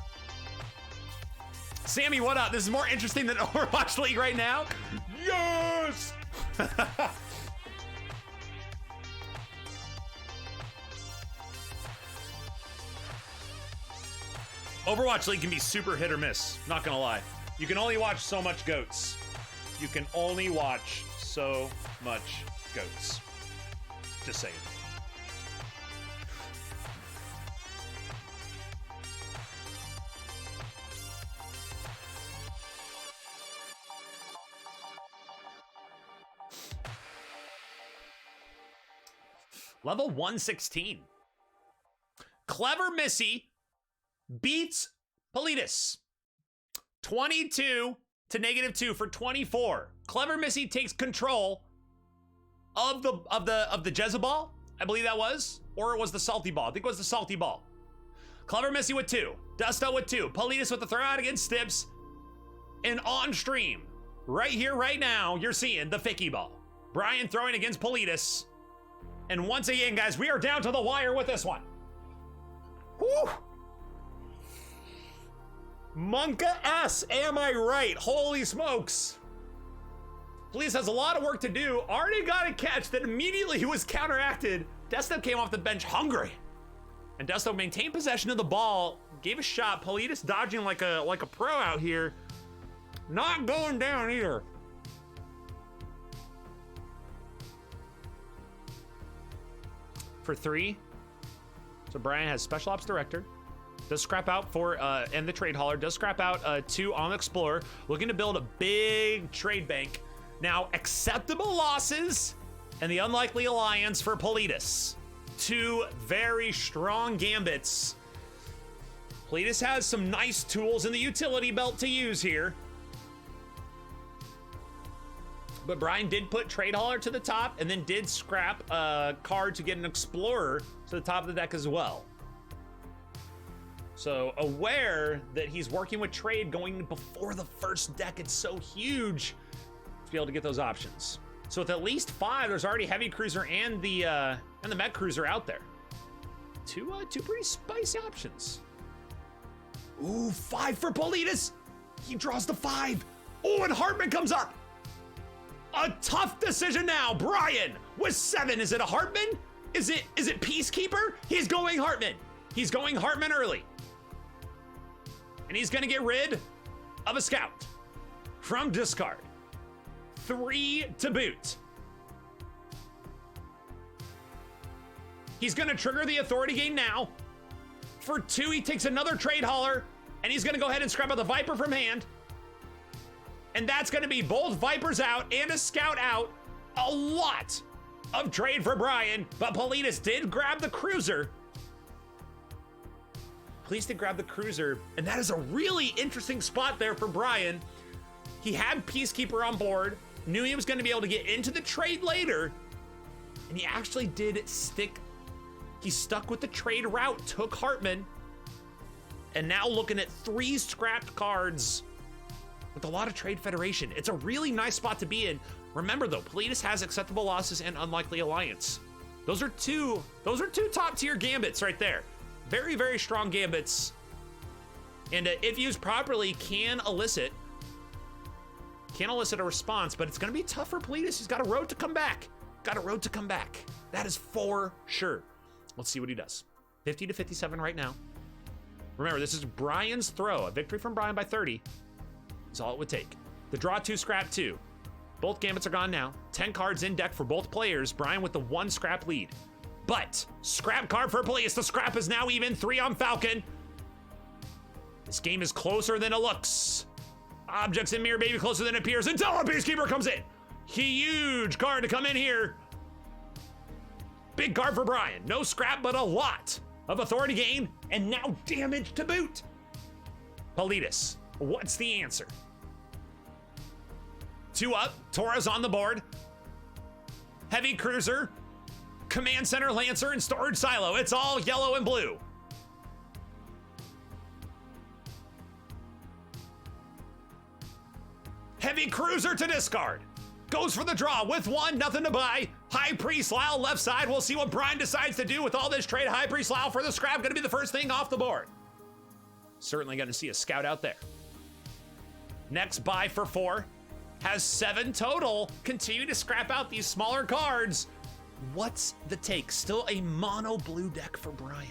Sammy, what up? This is more interesting than Overwatch League right now. Yes! Overwatch League can be super hit or miss, not gonna lie. You can only watch so much goats. You can only watch so much goats. Just saying. Level 116. Clever Missy beats Politis. 22 to -2 for 24. Clever Missy takes control of the Jezebel, I believe that was, or it was the Salty Ball. I think it was the Salty Ball. Clever Missy with 2, Dusto with 2, Politis with the throw out against Stips, and on stream, right here, right now, you're seeing the Ficky Ball. Brian throwing against Politis, and once again, guys, we are down to the wire with this one. Whew. Monka S, am I right? Holy smokes. Politis has a lot of work to do. Already got a catch that immediately was counteracted. Dusto came off the bench hungry. And Dusto maintained possession of the ball, gave a shot. Politis dodging like a pro out here. Not going down either. For 3. So Brian has Special Ops Director. Does scrap out for, and the Trade Hauler. Does scrap out 2 on Explorer. Looking to build a big trade bank. Now, acceptable losses and the unlikely alliance for Politis. two very strong gambits. Pledis has some nice tools in the utility belt to use here. But Brian did put Trade Hauler to the top and then did scrap a card to get an Explorer to the top of the deck as well. So aware that he's working with trade going before the first deck. It's so huge to be able to get those options. So with at least 5, there's already Heavy Cruiser and the Mech Cruiser out there. Two pretty spicy options. Ooh, 5 for Pledis. He draws the 5. Oh, and Hartman comes up. A tough decision now. Brian with 7. Is it a Hartman? Is it Peacekeeper? He's going Hartman. He's going Hartman early. And he's gonna get rid of a Scout from discard. 3 to boot. He's gonna trigger the Authority Gain now. For 2, he takes another Trade Hauler, and he's gonna go ahead and scrap out the Viper from hand. And that's gonna be both Vipers out and a Scout out. A lot of trade for Brian, but Pledis did grab the Cruiser. Pledis did grab the Cruiser, and that is a really interesting spot there for Brian. He had Peacekeeper on board, knew he was gonna be able to get into the trade later, and he actually did stick. He stuck with the trade route, took Hartman, and now looking at 3 scrapped cards with a lot of Trade Federation. It's a really nice spot to be in. Remember though, Pledis has Acceptable Losses and Unlikely Alliance. Those are two top tier gambits right there. Very, very strong gambits. And if used properly, can elicit a response, but it's gonna be tough for Pledis. He's got a road to come back. That is for sure. Let's see what he does. 50 to 57 right now. Remember, this is Brian's throw. A victory from Brian by 30 is all it would take. The draw 2, scrap 2. Both gambits are gone now. 10 cards in deck for both players. Brian with the 1 scrap lead. But scrap card for Pledis. The scrap is now even. 3 on Falcon. This game is closer than it looks. Objects in Mirror Baby closer than it appears until a Peacekeeper comes in. Huge card to come in here. Big card for Brian. No scrap, but a lot of Authority Gain, and now damage to boot. Pledis, what's the answer? 2 up, Tora's on the board. Heavy Cruiser, Command Center Lancer, and Storage Silo. It's all yellow and blue. Heavy Cruiser to discard. Goes for the draw with 1, nothing to buy. High Priest Lyle left side. We'll see what Brian decides to do with all this trade. High Priest Lyle for the scrap, gonna be the first thing off the board. Certainly gonna see a Scout out there. Next buy for 4. Has 7 total. Continue to scrap out these smaller cards. What's the take? Still a mono blue deck for Brian.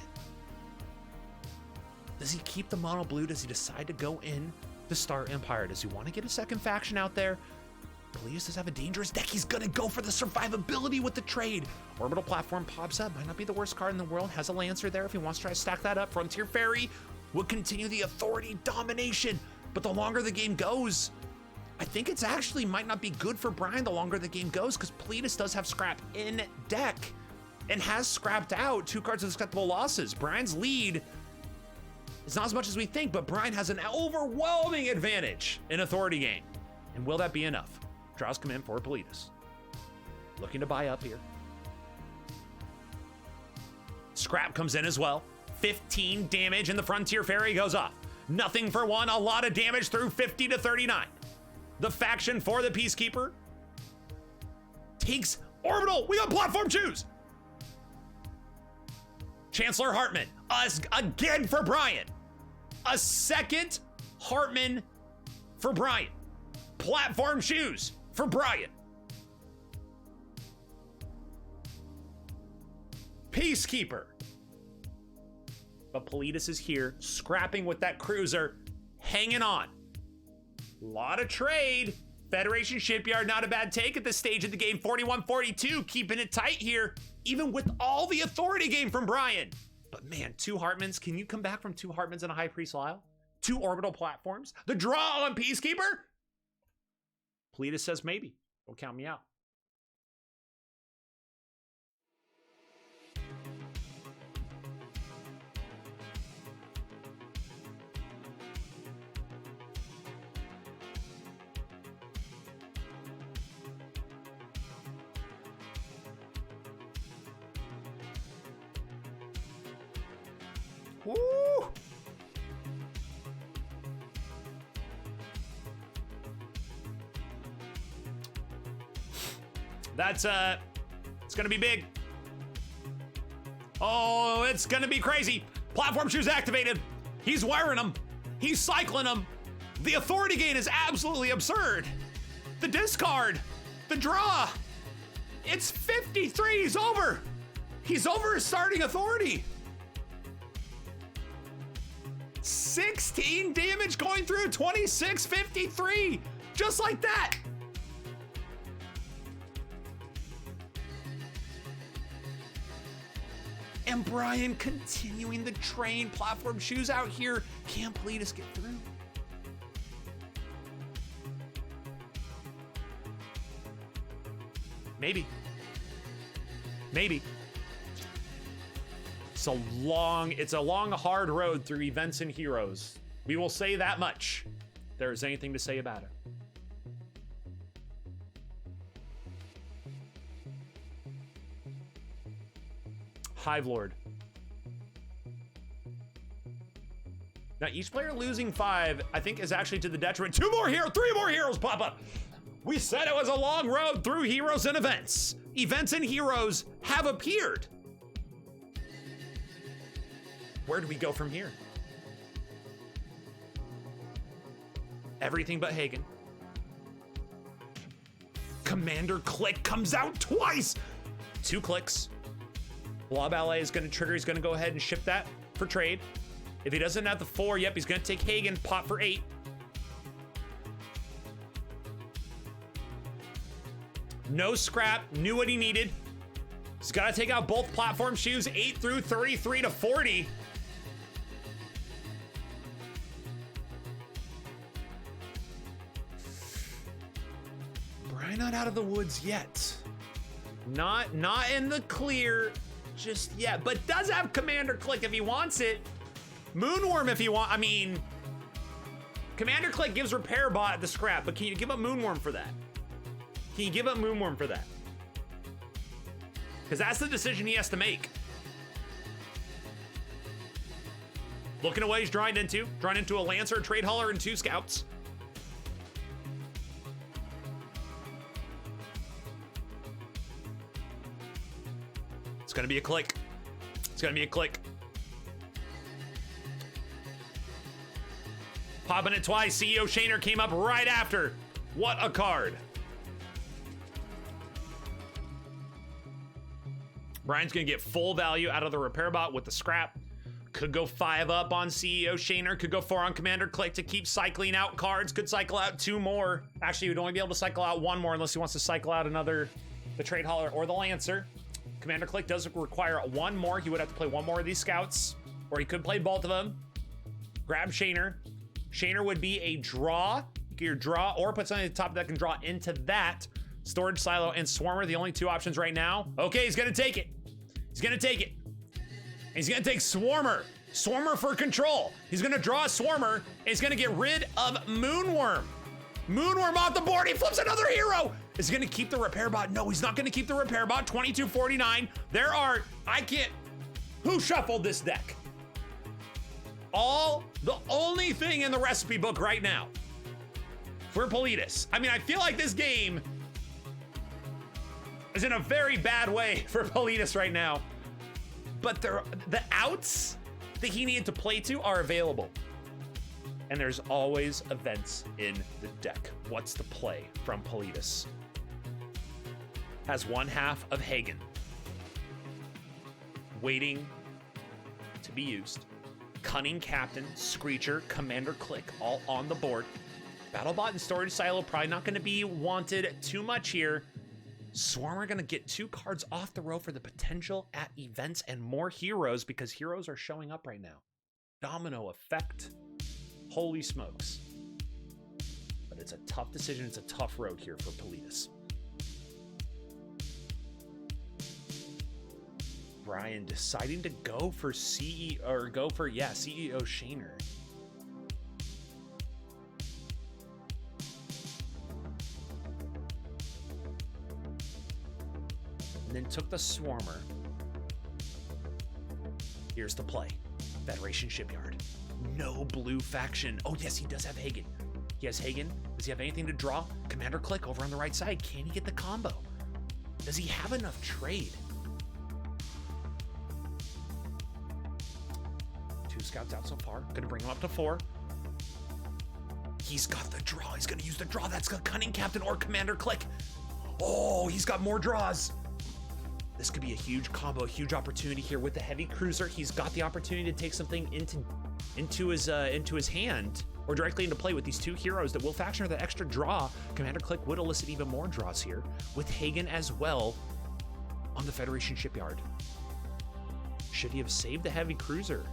Does he keep the mono blue? Does he decide to go in the Star Empire? Does he want to get a second faction out there? Pledis does have a dangerous deck. He's gonna go for the survivability with the trade. Orbital Platform pops up. Might not be the worst card in the world. Has a Lancer there if he wants to try to stack that up. Frontier Ferry will continue the Authority domination. But the longer the game goes, I think it's actually might not be good for Brian the longer the game goes, because Pledis does have scrap in deck and has scrapped out 2 cards of Acceptable Losses. Brian's lead is not as much as we think, but Brian has an overwhelming advantage in Authority Gain. And will that be enough? Draws come in for Pledis. Looking to buy up here. Scrap comes in as well. 15 damage, and the Frontier Ferry goes off. Nothing for 1, a lot of damage through 50 to 39. The faction for the Peacekeeper takes Orbital. We got Platform Choose. Chancellor Hartman, us again for Brian. A second Hartman for Brian. Platform Shoes for Brian. Peacekeeper. But Pledis is here, scrapping with that Cruiser, hanging on. Lot of trade. Federation Shipyard, not a bad take at this stage of the game. 41-42, keeping it tight here, even with all the Authority Gain from Brian. But man, 2 Hartmans. Can you come back from 2 Hartmans and a High Priest Lyle? 2 Orbital Platforms. The draw on Peacekeeper? Pledis says maybe. Don't count me out. Woo! That's it's gonna be big. Oh, it's gonna be crazy. Platform shoes activated. He's wearing them. He's cycling them. The authority gain is absolutely absurd. The discard, the draw. It's 53. He's over. He's over his starting authority. 16 damage going through, 26, 53. Just like that. And Brian continuing the train. Platform shoes out here. Can't Politis get through? Maybe. Maybe. It's a long, hard road through events and heroes. We will say that much. If there is anything to say about it. Hive Lord. Now, each player losing 5, I think, is actually to the detriment. 3 more heroes pop up. We said it was a long road through heroes and events. Events and heroes have appeared. Where do we go from here? Everything but Hagen. Commander Click comes out twice. 2 clicks. Law Ballet is going to trigger. He's going to go ahead and ship that for trade. If he doesn't have the 4, yep, he's going to take Hagen, pop for 8. No scrap, knew what he needed. He's got to take out both platform shoes, 8 through 33 to 40. Brian not out of the woods yet. Not in the clear just yet, but does have Commander Click if he wants it. Moonworm if you want. I mean, Commander Click gives Repair Bot the scrap, but can you give up Moonworm for that? Can you give up Moonworm for that? Because that's the decision he has to make. Looking at what he's drawing into a Lancer, a Trade Hauler, and 2 Scouts. It's gonna be a click. It's gonna be a click. Popping it twice. CEO Shaner came up right after. What a card. Brian's gonna get full value out of the Repair Bot with the scrap. Could go 5 up on CEO Shaner. Could go 4 on Commander Click to keep cycling out cards. Could cycle out 2 more. Actually, he would only be able to cycle out 1 more unless he wants to cycle out the Trade Hauler or the Lancer. Commander Click does require 1 more. He would have to play 1 more of these Scouts, or he could play both of them. Grab Shaner. Shaner would be a draw. Your draw, or put something at the top that can draw into that. Storage Silo and Swarmer, the only 2 options right now. Okay, he's gonna take it. He's gonna take it. And he's gonna take Swarmer. Swarmer for control. He's gonna draw a Swarmer, and he's gonna get rid of Moonworm. Moonworm off the board. He flips another hero. Is he gonna keep the Repair Bot? No, he's not gonna keep the Repair Bot. 2249. Who shuffled this deck? The only thing in the recipe book right now for Politis. I mean, I feel like this game is in a very bad way for Politis right now. But the outs that he needed to play to are available. And there's always events in the deck. What's the play from Politis? Has 1/2 of Hagen waiting to be used. Cunning Captain, Screecher, Commander Click, all on the board. BattleBot and Storage Silo probably not going to be wanted too much here. Swarmer going to get 2 cards off the row for the potential at events and more heroes, because heroes are showing up right now. Domino effect. Holy smokes. But it's a tough decision. It's a tough road here for Politis. Brian deciding to go for CEO Shaner. And then took the Swarmer. Here's the play. Federation Shipyard. No blue faction. Oh, yes, he does have Hagen. He has Hagen. Does he have anything to draw? Commander Click over on the right side. Can he get the combo? Does he have enough trade? 2 scouts out so far. Gonna bring him up to 4. He's got the draw. He's gonna use the draw. That's got Cunning Captain or Commander Click. Oh, he's got more draws. This could be a huge combo, a huge opportunity here with the heavy cruiser. He's got the opportunity to take something into his hand or directly into play with these 2 heroes that will faction or the extra draw. Commander Click would elicit even more draws here with Hagen as well on the Federation Shipyard. Should he have saved the heavy cruiser?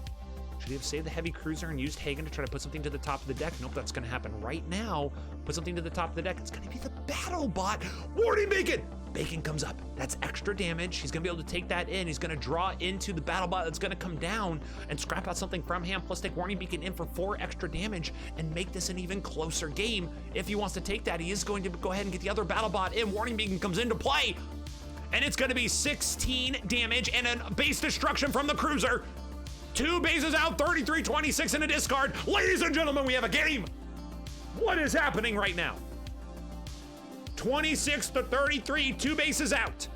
Should he have saved the heavy cruiser and used Hagen to try to put something to the top of the deck? Nope, that's gonna happen right now. Put something to the top of the deck. It's gonna be the battle bot. Warning Bacon! Bacon comes up. That's extra damage. He's gonna be able to take that in. He's gonna draw into the battle bot that's gonna come down and scrap out something from hand, plus take Warning Beacon in for 4 extra damage and make this an even closer game. If he wants to take that, he is going to go ahead and get the other battle bot in. Warning Beacon comes into play, and it's gonna be 16 damage and a base destruction from the cruiser. 2 bases out, 33-26 in a discard. Ladies and gentlemen, we have a game. What is happening right now? 26-33, 2 bases out.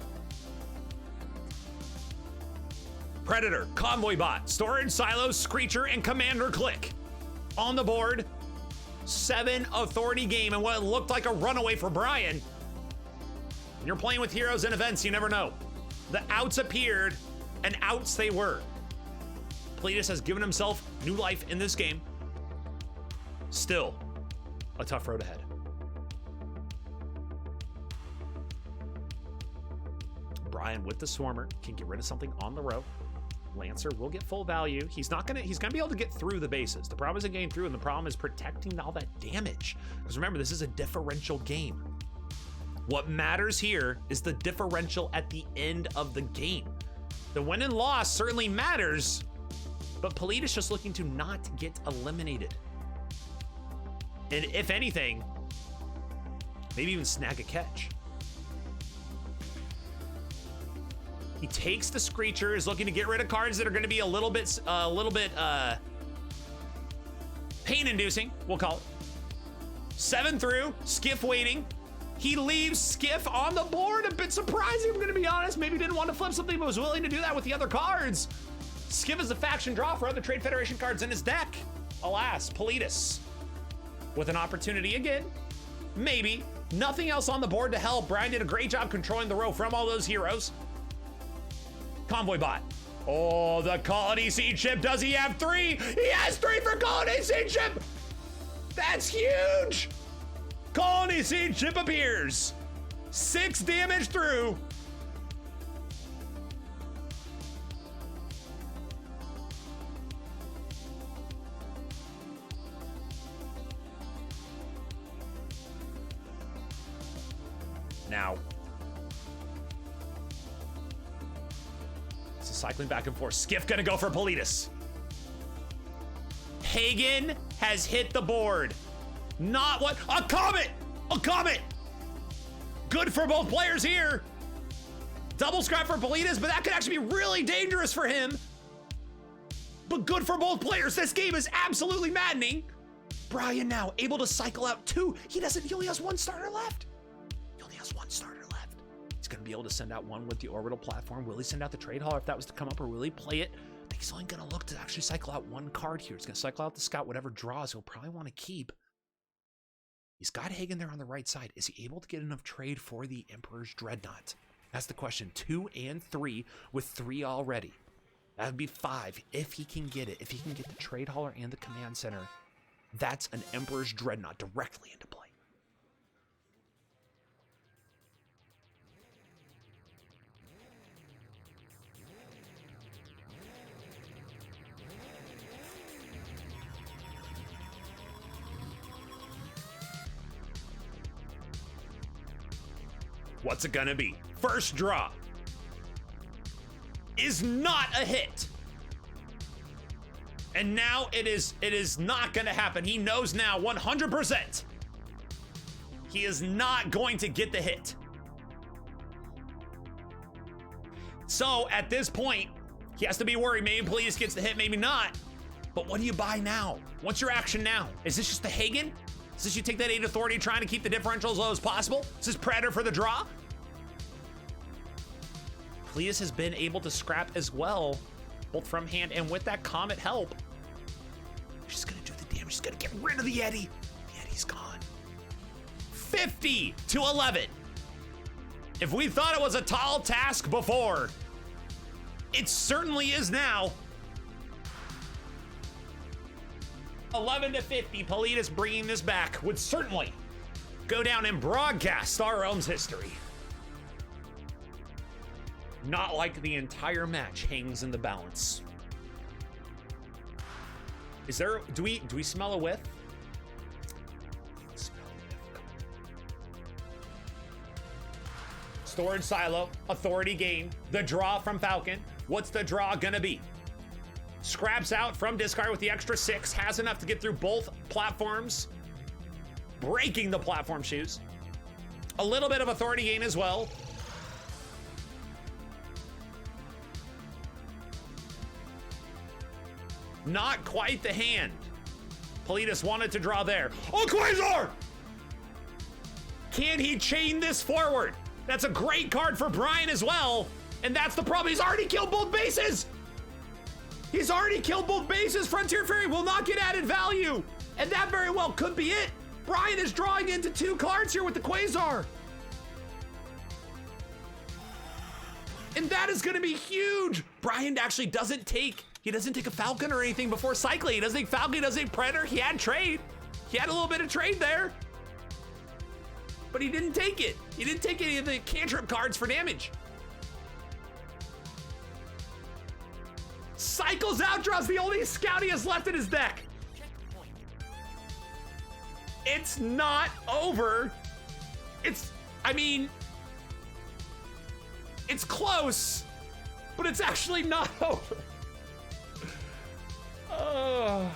Predator, Convoy Bot, Storage Silos, Screecher, and Commander Click on the board. 7 authority game and what looked like a runaway for Brian. When you're playing with heroes and events, you never know. The outs appeared, and outs they were. Pleiadius has given himself new life in this game. Still, a tough road ahead. Brian with the Swarmer can get rid of something on the row. Lancer will get full value. He's gonna be able to get through the bases. The problem isn't getting through, and the problem is protecting all that damage. Because remember, this is a differential game. What matters here is the differential at the end of the game. The win and loss certainly matters, but Pleiadius just looking to not get eliminated. And if anything, maybe even snag a catch. He takes the Screecher, is looking to get rid of cards that are going to be a little bit pain-inducing, we'll call it. 7 through, Skiff waiting. He leaves Skiff on the board. A bit surprising, I'm going to be honest. Maybe didn't want to flip something, but was willing to do that with the other cards. Skiff is a faction draw for other Trade Federation cards in his deck. Alas, Pleiadius with an opportunity again. Maybe. Nothing else on the board to help. Brian did a great job controlling the row from all those heroes. Convoy Bot. Oh, the Colony Seed Ship. Does he have 3? He has 3 for Colony Seed Ship. That's huge. Colony Seed Ship appears. 6 damage through. Now, so cycling back and forth. Skiff gonna go for Pleiadius. Hagen has hit the board. Not what? A comet! A comet! Good for both players here. Double scrap for Pleiadius, but that could actually be really dangerous for him. But good for both players. This game is absolutely maddening. Brian now able to cycle out 2. He only has 1 starter left. He only has 1 starter left. He's gonna be able to send out 1 with the orbital platform. Will he send out the trade hall if that was to come up, or will he play it? I think he's only gonna look to actually cycle out 1 card here. He's gonna cycle out the scout, whatever draws he'll probably want to keep. He's got Hagen there on the right side. Is he able to get enough trade for the Emperor's Dreadnought? That's the question. 2 and 3 with 3 already. That would be 5 if he can get it. If he can get the trade hauler and the command center, that's an Emperor's Dreadnought directly into play. What's it gonna be? First draw is not a hit. And now it is not gonna happen. He knows now 100%. He is not going to get the hit. So at this point, he has to be worried. Maybe Pleiadius gets the hit, maybe not. But what do you buy now? What's your action now? Is this just the Hagen? Is this you take that 8 authority trying to keep the differential as low as possible? Is this Predator for the draw? Cletus has been able to scrap as well, both from hand and with that Comet help. She's gonna do the damage. She's gonna get rid of the Yeti. The Yeti's gone. 50 to 11. If we thought it was a tall task before, it certainly is now. 11 to 50, Politis bringing this back would certainly go down in broadcast Star Realms history. Not like the entire match hangs in the balance. Is there, do we smell a whiff? Smell a whiff, come on. Storage silo, authority gain, the draw from Falcon. What's the draw gonna be? Scraps out from discard with the extra 6, has enough to get through both platforms, breaking the platform shoes. A little bit of authority gain as well. Not quite the hand Politis wanted to draw there. Oh, Quasar! Can he chain this forward? That's a great card for Brian as well. And that's the problem. He's already killed both bases. He's already killed both bases. Frontier Fury will not get added value. And that very well could be it. Brian is drawing into 2 cards here with the Quasar. And that is gonna be huge. Brian actually doesn't take a Falcon or anything before cycling. He doesn't take Falcon, he doesn't take Predator. He had trade. He had a little bit of trade there. But he didn't take it. He didn't take any of the cantrip cards for damage. Cycles out, draws the only scout he has left in his deck. It's not over. It's close, but it's actually not over. Oh.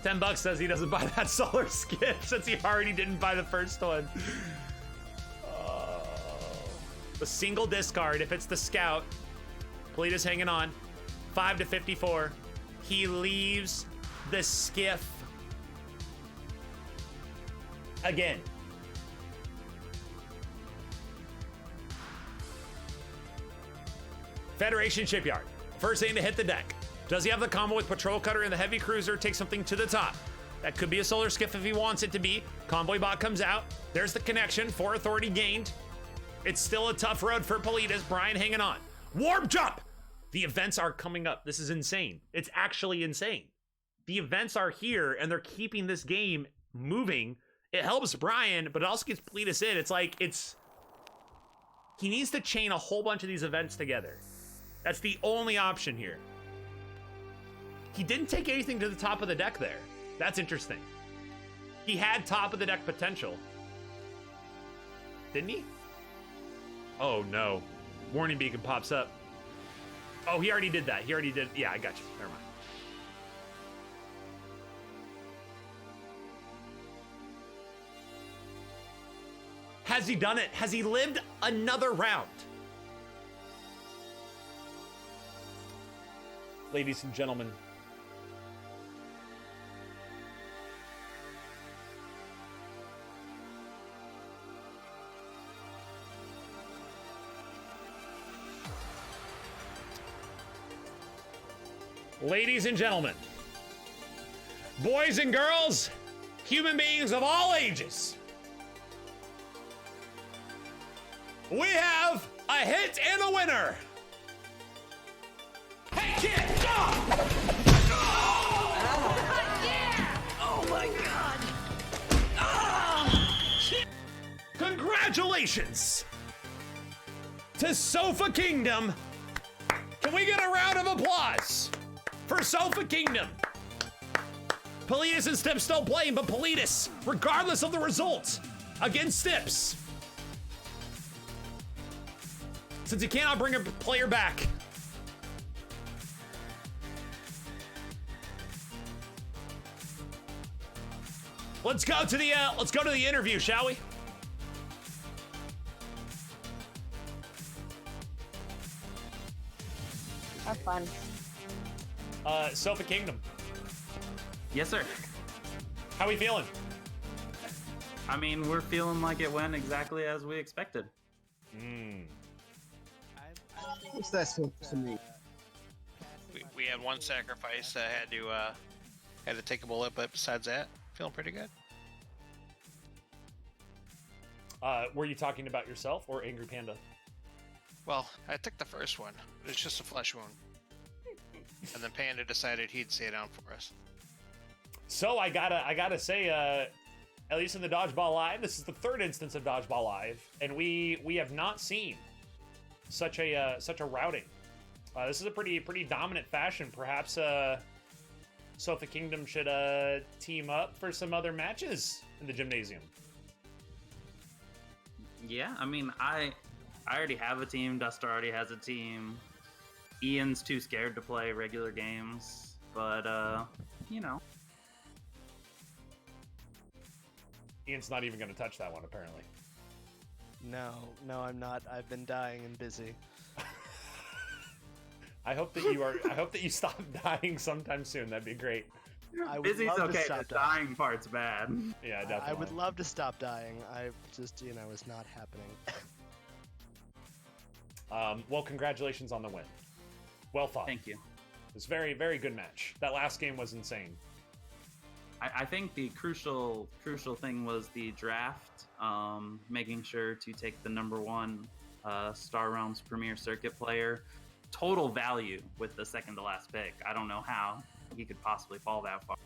$10 says he doesn't buy that solar skip since he already didn't buy the first one. Oh. A single discard if it's the scout. Politis hanging on. 5 to 54. He leaves the skiff again. Federation Shipyard. First thing to hit the deck. Does he have the combo with Patrol Cutter and the Heavy Cruiser? Take something to the top. That could be a solar skiff if he wants it to be. Convoy Bot comes out. There's the connection. 4 authority gained. It's still a tough road for Politis. Brian hanging on. Warp Jump! The events are coming up. This is insane. It's actually insane. The events are here and they're keeping this game moving. It helps Brian, but it also gets Politis in. It's like, he needs to chain a whole bunch of these events together. That's the only option here. He didn't take anything to the top of the deck there. That's interesting. He had top of the deck potential. Didn't he? Oh no. Warning beacon pops up. Oh, he already did that. He already did. Yeah, I got you. Never mind. Has he done it? Has he lived another round? Ladies and gentlemen, boys and girls, human beings of all ages, we have a hit and a winner. Hey kid! Oh my god! Congratulations to Sofa Kingdom. Can we get a round of applause for Sofa Kingdom? Politis and Stips still playing, but Politis, regardless of the results, against Stips. Since he cannot bring a player back. let's go to the interview, shall we? Have fun. Sofa Kingdom, Yes, sir. how we feeling? I mean, we're feeling like it went exactly as we expected. What's that supposed to mean? We had one sacrifice that had to take a bullet, but besides that, feeling pretty good. Were you talking about yourself or Angry Panda? Well, I took the first one. It's just a flesh wound. And then Panda decided he'd stay down for us. So I gotta say, at least in the Dodgeball Live, this is the third instance of Dodgeball Live, and we have not seen such a routing. This is a pretty dominant fashion. Perhaps Sofa Kingdom should team up for some other matches in the gymnasium. Yeah, I mean, I already have a team. Duster already has a team. Ian's too scared to play regular games, but you know. Ian's not even going to touch that one, apparently. No, I'm not. I've been dying and busy. I hope that you stop dying sometime soon. That'd be great. I would Busy's love to okay. stop The dying. dying part's bad. Yeah, definitely. I would love to stop dying. I just, it's not happening. Well, congratulations on the win. Well fought. Thank you. It was very, very good match. That last game was insane. I think the crucial thing was the draft, making sure to take the number one Star Realms Premier Circuit player. Total value with the second to last pick. I don't know how he could possibly fall that far.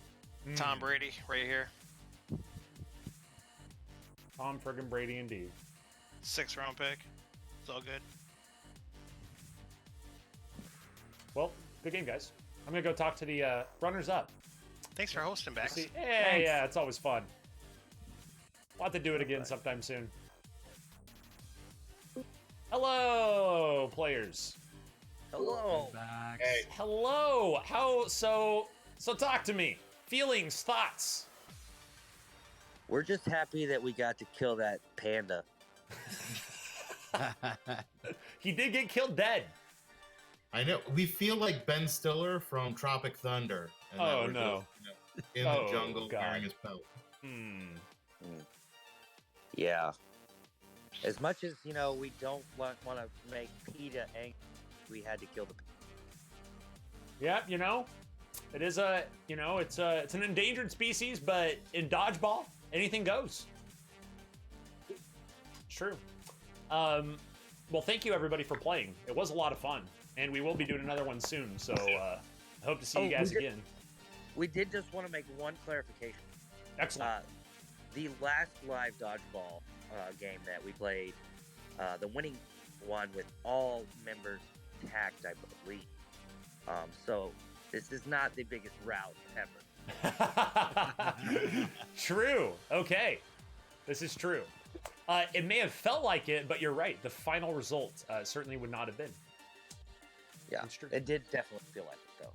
Tom Brady, right here. Tom friggin' Brady indeed. 6th round pick. It's all good. Well, good game, guys. I'm gonna go talk to the runners-up. Thanks for hosting, Bax. Yeah, it's always fun. We'll have to do it again sometime soon. Hello, players. Hello. Hey, Hello. So talk to me. Feelings, thoughts. We're just happy that we got to kill that panda. He did get killed dead. I know. We feel like Ben Stiller from Tropic Thunder. And that Oh, we're no. just, in the jungle God. wearing his pelt. Yeah. As much as, we don't want to make PETA angry, we had to kill the Yeah, it is it's an endangered species, but in dodgeball, anything goes. It's true. Well, thank you everybody for playing. It was a lot of fun, and we will be doing another one soon. So I hope to see you guys again. We did just want to make one clarification. Excellent. The last live dodgeball game that we played, the winning one with all members tagged, I believe. So this is not the biggest route ever. True. Okay. This is true. It may have felt like it, but you're right. The final result certainly would not have been. Yeah, It's true. it did definitely feel like it,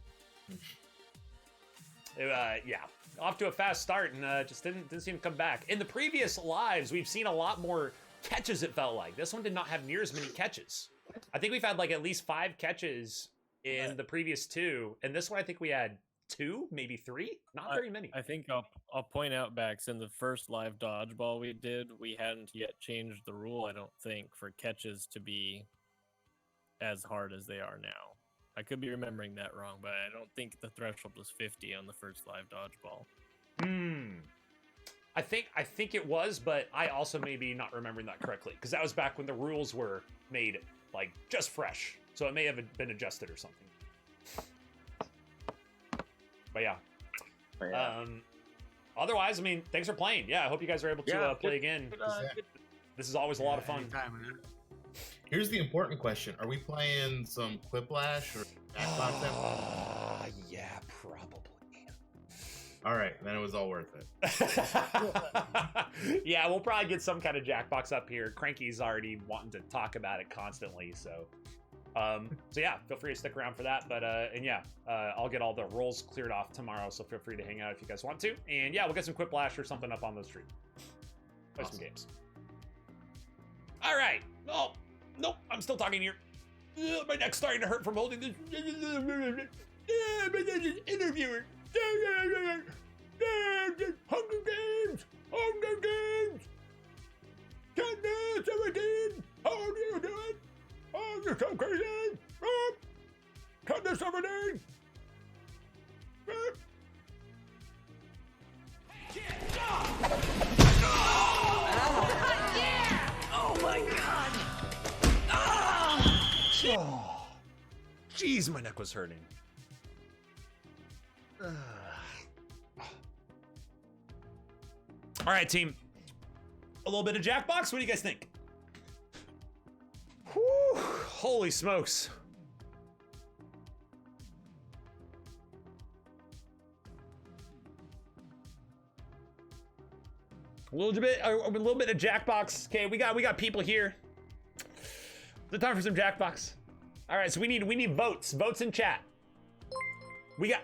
though. Yeah. Off to a fast start and just didn't seem to come back. In the previous lives, we've seen a lot more catches, it felt like. This one did not have near as many catches. I think we've had like at least 5 catches in the previous 2, and this one I think we had 2, maybe 3. Not very many. I think I'll point out, Bax, in the first live dodgeball we did, we hadn't yet changed the rule, I don't think, for catches to be as hard as they are now. I could be remembering that wrong, but I don't think the threshold was 50 on the first live dodgeball. I think it was, but I also may be not remembering that correctly, because that was back when the rules were made like just fresh, so it may have been adjusted or something. But yeah. Otherwise, I mean, thanks for playing. Yeah, I hope you guys are able to play again. This is always a lot of fun. Here's the important question. Are we playing some Quiplash or Jackbox? Yeah, probably. All right, then it was all worth it. Yeah, we'll probably get some kind of Jackbox up here. Cranky's already wanting to talk about it constantly, so So yeah, feel free to stick around for that. But and yeah, I'll get all the roles cleared off tomorrow, so feel free to hang out if you guys want to. And yeah, we'll get some Quiplash or something up on the street. Play some games. All right. Oh, nope, I'm still talking here. My neck's starting to hurt from holding this. Interviewer. Hunger Games. Hunger Games. Katniss 17. How are you doing? Oh, you're so crazy! Cut this 17! Oh my god! Oh, jeez, my neck was hurting. All right, team. A little bit of Jackbox. What do you guys think? Whew, holy smokes. A little bit of Jackbox. Okay, we got people here. The time for some Jackbox. All right, so we need votes. Votes in chat. We got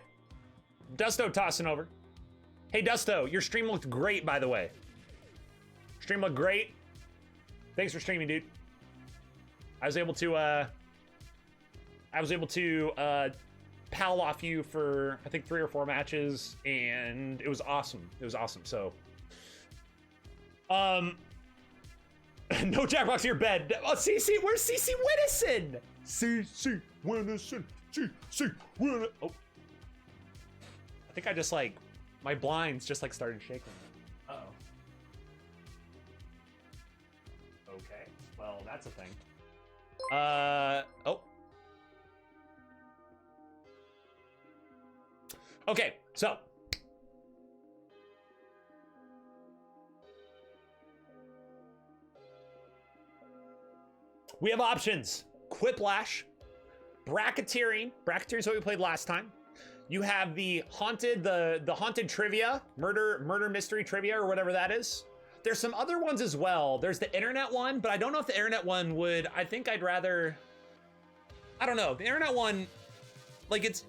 Dusto tossing over. Hey Dusto, your stream looked great, by the way. Stream looked great. Thanks for streaming, dude. I was able to pal off you for I think 3 or 4 matches, and it was awesome. It was awesome. So, no Jackbox to your bed. Oh, CC, where's CC Winnison? CC Winnison. CC Winnison. Oh, I think I just like my blinds just like started shaking. Uh oh. Okay. Well, that's a thing. Oh. Okay, so. We have options. Quiplash, bracketeering. Bracketeering is what we played last time. You have the haunted trivia, murder mystery trivia or whatever that is. There's some other ones as well. There's the internet one, but I don't know if the internet one would, I think I'd rather, I don't know. The internet one, like it's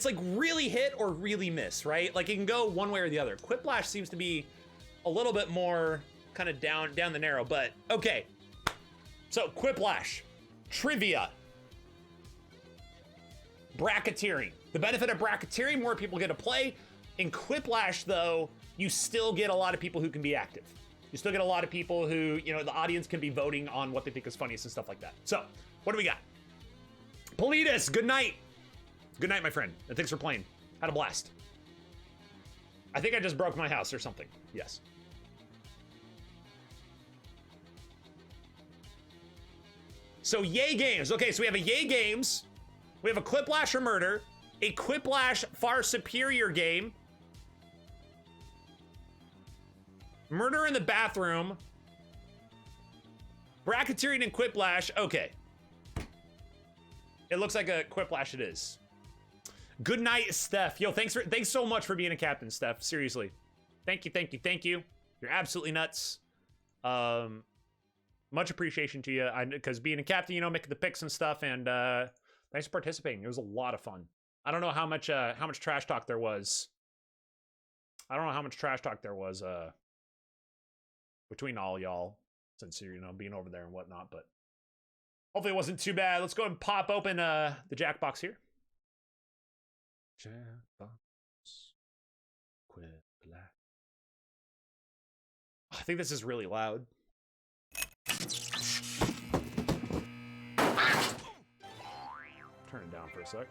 like really hit or really miss, right? Like it can go one way or the other. Quiplash seems to be a little bit more kind of down the narrow, but okay. So Quiplash, trivia, bracketeering. The benefit of bracketeering, more people get to play. In Quiplash though, you still get a lot of people who can be active. You still get a lot of people who, you know, the audience can be voting on what they think is funniest and stuff like that. So, what do we got? Politis, good night. Good night, my friend. And thanks for playing. Had a blast. I think I just broke my house or something. Yes. So, yay games. Okay, so we have a yay games. We have a Quiplash or murder. A Quiplash far superior game. Murder in the bathroom. Bracketeering and Quiplash. Okay. It looks like a Quiplash it is. Good night, Steph. Yo, thanks so much for being a captain, Steph. Seriously. Thank you. You're absolutely nuts. Much appreciation to you. Because being a captain, you know, making the picks and stuff, and thanks for participating. It was a lot of fun. I don't know how much trash talk there was. Between all y'all, since you're, you know, being over there and whatnot, but hopefully it wasn't too bad. Let's go ahead and pop open the Jackbox here. Jackbox. Quiplash. I think this is really loud. Turn it down for a sec.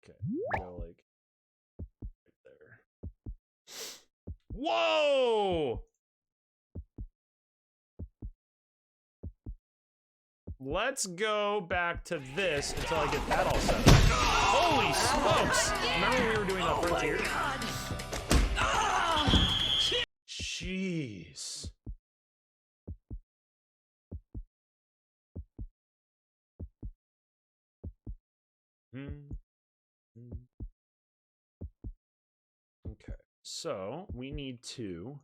Okay, go like right there. Whoa! Let's go back to this until I get that all set up. Holy smokes! Remember when we were doing that frontier? Jeez. Okay, so we need to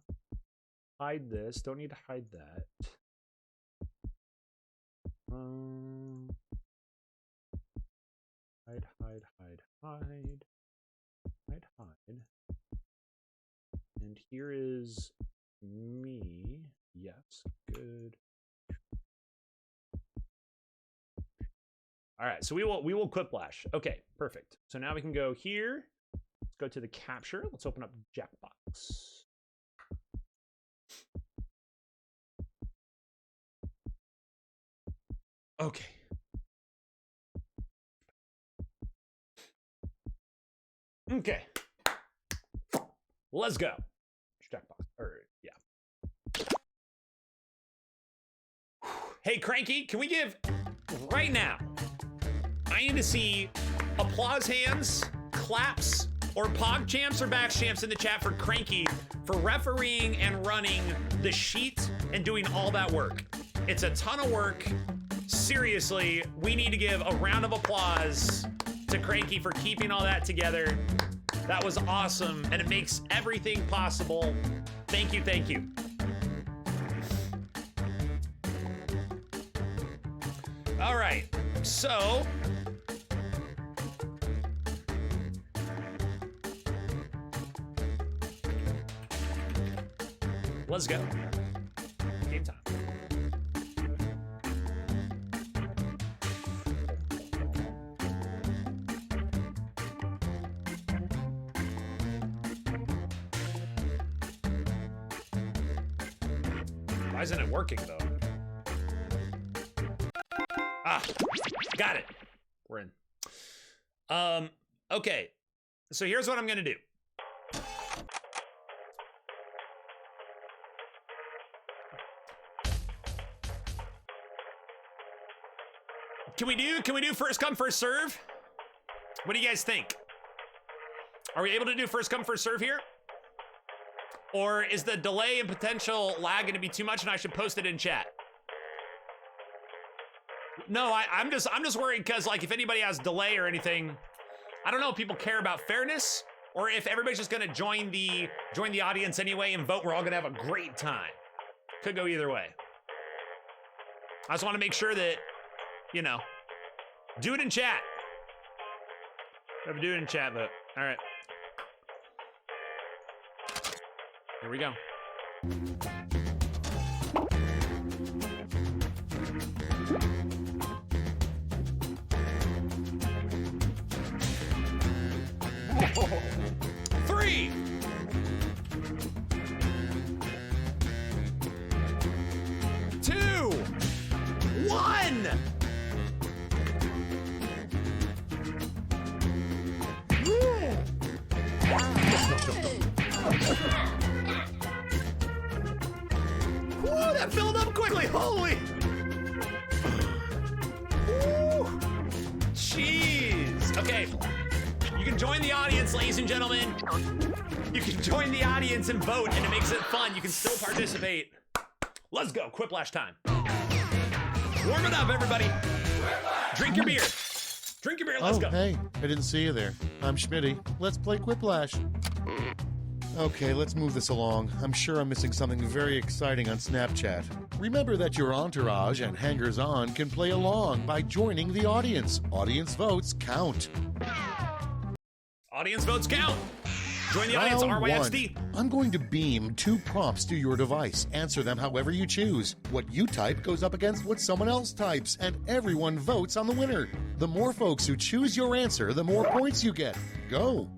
hide this. Don't need to hide that. Hide, hide, hide, hide. Hide, hide. And here is me. Yes, good. All right, so we will quiplash. Okay, perfect. So now we can go here. Let's go to the capture. Let's open up Jackbox. Okay. Okay. Let's go. Jackbox. Yeah. Hey, Cranky, can we give right now? I need to see applause hands, claps, or pog champs or back champs in the chat for Cranky for refereeing and running the sheet and doing all that work. It's a ton of work. Seriously, we need to give a round of applause to Cranky for keeping all that together. That was awesome, and it makes everything possible. Thank you, thank you. All right, so let's go. Game time. Why isn't it working though? Ah, got it. We're in. Okay. So here's what I'm gonna do. Can we do first come, first serve? What do you guys think? Are we able to do first come, first serve here? Or is the delay and potential lag gonna be too much and I should post it in chat? No, I'm just worried because like if anybody has delay or anything, I don't know if people care about fairness or if everybody's just gonna join the audience anyway and vote. We're all gonna have a great time. Could go either way. I just want to make sure that, you know, do it in chat. Never do it in chat, but all right. Here we go. Three. Two. One. Whoa, that filled up quickly. Holy. Woo. Jeez. Okay. You can join the audience, ladies and gentlemen. You can join the audience and vote, and it makes it fun. You can still participate. Let's go. Quiplash time. Warm it up, everybody. Drink your beer. Drink your beer. Let's go. Hey, I didn't see you there. I'm Schmitty. Let's play Quiplash. Okay, let's move this along. I'm sure I'm missing something very exciting on Snapchat. Remember that your entourage and hangers-on can play along by joining the audience. Audience votes count. Audience votes count. Join the audience, RYXD. I'm going to beam 2 prompts to your device. Answer them however you choose. What you type goes up against what someone else types, and everyone votes on the winner. The more folks who choose your answer, the more points you get. Go.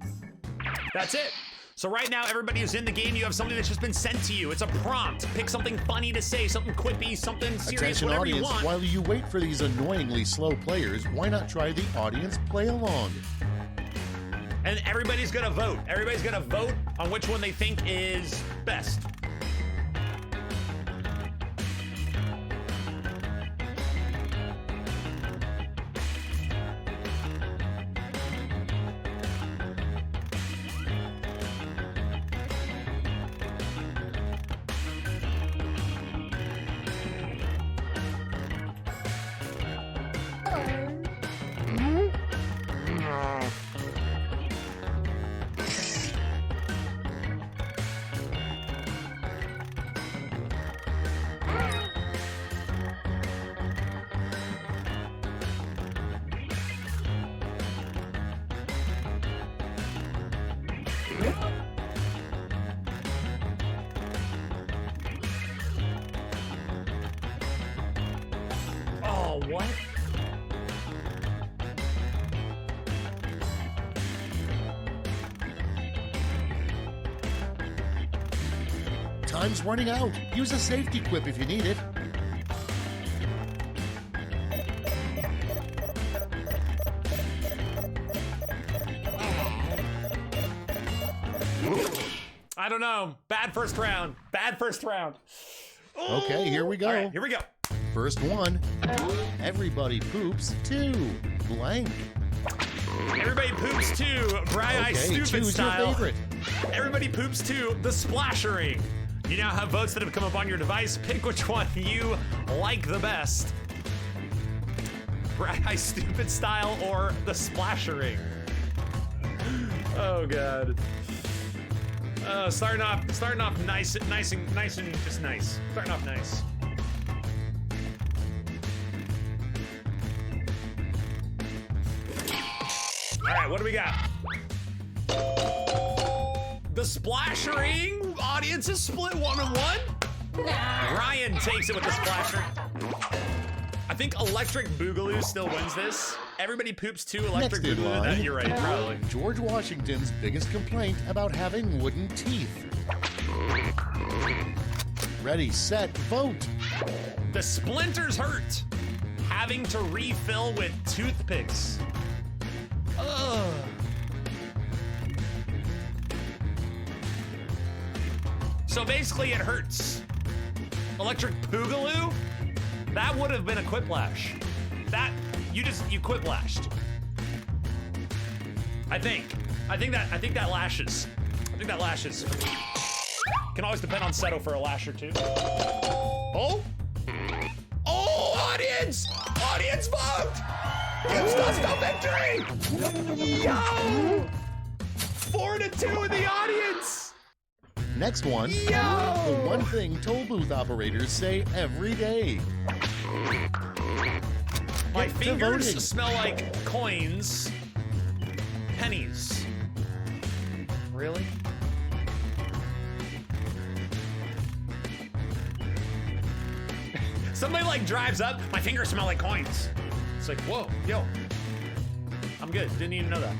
That's it. So right now, everybody who's in the game, you have something that's just been sent to you. It's a prompt. Pick something funny to say, something quippy, something serious, Attention whatever audience, you want. while you wait for these annoyingly slow players, why not try the audience play along? And everybody's gonna vote. Everybody's gonna vote on which one they think is best. Oh, what? Time's running out. Use a safety quip if you need it. I don't know. Bad first round. Bad first round. Okay, here we go. All right, here we go. First one. Everybody poops two. Blank. Everybody poops too. Brian Okay, Stupid choose style. your favorite. Everybody poops too. The splashering. You now have votes that have come up on your device. Pick which one you like the best. Brian Stupid style or the splashering. Oh god. Starting off nice and just nice. Starting off nice. All right, what do we got? The splashering audience is split 1-1. Ryan takes it with the splashering. I think Electric Boogaloo still wins this. Everybody poops too. Electric Next in Boogaloo. line, You're right, probably. George Washington's biggest complaint about having wooden teeth. Ready, set, vote. The splinters hurt. Having to refill with toothpicks. Ugh. So basically it hurts. Electric Boogaloo? That would have been a quiplash. That, you quiplashed. I think that lashes. I think that lashes. Can always depend on Seto for a lasher too. Oh? Oh, audience! Audience vote! Gives us the victory! Yo! 4-2 in the audience! Next one. Yo! The one thing toll booth operators say every day. My Get to fingers voting. smell like coins. Pennies. Really? Somebody like drives up, my fingers smell like coins. It's like, whoa, yo. I'm good, didn't even know that.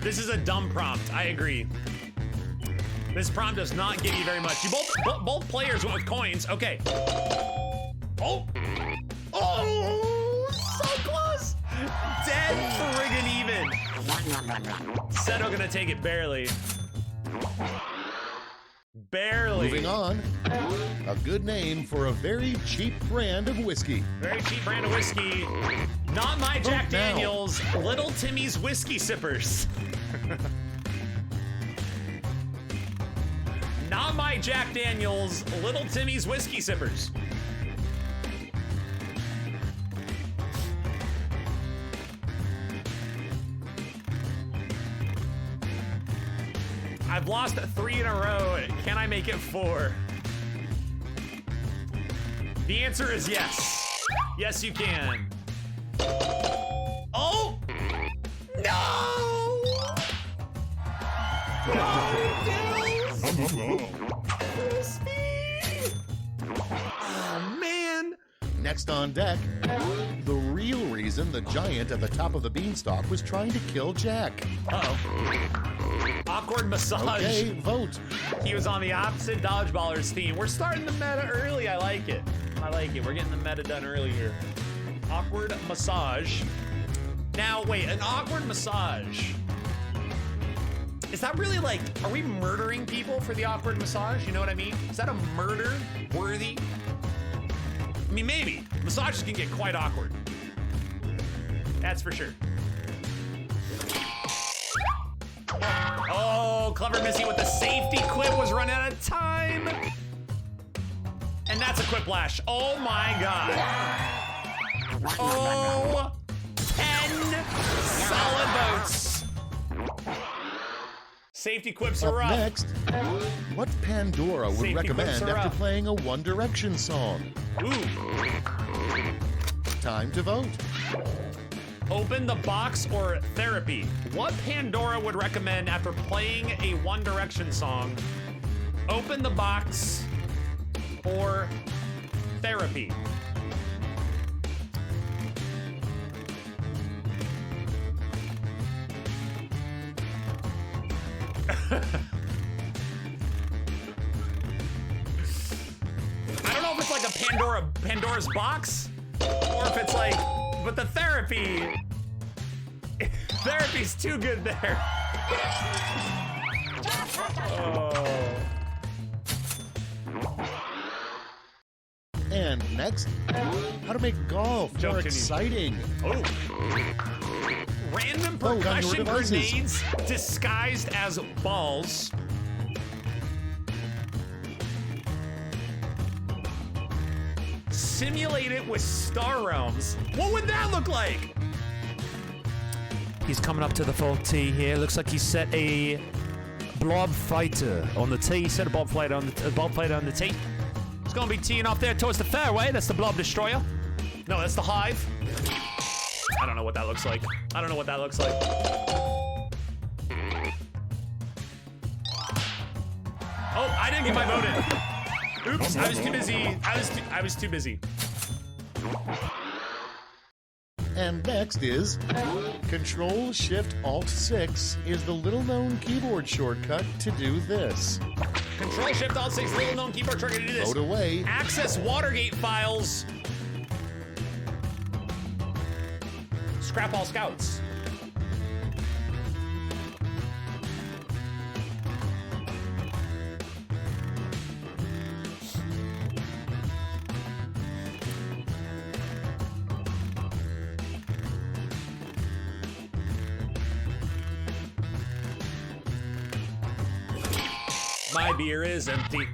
This is a dumb prompt, I agree. This prompt does not give you very much. You both players went with coins, okay. Oh! Oh! So close! Dead friggin' even. Seto gonna take it barely. Barely. Moving on. A good name for a very cheap brand of whiskey. Very cheap brand of whiskey. Not my Jack Vote now. Daniels, Little Timmy's Whiskey Sippers. Not my Jack Daniels, Little Timmy's Whiskey Sippers. I've lost 3 in a row. Can I make it 4? The answer is yes. Yes, you can. Oh! No! Oh, man. Next on deck, the real reason the giant at the top of the beanstalk was trying to kill Jack. Uh-oh. Awkward massage. Okay, vote. He was on the opposite Dodgeballers team. We're starting the meta early. I like it. I like it. We're getting the meta done early here. Awkward massage. Now, wait, an awkward massage. Is that really like, are we murdering people for the awkward massage? You know what I mean? Is that a murder worthy? I mean, maybe. Massages can get quite awkward. That's for sure. Oh, clever Missy with the safety quip was run out of time. And that's a quiplash. Oh my God. Oh, 10 solid votes. Safety quips are Up up. next, what Pandora would Safety recommend quips are after up. playing a One Direction song? Ooh. Time to vote. Open the box or therapy? What Pandora would recommend after playing a One Direction song? Open the box or therapy? I don't know if it's like a Pandora's box, or if it's like, but the therapy's too good there. Oh. And next, how to make golf more exciting. Oh. Random Vote on your percussion devices. grenades disguised as balls. Simulate it with Star Realms. What would that look like? He's coming up to the full tee here. Looks like he set a blob fighter on the tee. Set a blob fighter on the tee. He's gonna be teeing off there towards the fairway. That's the blob destroyer. No, that's the hive. I don't know what that looks like. I don't know what that looks like. Oh, I didn't get my vote in. Oops, I was too busy. I was too busy. And next is Control Shift Alt 6 is the little known keyboard shortcut to do this. Control Shift Alt 6, little known keyboard shortcut to do this. Vote away. Access Watergate files. Scrap all scouts. My beer is empty.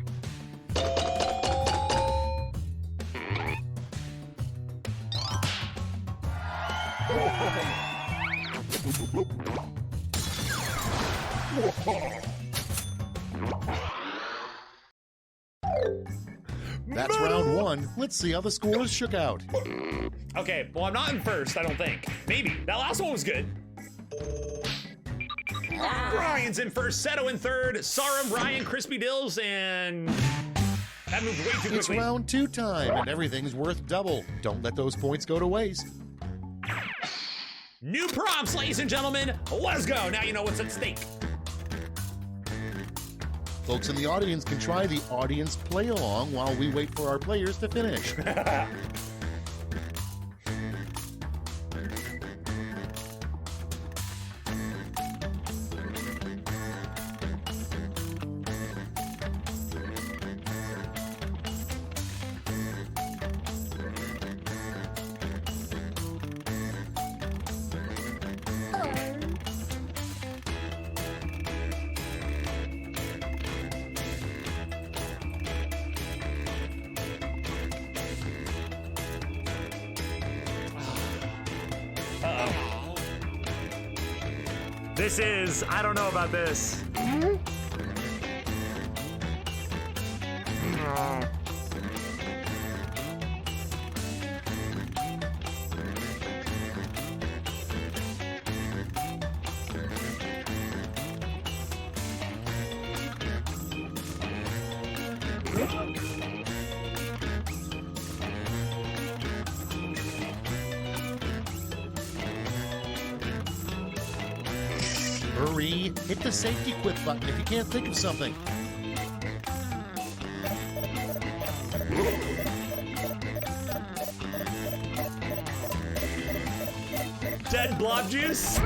That's round one. Let's see how the scores shook out. Okay, well, I'm not in first, I don't think. Maybe. That last one was good. Ryan's in first, Seto in third, Sarum, Ryan, Crispy Dills, and that moved way too quickly. It's round two time, and everything's worth double. Don't let those points go to waste. New prompts, ladies and gentlemen. Let's go. Now you know what's at stake. Folks in the audience can try the audience play along while we wait for our players to finish. This is, I don't know about this. Hurry, hit the safety quit button if you can't think of something. Dead blob juice.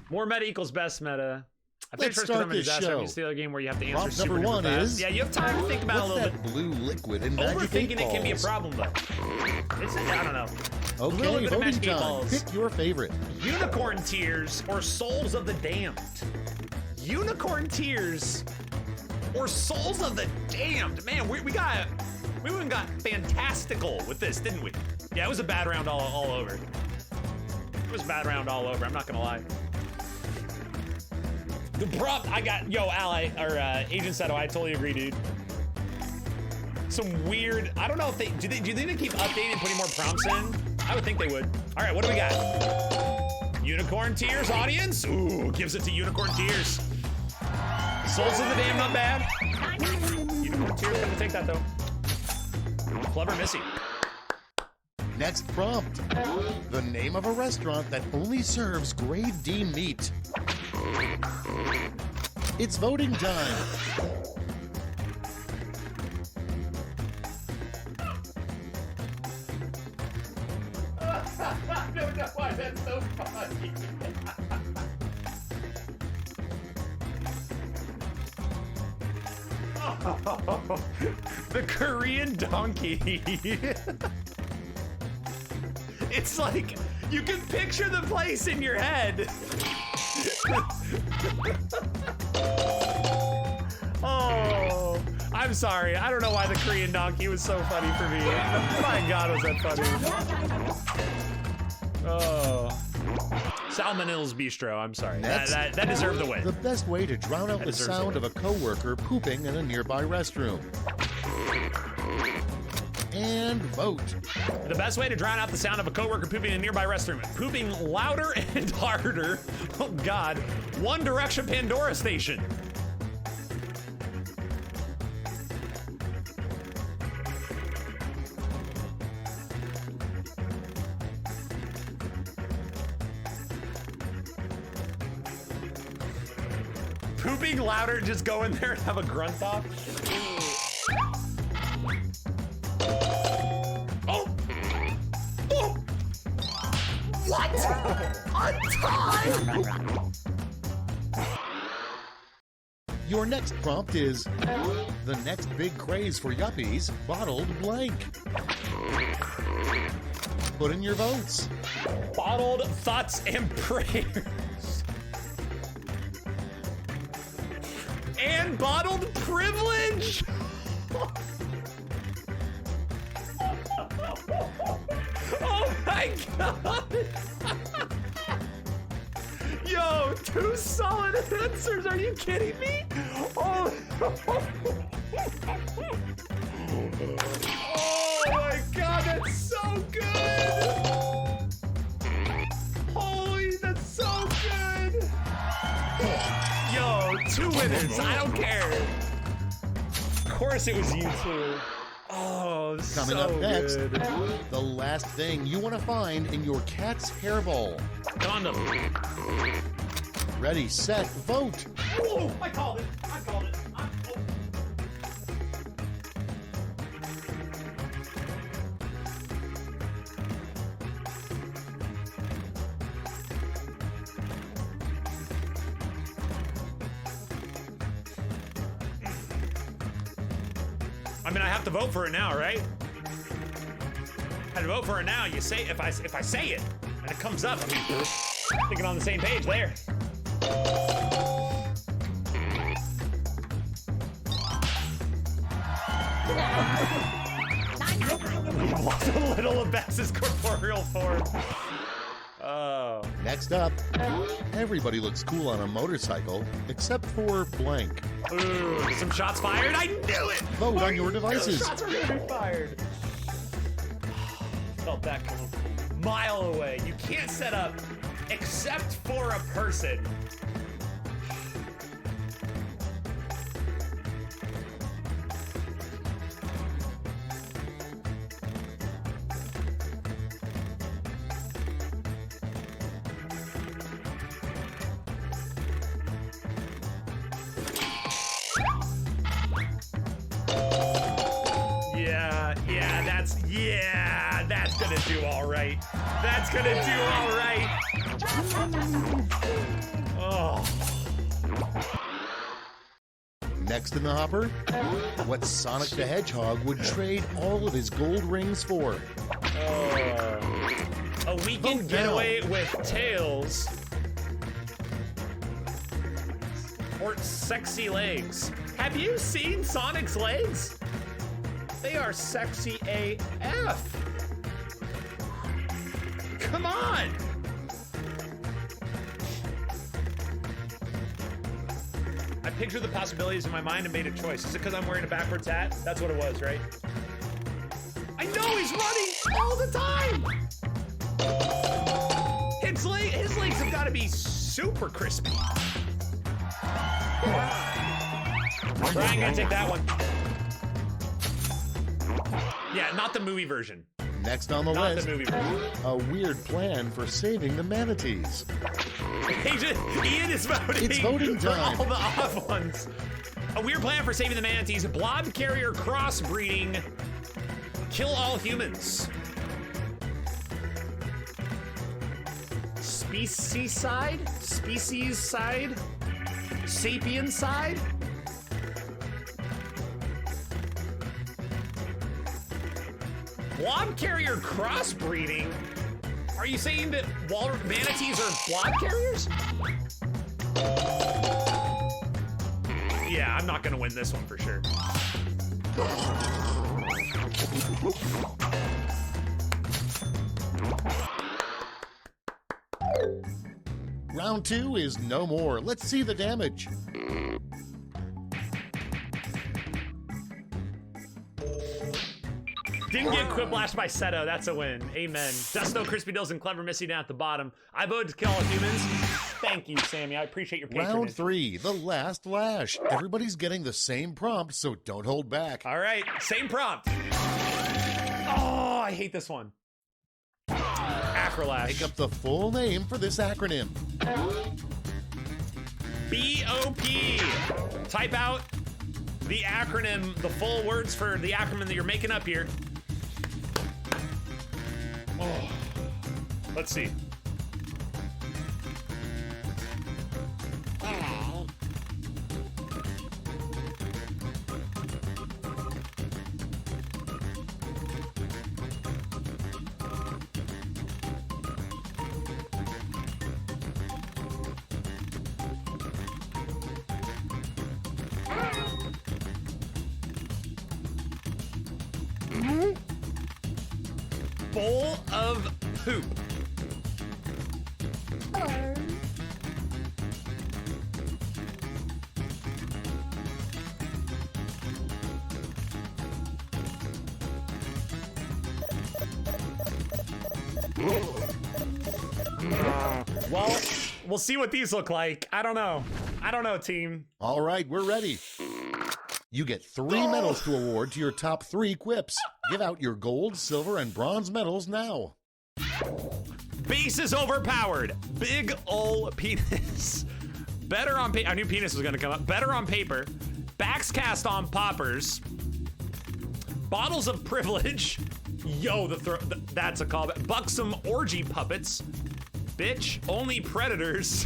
More meta equals best meta. I think Let's first start I'm a this disaster. I'm show. used to the other game where you have to answer Prompt super number duper one fast. is. Yeah, you have time to think about it a What's little bit. that blue liquid in Magic 8 Overthinking it can be a Balls? problem though. It's, I don't know. A little Okay, bit of voting Magic 8 time. Balls. Pick your favorite. Unicorn Tears or Souls of the Damned? Unicorn Tears or Souls of the Damned? Man, we even got fantastical with this, didn't we? Yeah, it was a bad round all over. It was a bad round all over, I'm not gonna lie. The prompt I got, yo, Ally, or Agent Seto, I totally agree, dude. Some weird, I don't know if do you think they keep updating and putting more prompts in? I would think they would. All right, what do we got? Unicorn Tears, audience? Ooh, gives it to Unicorn Tears. Souls of the Damned, not bad. Unicorn Tears, gonna take that though. Clever Missy. Next prompt. The name of a restaurant that only serves grade D meat. It's voting time. I don't know why that's so funny. Oh, the Korean donkey. It's like you can picture the place in your head. Oh, I'm sorry. I don't know why the Korean donkey was so funny for me. My God, was that funny. Oh. Salmonell's Bistro, I'm sorry. That deserved the win. The best way to drown out the sound of a coworker pooping in a nearby restroom. And vote. The best way to drown out the sound of a coworker pooping in a nearby restroom. Pooping louder and harder. Oh God. One Direction Pandora Station. Pooping louder, just go in there and have a grunt off. Oh! Oh! What? On time! Your next prompt is the next big craze for yuppies, bottled blank. Put in your votes. Bottled thoughts and prayers. And bottled privilege. Oh my God. Yo, 2 solid answers. Are you kidding me? Oh. Oh my God, that's so good. Holy, that's so good. Yo, 2 winners. I don't care. Of course it was you two. Oh, Coming so up next, good. the last thing you want to find in your cat's hairball. Condom. Ready, set, vote. Oh, I called it. I called it. I mean, I have to vote for it now, right? I have to vote for it now. You say if I say it and it comes up, I mean, thinking on the same page there. A little of Bess's corporeal form. Oh. Next up, everybody looks cool on a motorcycle except for blank. Ooh, some shots fired. I knew it. Vote on your devices. Shots are gonna be fired. Felt that coming a mile away. You can't set up except for a person. Yeah, that's gonna do all right. That's gonna do all right. Oh. Next in the hopper, what Sonic the Hedgehog would trade all of his gold rings for. A weekend getaway with Tails. Or sexy legs. Have you seen Sonic's legs? They are sexy AF. Come on. I pictured the possibilities in my mind and made a choice. Is it because I'm wearing a backwards hat? That's what it was, right? I know he's running all the time. gotta be super crispy. Brian, gonna take that one. Yeah, not the movie version. Next on the Not list, the movie version. a weird plan for saving the manatees. Ian is voting. It's voting for time. all the off ones. A weird plan for saving the manatees. Blob carrier crossbreeding. Kill all humans. Species side? Species side? Sapien side? Blob carrier crossbreeding? Are you saying that manatees are blob carriers? Yeah, I'm not gonna win this one for sure. Round 2 is no more. Let's see the damage. Didn't get quipplashed by Seto. That's a win. Amen. Dusto, Crispy Dills, and Clever Missy down at the bottom. I voted to kill all humans. Thank you, Sammy. I appreciate your patronage. Round 3, the last lash. Everybody's getting the same prompt, so don't hold back. All right, same prompt. Oh, I hate this one. Acrolash. Make up the full name for this acronym. BOP. Type out the acronym, the full words for the acronym that you're making up here. Oh, let's see. Bowl of poop. Well, we'll see what these look like. I don't know. I don't know, team. All right, we're ready. You get 3 medals to award to your top 3 quips. Give out your gold, silver, and bronze medals now. Base is overpowered. Big ol' penis. Better on paper. I knew penis was gonna come up. Better on paper. Backs cast on poppers. Bottles of privilege. Yo, that's a callback. Buxom orgy puppets. Bitch, only predators.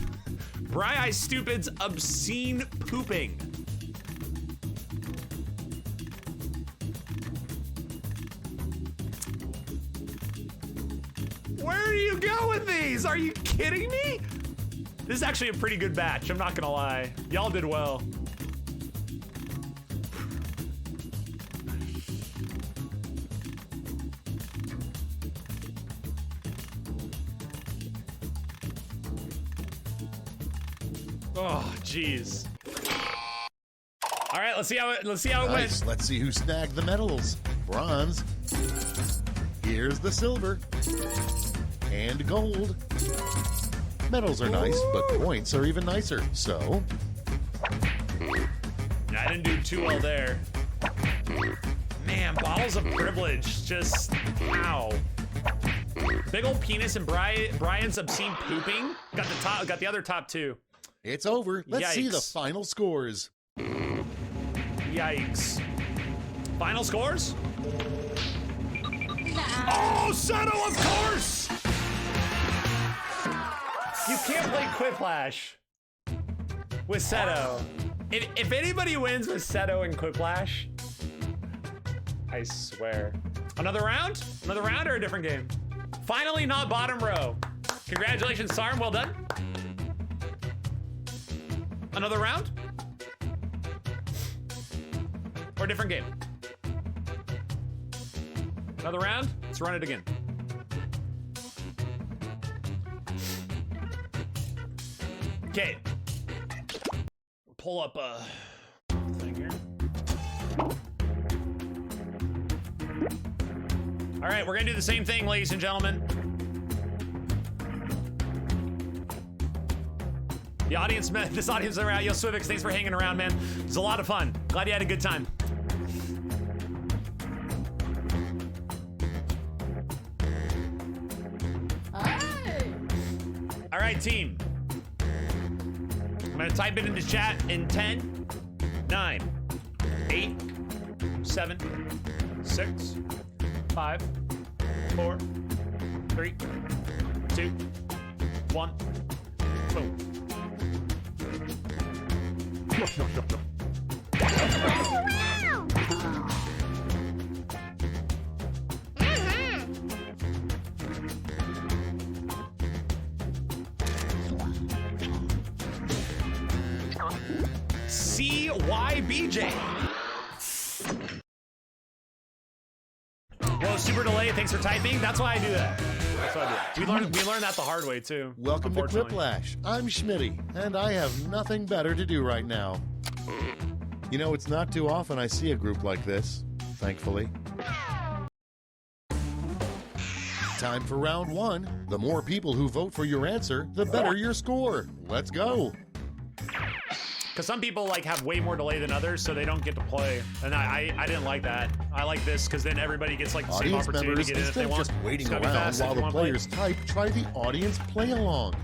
Bri-Eye Stupid's obscene pooping. Where do you go with these? Are you kidding me? This is actually a pretty good batch, I'm not gonna lie. Y'all did well. Oh, jeez. All right, let's see how it went. Let's see who snagged the medals. Bronze. Here's the silver. And gold. Medals are nice, but points are even nicer. So, I didn't do too well there. Man, bottles of privilege, just ow. Big old penis and Brian's obscene pooping. Got the other top 2. It's over. Let's see the Yikes. final scores. Yikes. Final scores? Oh, Seto, of course! You can't play Quiplash with Seto. If anybody wins with Seto and Quiplash, I swear. Another round? Another round or a different game? Finally, not bottom row. Congratulations, Sarm. Well done. Another round? Or a different game? Another round? Let's run it again. Okay. Pull up a thing here. All right, we're gonna do the same thing, ladies and gentlemen. The audience, this audience are out. Yo, Swivix, thanks for hanging around, man. It was a lot of fun. Glad you had a good time. All right, team. I'm gonna type it into chat in 10, 9, 8, 7, 6, 5, 4, 3, 2, 1. Boom. CYBJ. Whoa, super delay. Thanks for typing. That's why I do that. That's why I do. We learned that the hard way too. Welcome to Quiplash. I'm Schmitty, and I have nothing better to do right now. You know, it's not too often I see a group like this, thankfully. Time for round one. The more people who vote for your answer, the better your score. Let's go. Because some people like have way more delay than others, so they don't get to play. And I didn't like that. I like this because then everybody gets like the same Audience opportunity members, to get in if they instead of want. just waiting It's gotta be around fast if while you the wanna play. players type, try the audience play along.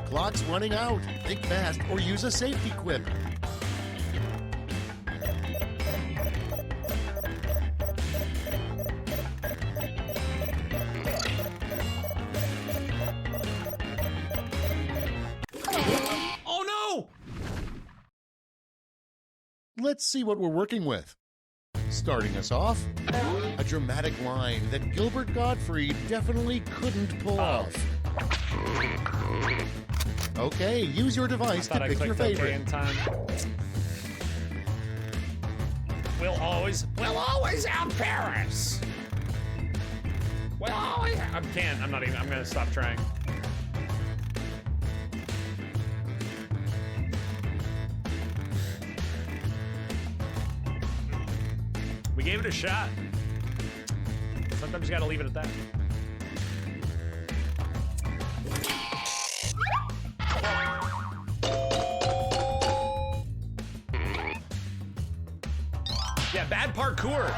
Clock's running out. Think fast or use a safety quip. Oh no! Let's see what we're working with. Starting us off, a dramatic line that Gilbert Gottfried definitely couldn't pull off. Okay, use your device to pick your favorite. Okay in time. We'll always out Paris. We'll always. I can't. I'm not even. I'm gonna stop trying. We gave it a shot. Sometimes you gotta leave it at that. Yeah, bad parkour.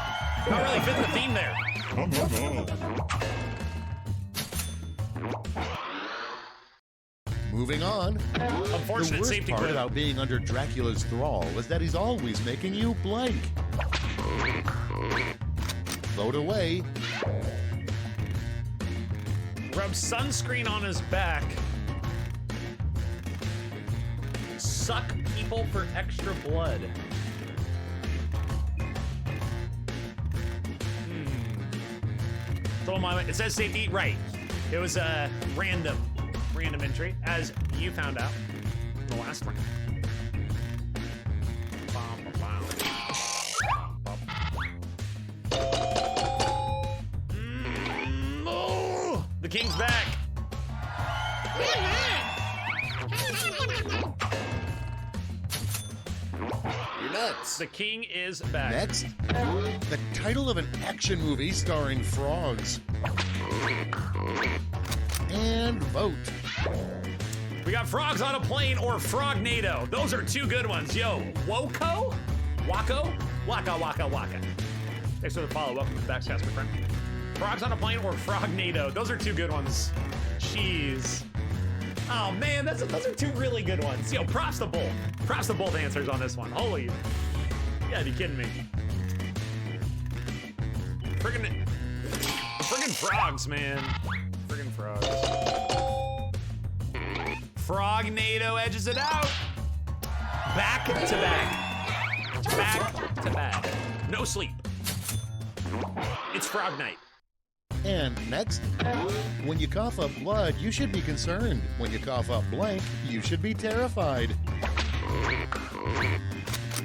Not really fitting the theme there. Moving on. Unfortunate the worst safety part quip. about being under Dracula's thrall is that he's always making you blank. Vote away. Rub sunscreen on his back. Suck people for extra blood. It says safety, right. It was a random entry, as you found out in the last round. Oh, the king's back. You're nuts. The king is back. Next, the title of an action movie starring frogs. And vote. We got frogs on a plane or Frognado. Those are two good ones. Yo, Woko? Wako? Waka, waka, waka. Thanks for the follow. Welcome to the Backscast, my friend. Frogs on a plane or Frognado? Those are two good ones. Jeez. Oh man, those are two really good ones. Yo, props to both. Props to both answers on this one. Holy. You gotta be kidding me. Friggin' frogs, man. Friggin' frogs. Frognado edges it out. Back to back. Back to back. No sleep. It's Frog Night. And next, when you cough up blood, you should be concerned. When you cough up blank, you should be terrified.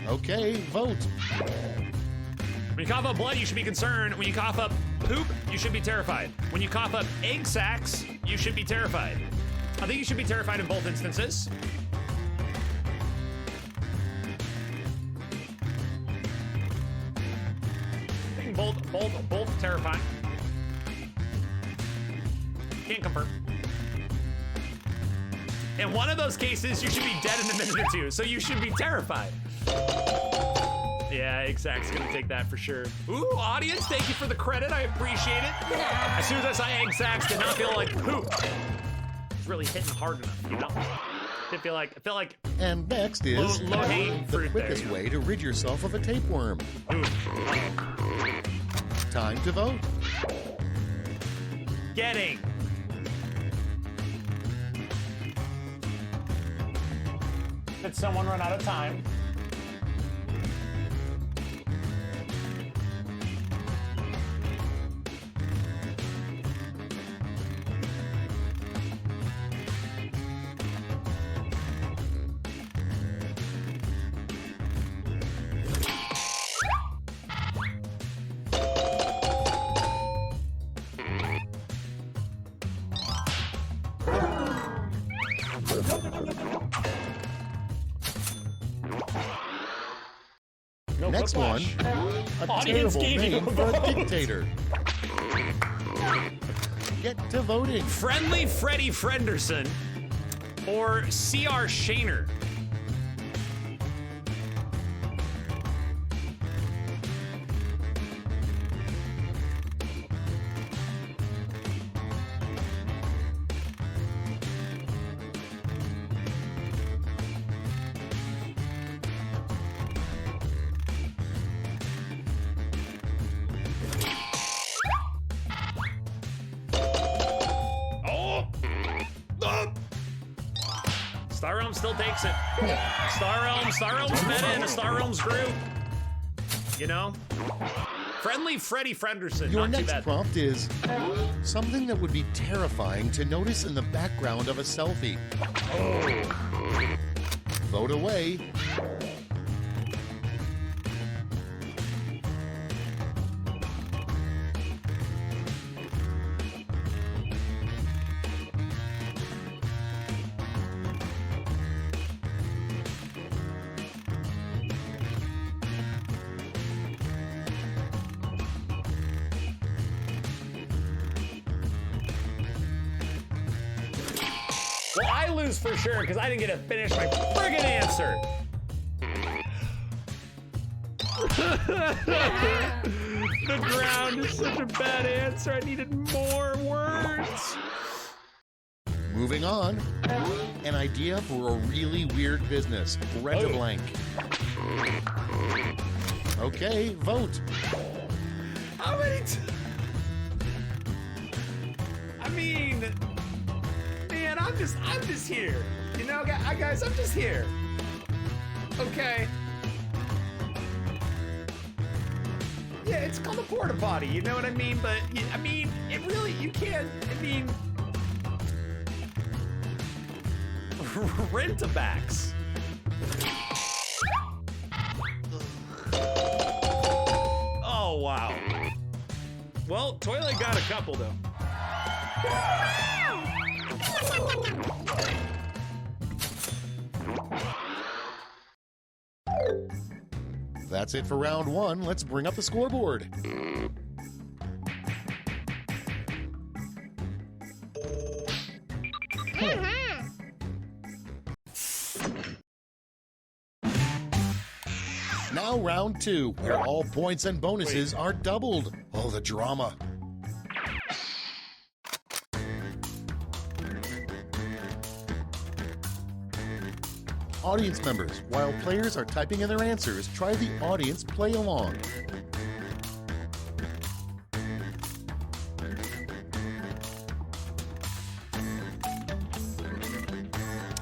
Okay, vote. When you cough up blood, you should be concerned. When you cough up poop, you should be terrified. When you cough up egg sacs, you should be terrified. I think you should be terrified in both instances. I think both terrifying. Can't confirm. In one of those cases, you should be dead in a minute or two, so you should be terrified. Yeah, Exact's gonna take that for sure. Ooh, audience, thank you for the credit. I appreciate it. As soon as I saw Exacts, did not feel like poop. It's really hitting hard enough, you know? I feel like. And next is low-hanging the fruit quickest there. way to rid yourself of a tapeworm. Time to vote. Getting. Did someone run out of time? No Next one, whiplash. a Audience terrible gave you name a for a vote. dictator. Get to voting. Friendly Freddy Frenderson or C.R. Shaner? Star Realm still takes it. Star Realm's meta in a Star Realm's group. You know? Friendly Freddy Frenderson. Your not too next bad. prompt is something that would be terrifying to notice in the background of a selfie. Vote away. Well, I lose for sure because I didn't get to finish my friggin' answer. The ground is such a bad answer. I needed more words. Moving on. An idea for a really weird business. Rent a blank. Okay, vote. How many? I mean, man, I'm just here. You know, guys, I'm just here. Okay. Yeah, it's called a porta potty. You know what I mean? But I mean, it really, you can't. I mean, rent-a-backs. Oh wow. Well, Toilet got a couple though. That's it for round one. Let's bring up the scoreboard. Now round two, where all points and bonuses are doubled. Oh, the drama. audience members. While players are typing in their answers, try the audience play along.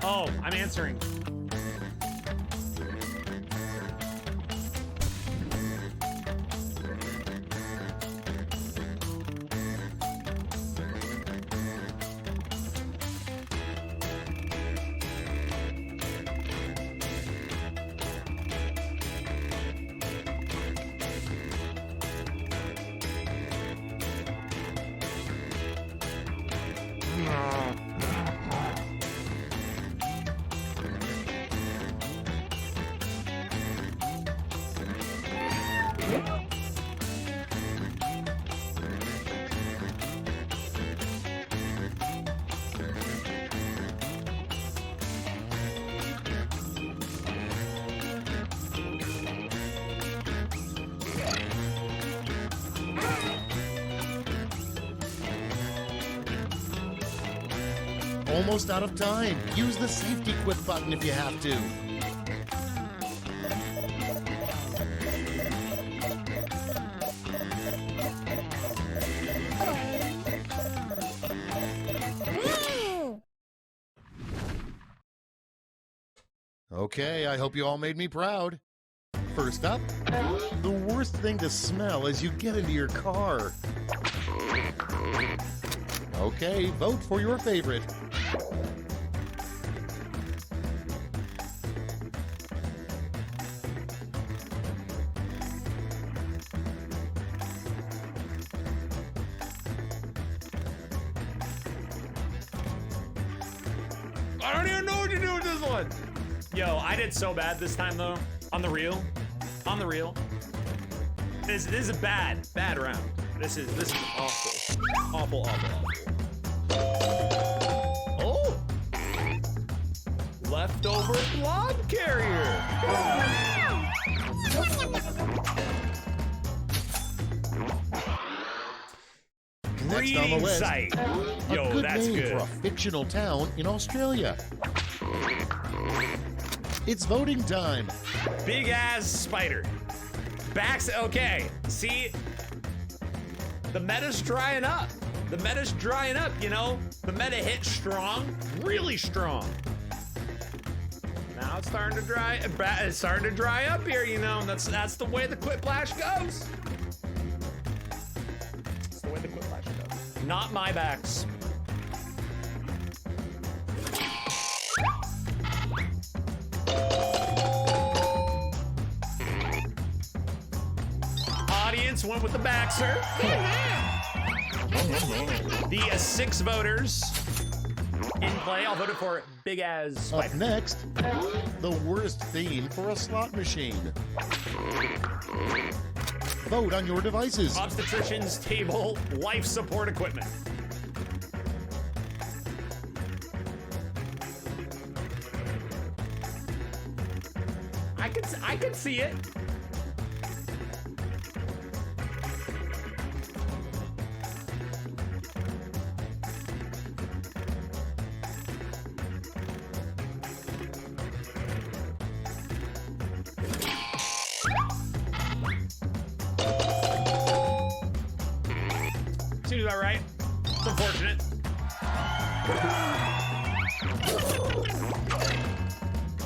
Oh, I'm answering. Almost out of time. Use the safety quit button if you have to. Okay, I hope you all made me proud. First up, the worst thing to smell as you get into your car. Okay, vote for your favorite. I don't even know what to do with this one. Yo, I did so bad this time though. On the real. On the real. This is a bad round. This is awful. Awful. Oh! Leftover blob carrier. Next on the list, Site. a Yo, good that's name good. for a fictional town in Australia. It's voting time. Big ass spider. Backs, okay. See, the meta's drying up. The meta's drying up, you know? The meta hit strong, really strong. Now it's starting to dry. It's starting to dry up here, you know. That's the way the Quiplash goes. That's the way the Quiplash goes. Not my backs. Audience went with the Baxter. The 6 voters in play. I'll vote it for Big As Spider. Up next, the worst theme for a slot machine. Vote on your devices. Obstetrician's table, life support equipment. I could see it. Seems about right. It's unfortunate.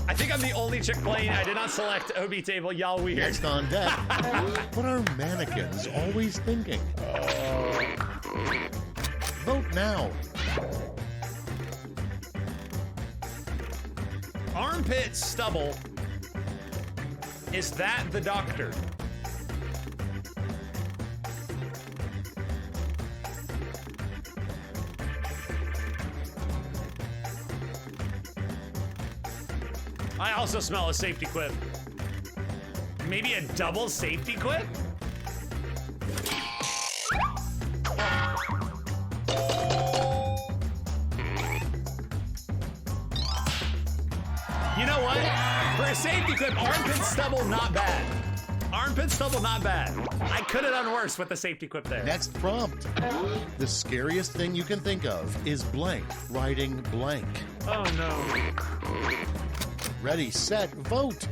I think I'm the only chick playing. I did not select OB table. Y'all weird. Next on deck, what are mannequins always thinking? Vote now. Armpit stubble. Is that the doctor? I also smell a safety quip. Maybe a double safety quip? You know what? For a safety quip, armpit stubble, not bad. Armpit stubble, not bad. I could have done worse with the safety quip there. Next prompt. The scariest thing you can think of is blank riding blank. Oh no. Ready, set, vote.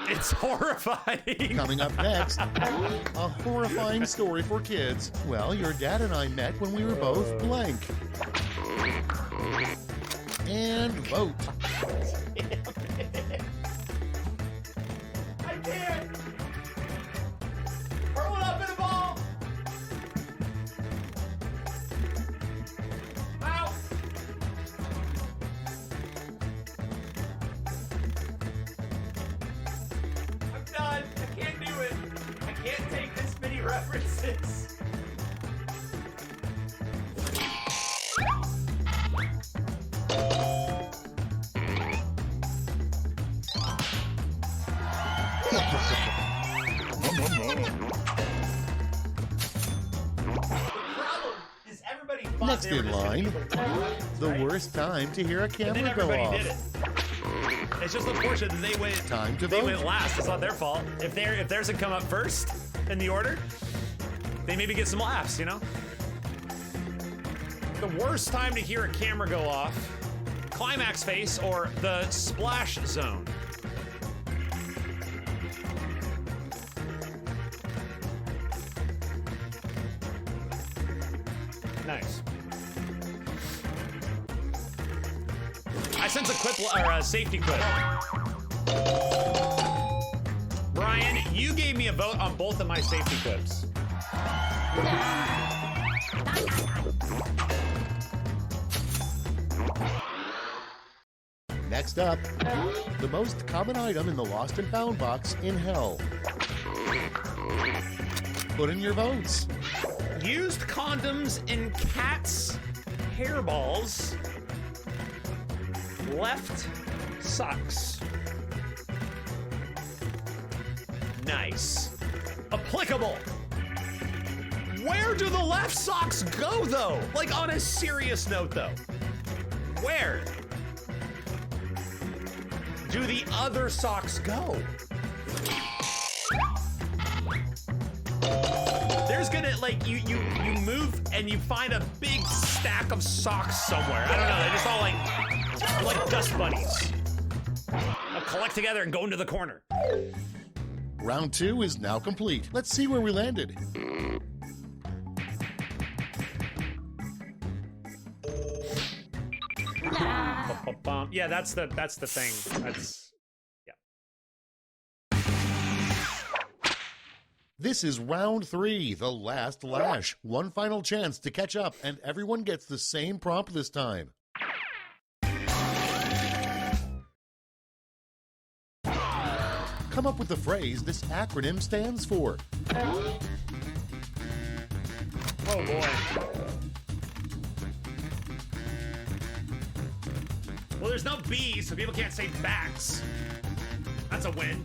It's horrifying. Coming up next, a horrifying story for kids. Well, your dad and I met when we were both blank. And vote. I can't. Hurl it up in a ball. Out. I'm done. I can't do it. I can't take this many references. Next in line, the worst time to hear a camera go off. Did it. It's just unfortunate that they went. Time to they vote. went last. It's not their fault. If theirs had come up first in the order, they maybe get some laughs. You know. The worst time to hear a camera go off: climax face or the splash zone. Nice. I sense a quip or a safety quip. Brian, you gave me a vote on both of my safety quips. Next up, the most common item in the Lost and Found box in hell. Put in your votes. Used condoms in cats' hairballs. Left socks. Nice. Applicable. Where do the left socks go, though? Like, on a serious note, though. Where do the other socks go? There's gonna, like, you move and you find a big stack of socks somewhere. I don't know, they're just all like dust bunnies. They'll collect together and go into the corner. Round 2 is now complete. Let's see where we landed. Yeah, that's the thing. That's This is round 3, the last lash. One final chance to catch up, and everyone gets the same prompt this time. Come up with the phrase this acronym stands for. Oh boy. Well, there's no B, so people can't say backs. That's a win.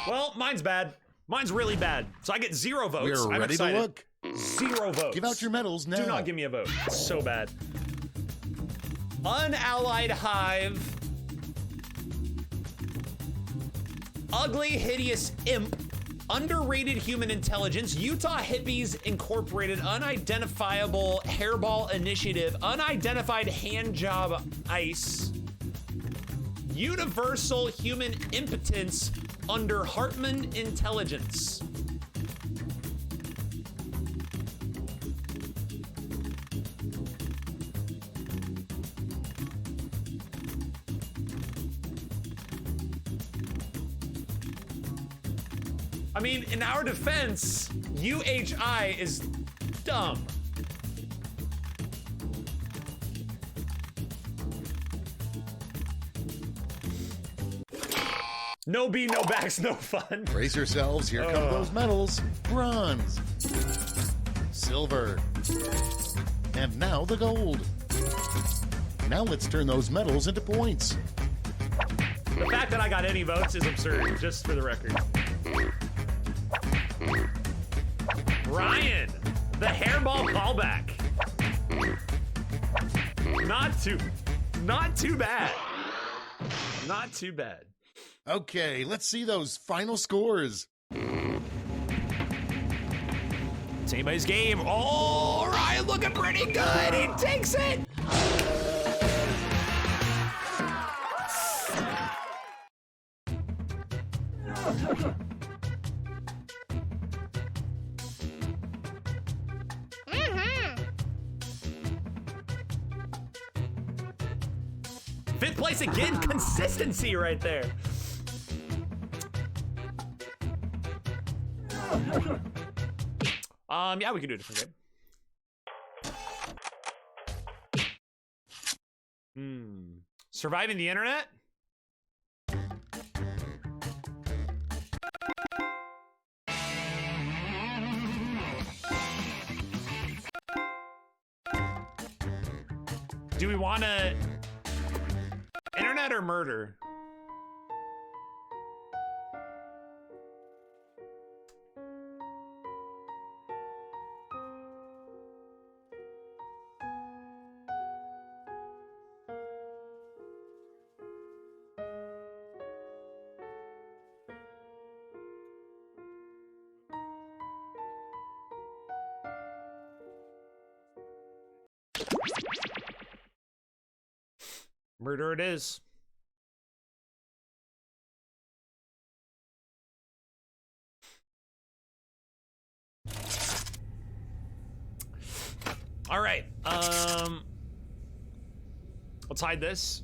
Well, mine's bad. Mine's really bad. So I get 0 votes. We're ready to look. 0 votes. Give out your medals now. Do not give me a vote. It's so bad. Unallied Hive. Ugly, hideous imp. Underrated human intelligence. Utah Hippies Incorporated. Unidentifiable hairball initiative. Unidentified handjob ice. Universal human impotence under Hartman intelligence. I mean, in our defense, UHI is dumb. No B, no backs, no fun. Brace yourselves, here come those medals. Bronze. Silver. And now the gold. Now let's turn those medals into points. The fact that I got any votes is absurd, just for the record. Ryan, the hairball callback. Not too bad. Not too bad. Okay, let's see those final scores. Teammates game. Oh, Ryan looking pretty good. He takes it. Fifth place again. Consistency right there. Yeah, we can do a different game. Surviving the internet? Do we want to internet or murder? Murder it is. All right. Let's hide this.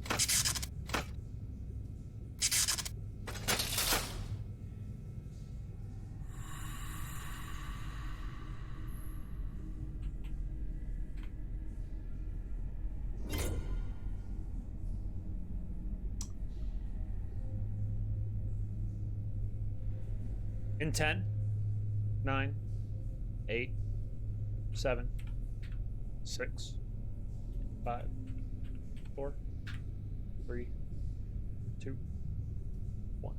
In 10, 9, 8, 7, 6, 5, 4, 3, 2, 1.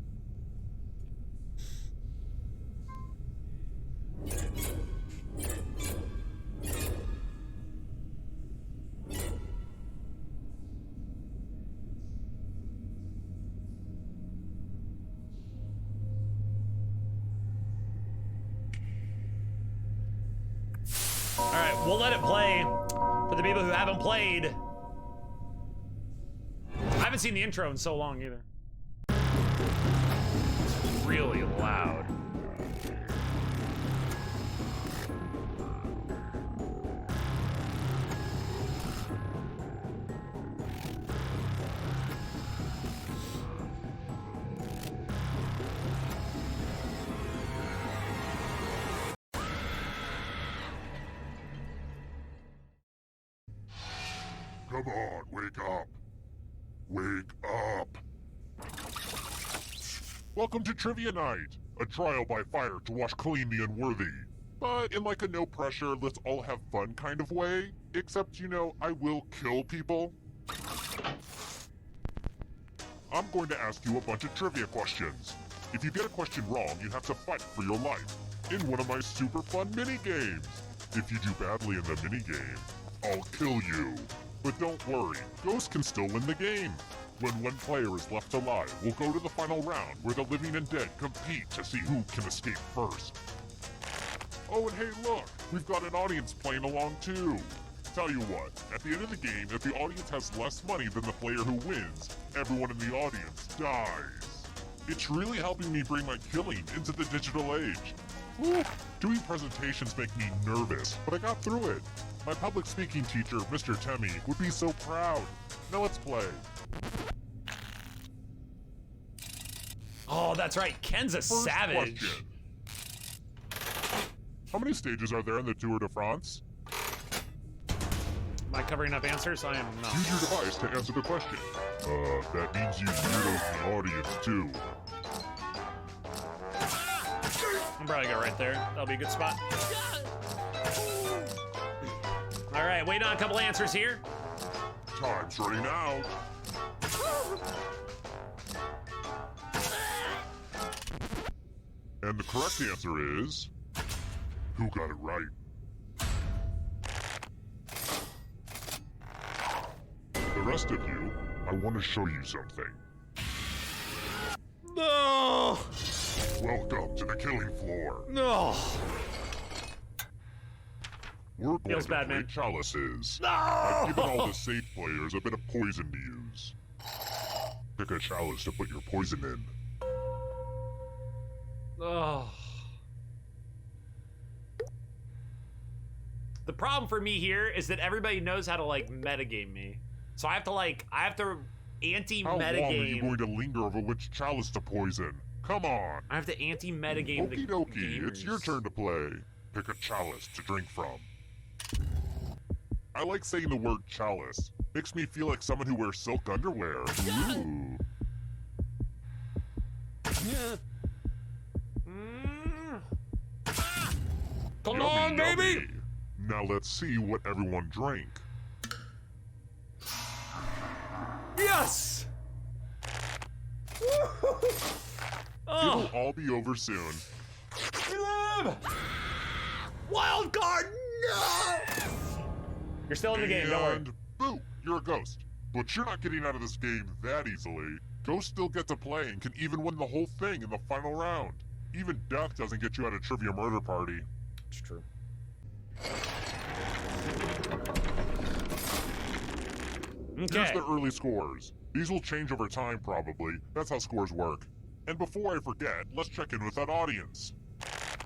All right, we'll let it play for the people who haven't played. I haven't seen the intro in so long either. It's really loud. Come on, wake up. Wake up. Welcome to Trivia Night, a trial by fire to wash clean the unworthy. But in like a no pressure, let's all have fun kind of way. Except, you know, I will kill people. I'm going to ask you a bunch of trivia questions. If you get a question wrong, you have to fight for your life in one of my super fun mini games. If you do badly in the mini game, I'll kill you. But don't worry, Ghost can still win the game. When one player is left alive, we'll go to the final round where the living and dead compete to see who can escape first. Oh, and hey, look, we've got an audience playing along too. Tell you what, at the end of the game, if the audience has less money than the player who wins, everyone in the audience dies. It's really helping me bring my killing into the digital age. Woo. Doing presentations make me nervous, but I got through it. My public speaking teacher, Mr. Temmie, would be so proud. Now let's play. Oh, that's right. Ken's a First savage. Question. How many stages are there in the Tour de France? Am I covering up answers? I am not. Use your device to answer the question. That means use weirdos in the audience too. I'm probably go right there. That'll be a good spot. All right, waiting on a couple answers here. Time's running out. And the correct answer is... Who got it right? The rest of you, I want to show you something. No! Welcome to the killing floor. No! We're going Feels to bad, play man. chalices. No! I've given all the safe players a bit of poison to use. Pick a chalice to put your poison in. Oh. The problem for me here is that everybody knows how to like metagame me. So I have to How long are you anti-metagame. going to linger over which chalice to poison? Come on. I have to anti-metagame the Okie dokie, it's your gamers. turn to play. Pick a chalice to drink from. I like saying the word chalice. Makes me feel like someone who wears silk underwear. Ooh. Come Yummy, on, baby! yummy. Now let's see what everyone drank. Yes! It'll all be over soon. We live! Wild card! No! You're still in the game, don't worry. And boo, you're a ghost. But you're not getting out of this game that easily. Ghosts still get to play and can even win the whole thing in the final round. Even death doesn't get you out of Trivia Murder Party. It's true. Here's Okay. the early scores. These will change over time, probably. That's how scores work. And before I forget, let's check in with that audience.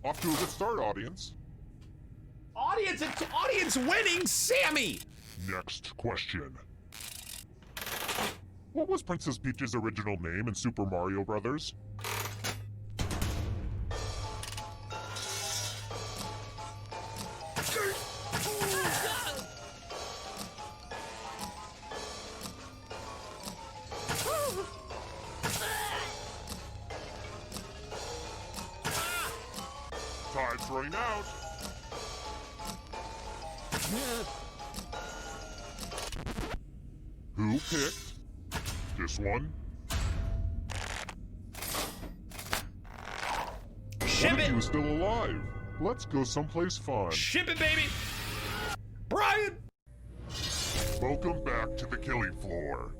Off to a good start, audience. Audience winning, Sammy! Next question. What was Princess Peach's original name in Super Mario Brothers? Time's running out. Who picked this one? Ship One of it! you is still alive. Let's go someplace fun. Ship it, baby! Brian! Welcome back to the killing floor.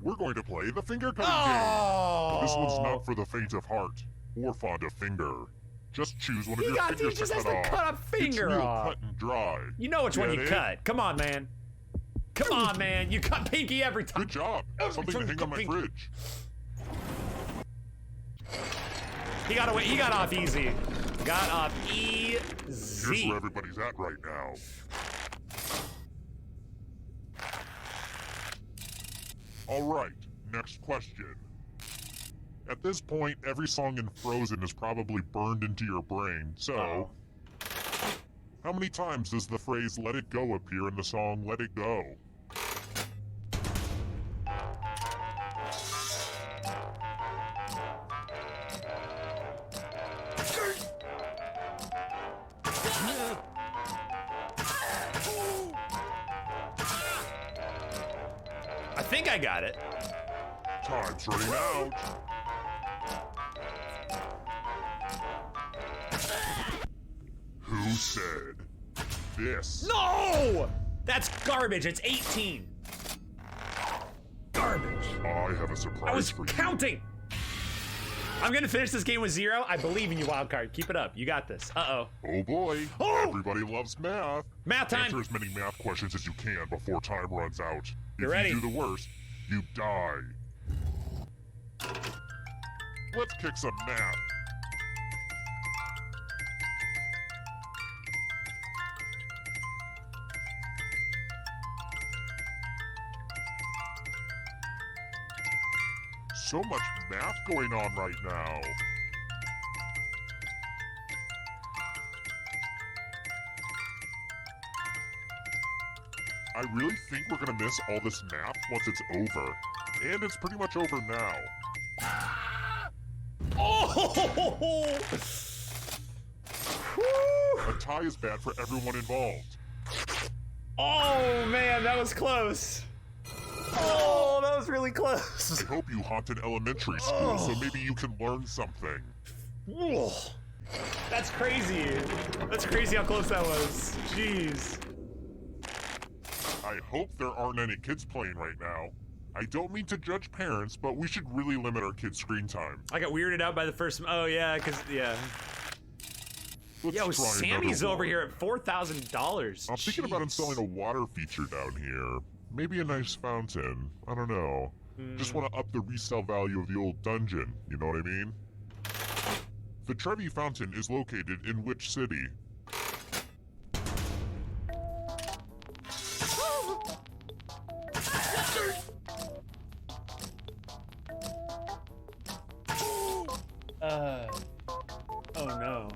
We're going to play the finger cutting game. This one's not for the faint of heart or fond of finger. Just choose one of your fingers just to has cut to off. cut a finger it's real off. cut and dry. You know which one Get you it? cut. Come on, man. Come on, man. You cut pinky every time. Good job. Something to hang on my fridge. He got away. He got off easy. Got off easy. Here's where everybody's at right now. All right, next question. At this point, every song in Frozen is probably burned into your brain, so... How many times does the phrase "let it go" appear in the song "Let It Go"? I think I got it. Time's running out. Who said this. No! That's garbage. It's 18. Garbage. I have a surprise I was for you. counting. I'm gonna finish this game with 0. I believe in you, Wildcard. Keep it up. You got this. Uh-oh. Oh boy. Oh! Everybody loves math. Math time. Answer as many math questions as you can before time runs out. You're if ready. you do the worst, you die. Let's kick some math. So much math going on right now. I really think we're gonna miss all this math once it's over. And it's pretty much over now. Oh! A tie is bad for everyone involved. Oh, man, that was close. Oh, that was really close. I hope you haunted elementary school so maybe you can learn something. Ugh. That's crazy. That's crazy how close that was. Jeez. I hope there aren't any kids playing right now. I don't mean to judge parents, but we should really limit our kids' screen time. I got weirded out by the first. Oh yeah, yeah. Let's Yo, try Sammy's another over one. here at $4,000. I'm thinking about installing a water feature down here. Maybe a nice fountain. I don't know. Just want to up the resale value of the old dungeon. You know what I mean? The Trevi Fountain is located in which city? Oh no.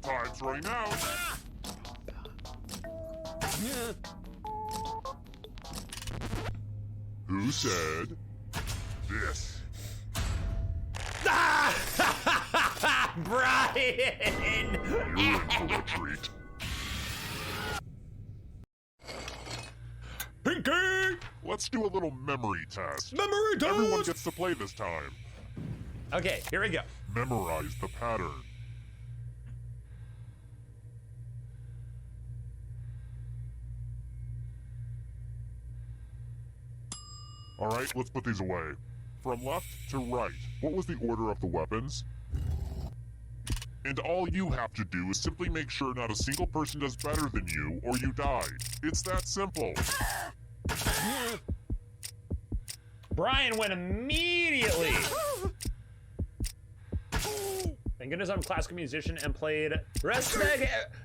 Time's running out. Who said this? Brian! You're in for a treat. Pinky! Let's do a little memory test. Memory test! Everyone gets to play this time. Okay, here we go. Memorize the pattern. Alright, let's put these away. From left to right, what was the order of the weapons? And all you have to do is simply make sure not a single person does better than you, or you die. It's that simple. Brian went immediately. Thank goodness I'm a classical musician and played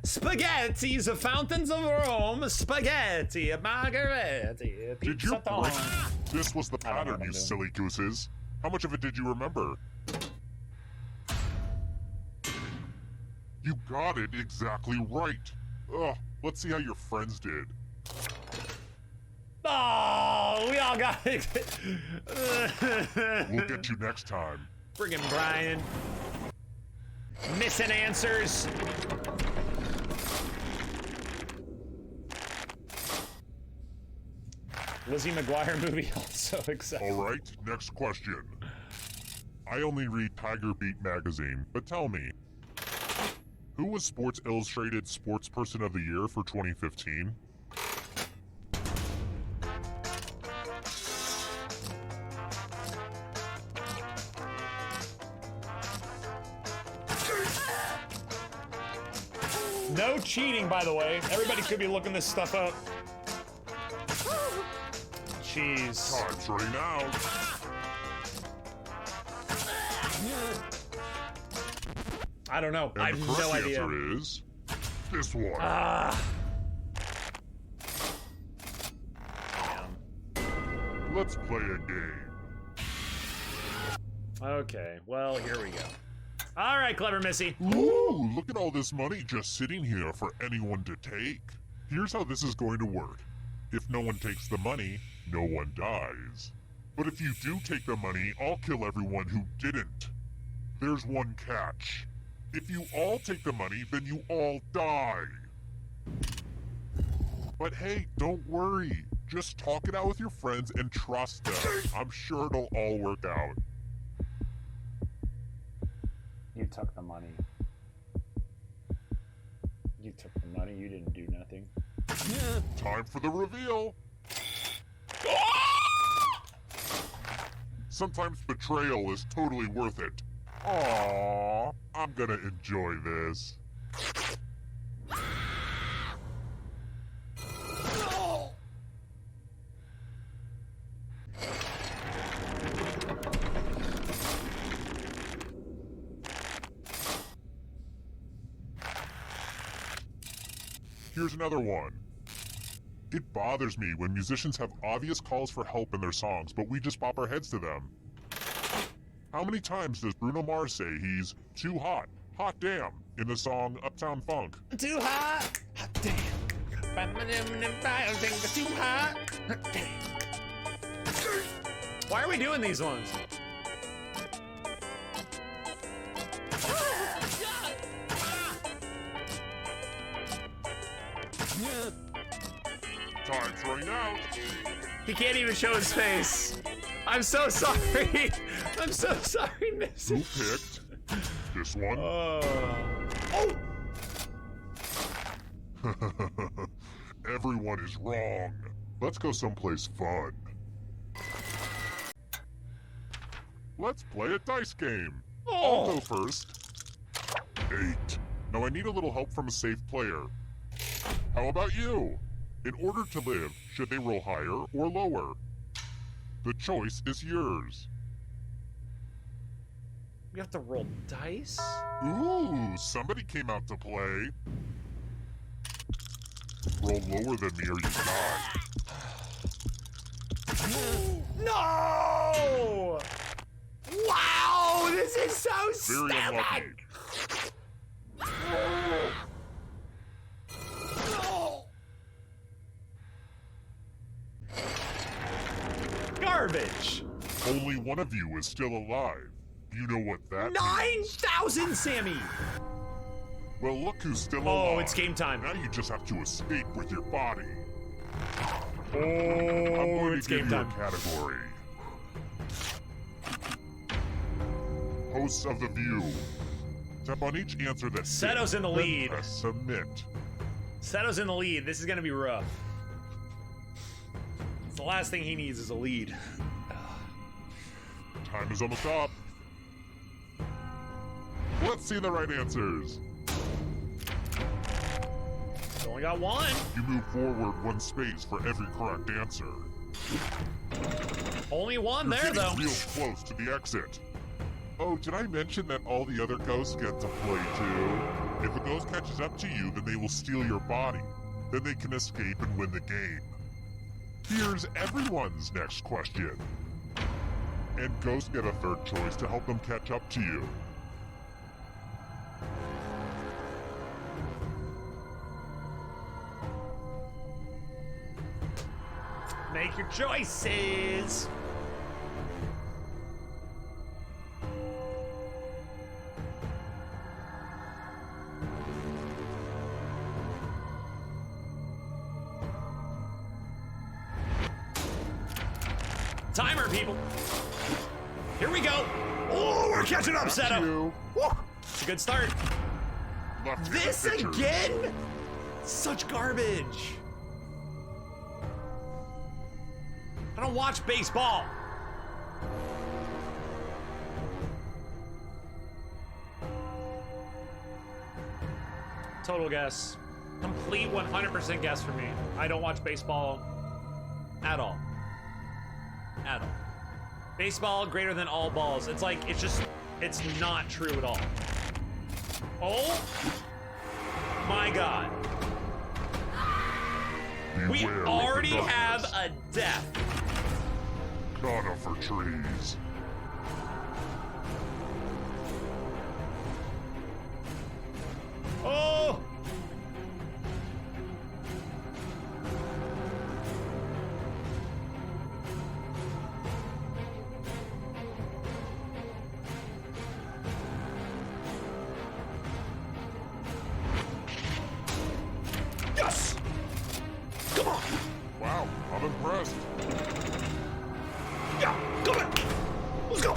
Spaghetti's Fountains of Rome, Spaghetti, Margheriti, Did you Pizza break? Town. This was the I don't know pattern, what I'm you doing. silly gooses. How much of it did you remember? You got it exactly right. Ugh, let's see how your friends did. Oh, we all got it. We'll get you next time. Friggin' Brian. Missing answers. Lizzie McGuire movie also excited. Alright, next question. I only read Tiger Beat magazine, but tell me, who was Sports Illustrated Sports Person of the Year for 2015? No cheating, by the way. Everybody could be looking this stuff up. Jeez. Time's running out. I don't know. And I the have correct no idea. answer is this one. Ah. Let's play a game. Okay, well, here we go. All right, clever Missy. Ooh, look at all this money just sitting here for anyone to take. Here's how this is going to work. If no one takes the money, no one dies. But if you do take the money, I'll kill everyone who didn't. There's one catch. If you all take the money, then you all die. But hey, don't worry. Just talk it out with your friends and trust them. I'm sure it'll all work out. You took the money. You took the money, you didn't do nothing. Time for the reveal! Sometimes betrayal is totally worth it. Aww, I'm gonna enjoy this. Here's another one. It bothers me when musicians have obvious calls for help in their songs, but we just bop our heads to them. How many times does Bruno Mars say he's too hot, hot damn, in the song Uptown Funk? Too hot, hot damn. Too hot, hot damn. Why are we doing these ones? Time's running out. He can't even show his face. I'm so sorry. I'm so sorry, Missy. Who picked this one? Everyone is wrong. Let's go someplace fun. Let's play a dice game. I'll go first. 8. Now I need a little help from a safe player. How about you? In order to live, should they roll higher or lower? The choice is yours. We have to roll dice? Ooh, somebody came out to play. Roll lower than me or you die. No! Wow, this is so Very unlucky. Garbage. Only one of you is still alive. You know what that means? 9,000, Sammy! Well, look who's still alive. Oh, it's game time. Now you just have to escape with your body. Oh, I'm going it's to give game you time. a category. Hosts of The View. Tap on each answer that Seto's fits, in the then lead. Press submit. Seto's in the lead. This is gonna be rough. The last thing he needs is a lead. Time is almost up. Let's see the right answers. Only got one. You move forward one space for every correct answer. Only one You're there, getting though. real close to the exit. Oh, did I mention that all the other ghosts get to play too? If a ghost catches up to you, then they will steal your body. Then they can escape and win the game. Here's everyone's next question. And ghosts get a third choice to help them catch up to you. Make your choices. Timer, people. Here we go. Oh, we're catching up, Seto. Woo. It's a good start. This again? Such garbage. I don't watch baseball. Total guess. Complete 100% guess for me. I don't watch baseball at all. At all. Baseball greater than all balls. It's like, it's not true at all. Oh my God. We Beware of already the have darkness. a death. Conifer trees. Oh! Yes! Come on! Wow, I'm impressed. Yeah, come on! Let's go!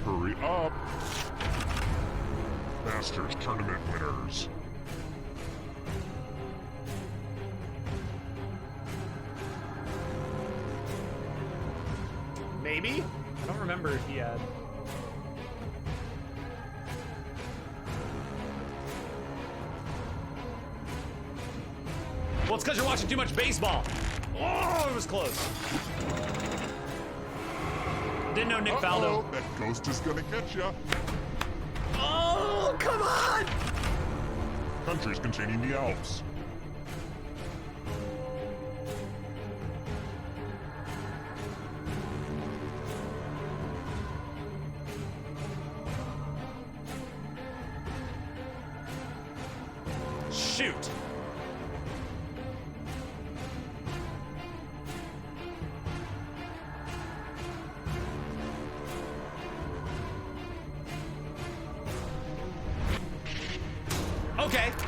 Hurry up. Masters tournament winners. Maybe? I don't remember if he had. Well, it's because you're watching too much baseball. Oh, it was close. Didn't know Nick Faldo. That ghost is gonna get ya. Oh, come on! Countries containing the Alps. Shoot.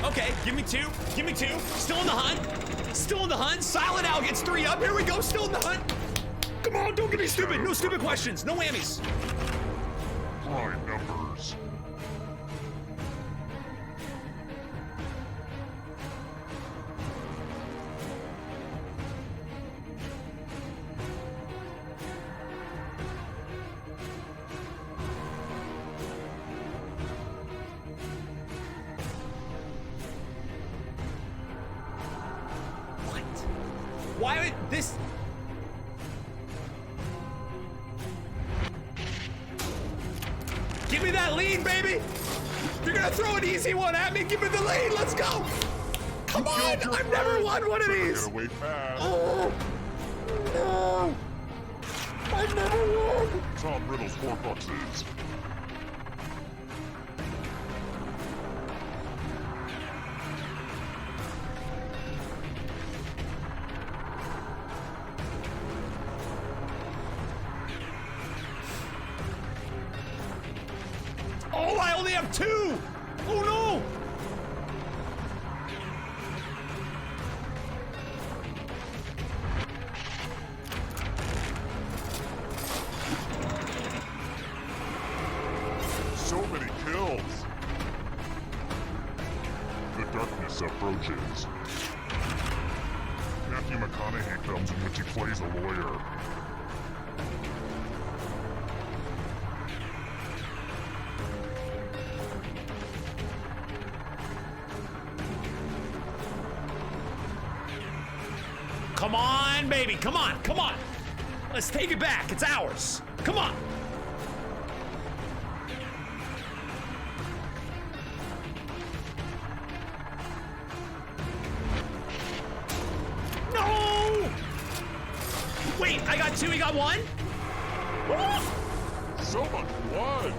Okay, give me two. Give me two. Still in the hunt. Still in the hunt. Silent Al gets 3 up. Here we go. Still in the hunt. Come on, don't get me stupid. No stupid questions. No whammies. Prime numbers. Why would this? Give me that lead, baby! You're gonna throw an easy one at me. Give me the lead. Let's go! Come on! I've never won one of these. Get away fast. Oh! No! I've never won. Tom Riddle's Horcruxes. Oh, I only have 2! Oh no! So many kills. The darkness approaches. Matthew McConaughey comes in which he plays a lawyer. Come on, baby. Come on. Come on. Let's take it back. It's ours. Come on. No! Wait, I got 2. He got 1? So much blood.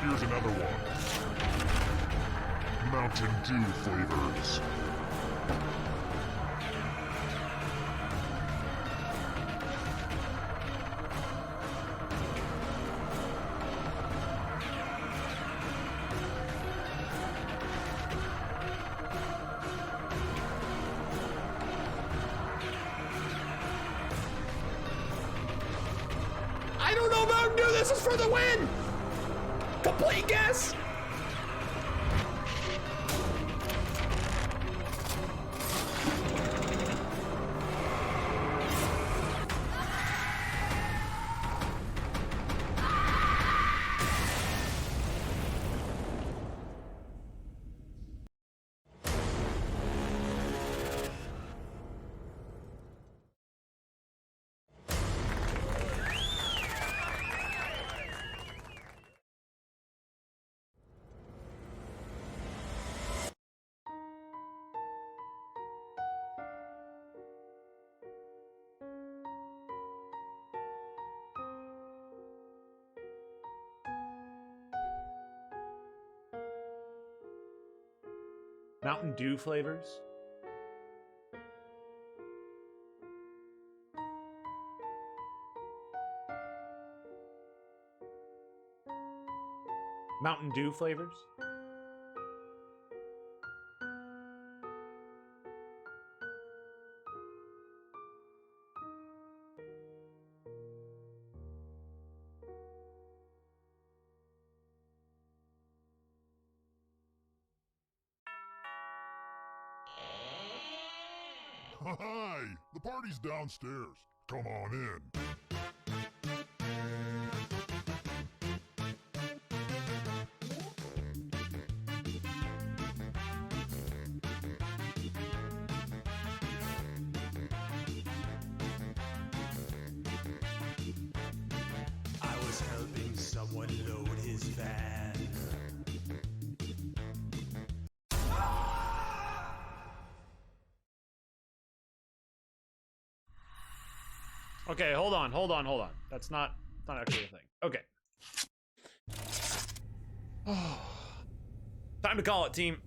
Here's another one. Mountain Dew flavors. I don't know about do this is for the win. Complete guess. Mountain Dew flavors? Mountain Dew flavors? Hi, the party's downstairs. Come on in. I was helping someone load his van. Okay, hold on. That's not actually a thing. Okay. Time to call it, team.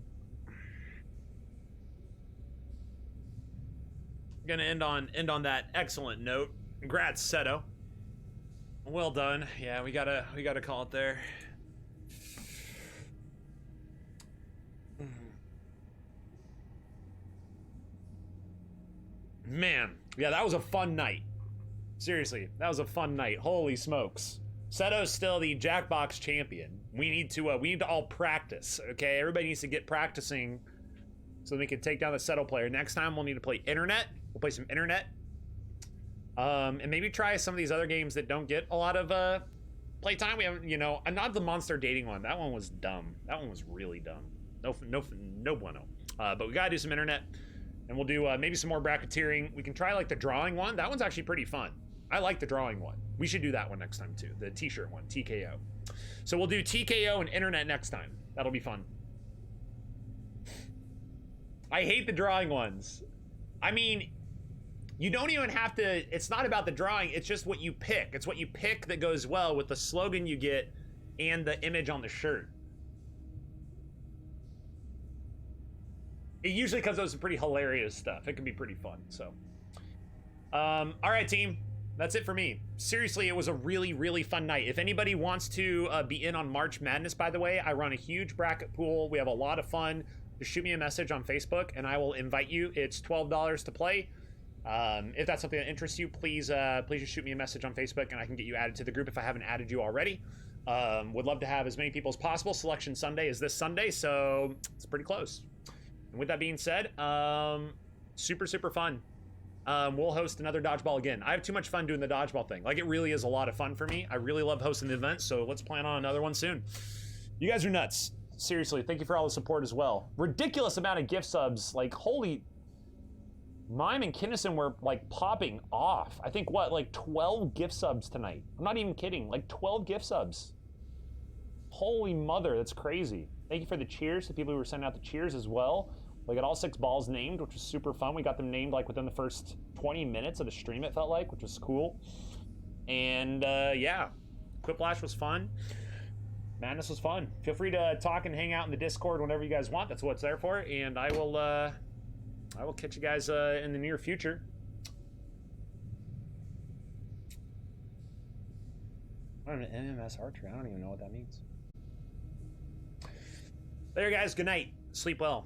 Gonna end on that excellent note. Congrats, Seto. Well done. Yeah, we gotta call it there. Man, yeah, that was a fun night. Seriously, that was a fun night. Holy smokes. Seto's still the Jackbox champion. We need to all practice, okay? Everybody needs to get practicing so we can take down the Seto player. Next time we'll need to play Internet. We'll play some Internet. And maybe try some of these other games that don't get a lot of playtime. We haven't, you know, not the monster dating one. That one was dumb. That one was really dumb. No bueno. But we gotta do some Internet. And we'll do maybe some more bracketeering. We can try like the drawing one. That one's actually pretty fun. I like the drawing one. We should do that one next time too. The t-shirt one, TKO. So we'll do TKO and Internet next time. That'll be fun. I hate the drawing ones. I mean, you don't even have to, it's not about the drawing, it's just what you pick. It's what you pick that goes well with the slogan you get and the image on the shirt. It usually comes out with some pretty hilarious stuff. It can be pretty fun, so. All right, team. That's it for me. Seriously, it was a really, really fun night. If anybody wants to be in on March Madness, by the way, I run a huge bracket pool. We have a lot of fun. Just shoot me a message on Facebook, and I will invite you. It's $12 to play. If that's something that interests you, please just shoot me a message on Facebook, and I can get you added to the group if I haven't added you already. Would love to have as many people as possible. Selection Sunday is this Sunday, so it's pretty close. And with that being said, super, super fun. We'll host another dodgeball again. I have too much fun doing the dodgeball thing. Like, it really is a lot of fun for me. I really love hosting the event, so let's plan on another one soon. You guys are nuts. Seriously, thank you for all the support as well. Ridiculous amount of gift subs. Like, holy... Mime and Kinnison were, like, popping off. I think, what, like 12 gift subs tonight. I'm not even kidding. Like, 12 gift subs. Holy mother, that's crazy. Thank you for the cheers, to people who were sending out the cheers as well. We got all 6 balls named, which was super fun. We got them named like within the first 20 minutes of the stream, it felt like, which was cool. And yeah, Quiplash was fun. Madness was fun. Feel free to talk and hang out in the Discord whenever you guys want. That's what it's there for. And I will catch you guys in the near future. I'm an MMS archer. I don't even know what that means. There, guys. Good night. Sleep well.